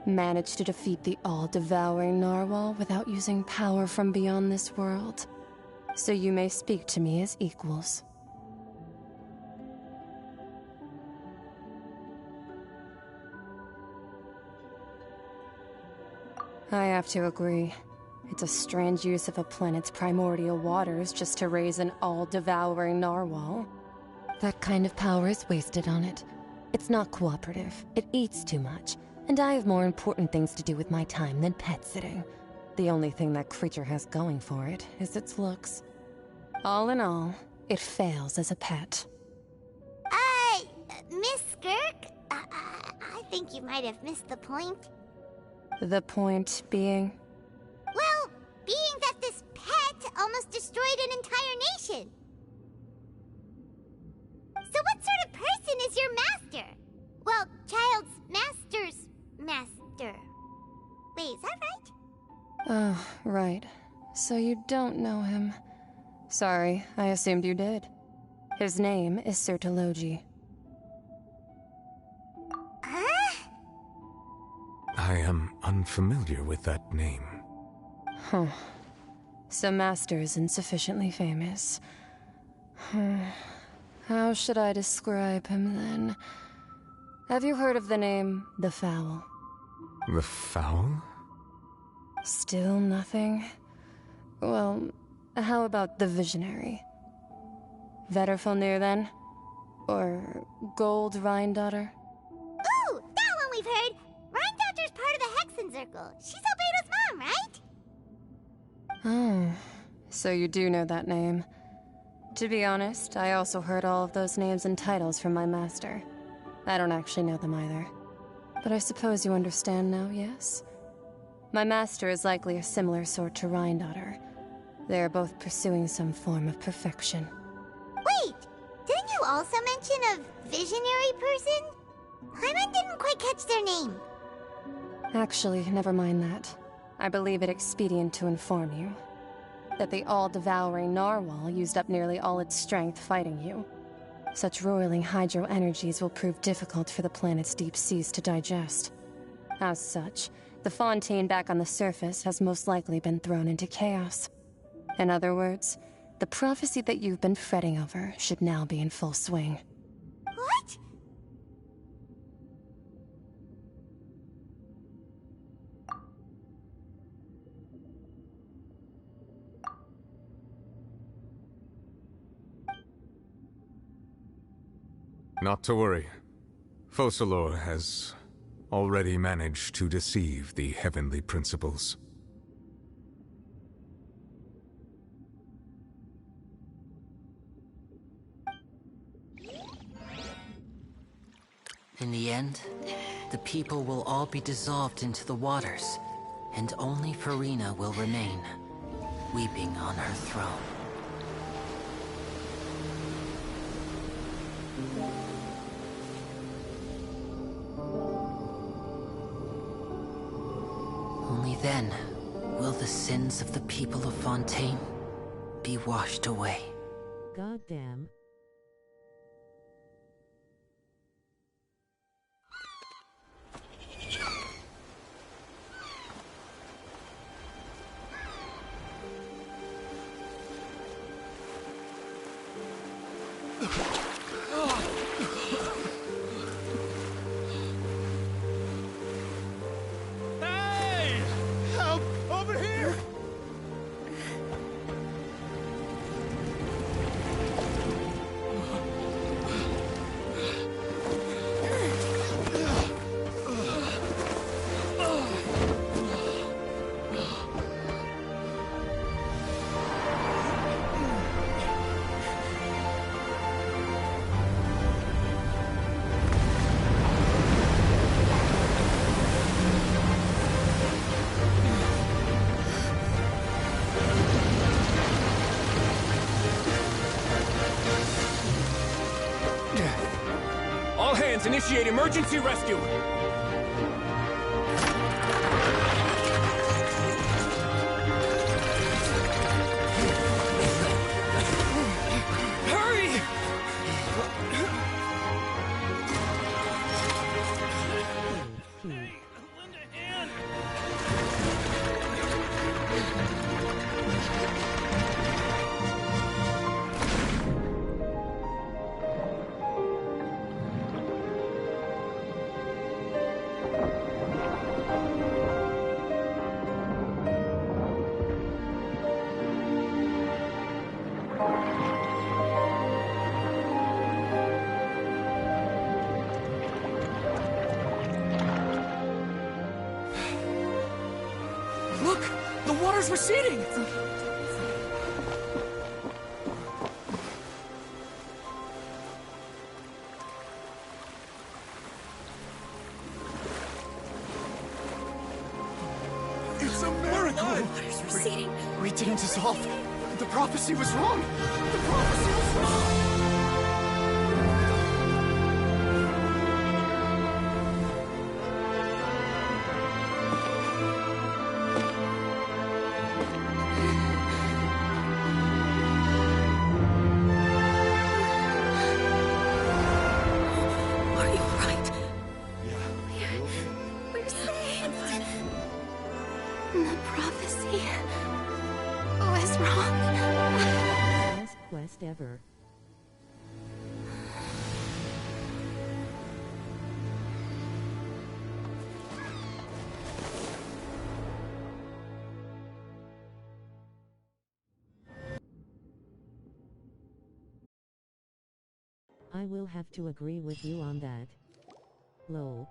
managed to defeat the all-devouring narwhal without using power from beyond this world. So you may speak to me as equals. I have to agree. It's a strange use of a planet's primordial waters just to raise an all-devouring narwhal. That kind of power is wasted on it. It's not cooperative. It eats too much. And I have more important things to do with my time than pet sitting. The only thing that creature has going for it is its looks. All in all, it fails as a pet.
Miss Skirk? I think you might have missed the point.
The point being?
Well, being that this pet almost destroyed an entire nation. So what sort of person is your master? Well, Child's master's master. Wait, is that right?
Oh, right. So you don't know him. Sorry, I assumed you did. His name is Sir Tologi.
Huh?
I am unfamiliar with that name.
Huh. So Master isn't sufficiently famous. How should I describe him then? Have you heard of the name The Fowl?
The Fowl?
Still nothing? Well, how about the Visionary? Vetterfalnir then? Or Gold Rhine-daughter?
Ooh, that one we've heard! Rhine-daughter's part of the Hexen Circle. She's Albedo's mom, right?
Oh, so you do know that name. To be honest, I also heard all of those names and titles from my master. I don't actually know them either. But I suppose you understand now, yes? My master is likely a similar sort to Rhine-daughter. They are both pursuing some form of perfection.
Wait! Didn't you also mention a visionary person? Paimon didn't quite catch their name.
Actually, never mind that. I believe it expedient to inform you that the all-devouring narwhal used up nearly all its strength fighting you. Such roiling hydro energies will prove difficult for the planet's deep seas to digest. As such, the fontaine back on the surface has most likely been thrown into chaos. In other words, the prophecy that you've been fretting over should now be in full swing.
What?
Not to worry. Focalor has already managed to deceive the heavenly principles.
In the end, the people will all be dissolved into the waters, and only Furina will remain, weeping on her throne. Only then will the sins of the people of Fontaine be washed away.
Goddamn.
Hey! Help! Over here!
All hands, initiate emergency rescue! Hurry! Look! The water's receding!
It's a miracle!
Water's receding.
We didn't dissolve. The prophecy was wrong. The prophecy was wrong.
Are you alright? We're safe.
I will have to agree with you on that. Lol.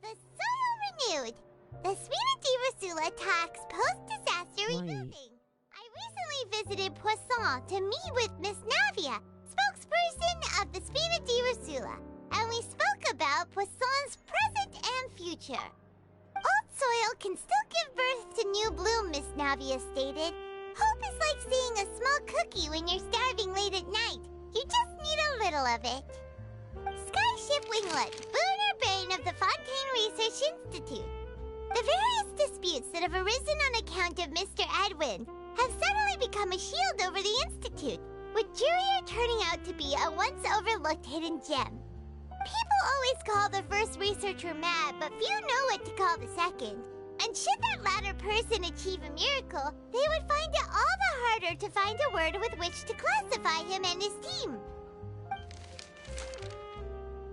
The soil renewed! The Spina di Rosula attacks post-disaster rebuilding. I recently visited Poisson to meet with Miss Navia, spokesperson of the Spina di Rosula, and we spoke about Poisson's present and future. Old soil can still give birth to new bloom, Miss Navia stated. Hope is like seeing a small cookie when you're starving late at night. You just need a little of it. Skyship Winglet, boon or bane of the Fontaine Research Institute. The various disputes that have arisen on account of Mr. Edwin have suddenly become a shield over the Institute, with Jurier turning out to be a once overlooked hidden gem. People always call the first researcher mad, but few know what to call the second. And should that latter person achieve a miracle, they would find it all the harder to find a word with which to classify him and his team.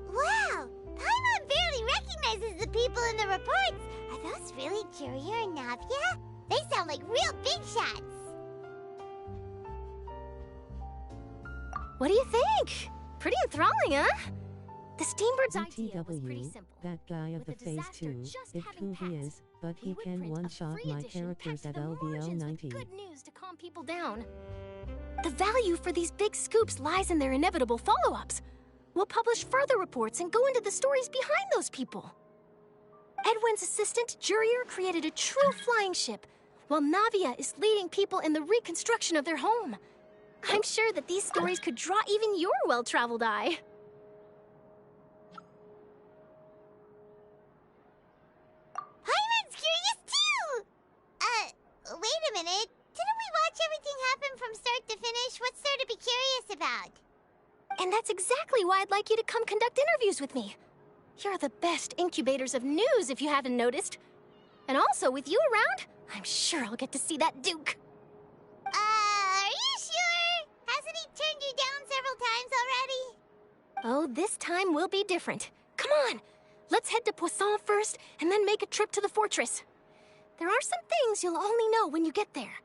Wow! Paimon barely recognizes the people in the reports. Are those really Jurier and Navia? They sound like real big shots.
What do you think? Pretty enthralling, huh? The Steambird's idea was pretty
BTW,
simple.
that guy of the Phase 2, is who he is, but he can one-shot my characters at LVL 90.
Good news to calm people down. The value for these big scoops lies in their inevitable follow-ups. We'll publish further reports and go into the stories behind those people. Edwin's assistant, Jurier, created a true flying ship, while Navia is leading people in the reconstruction of their home. I'm sure that these stories could draw even your well-traveled eye.
Paimon's curious too! Wait a minute. Didn't we watch everything happen from start to finish? What's there to be curious about?
And that's exactly why I'd like you to come conduct interviews with me. You're the best incubators of news, if you haven't noticed. And also, with you around, I'm sure I'll get to see that Duke.
Are you sure? Hasn't he turned you down several times already?
Oh, this time will be different. Come on, let's head to Poisson first, and then make a trip to the fortress. There are some things you'll only know when you get there.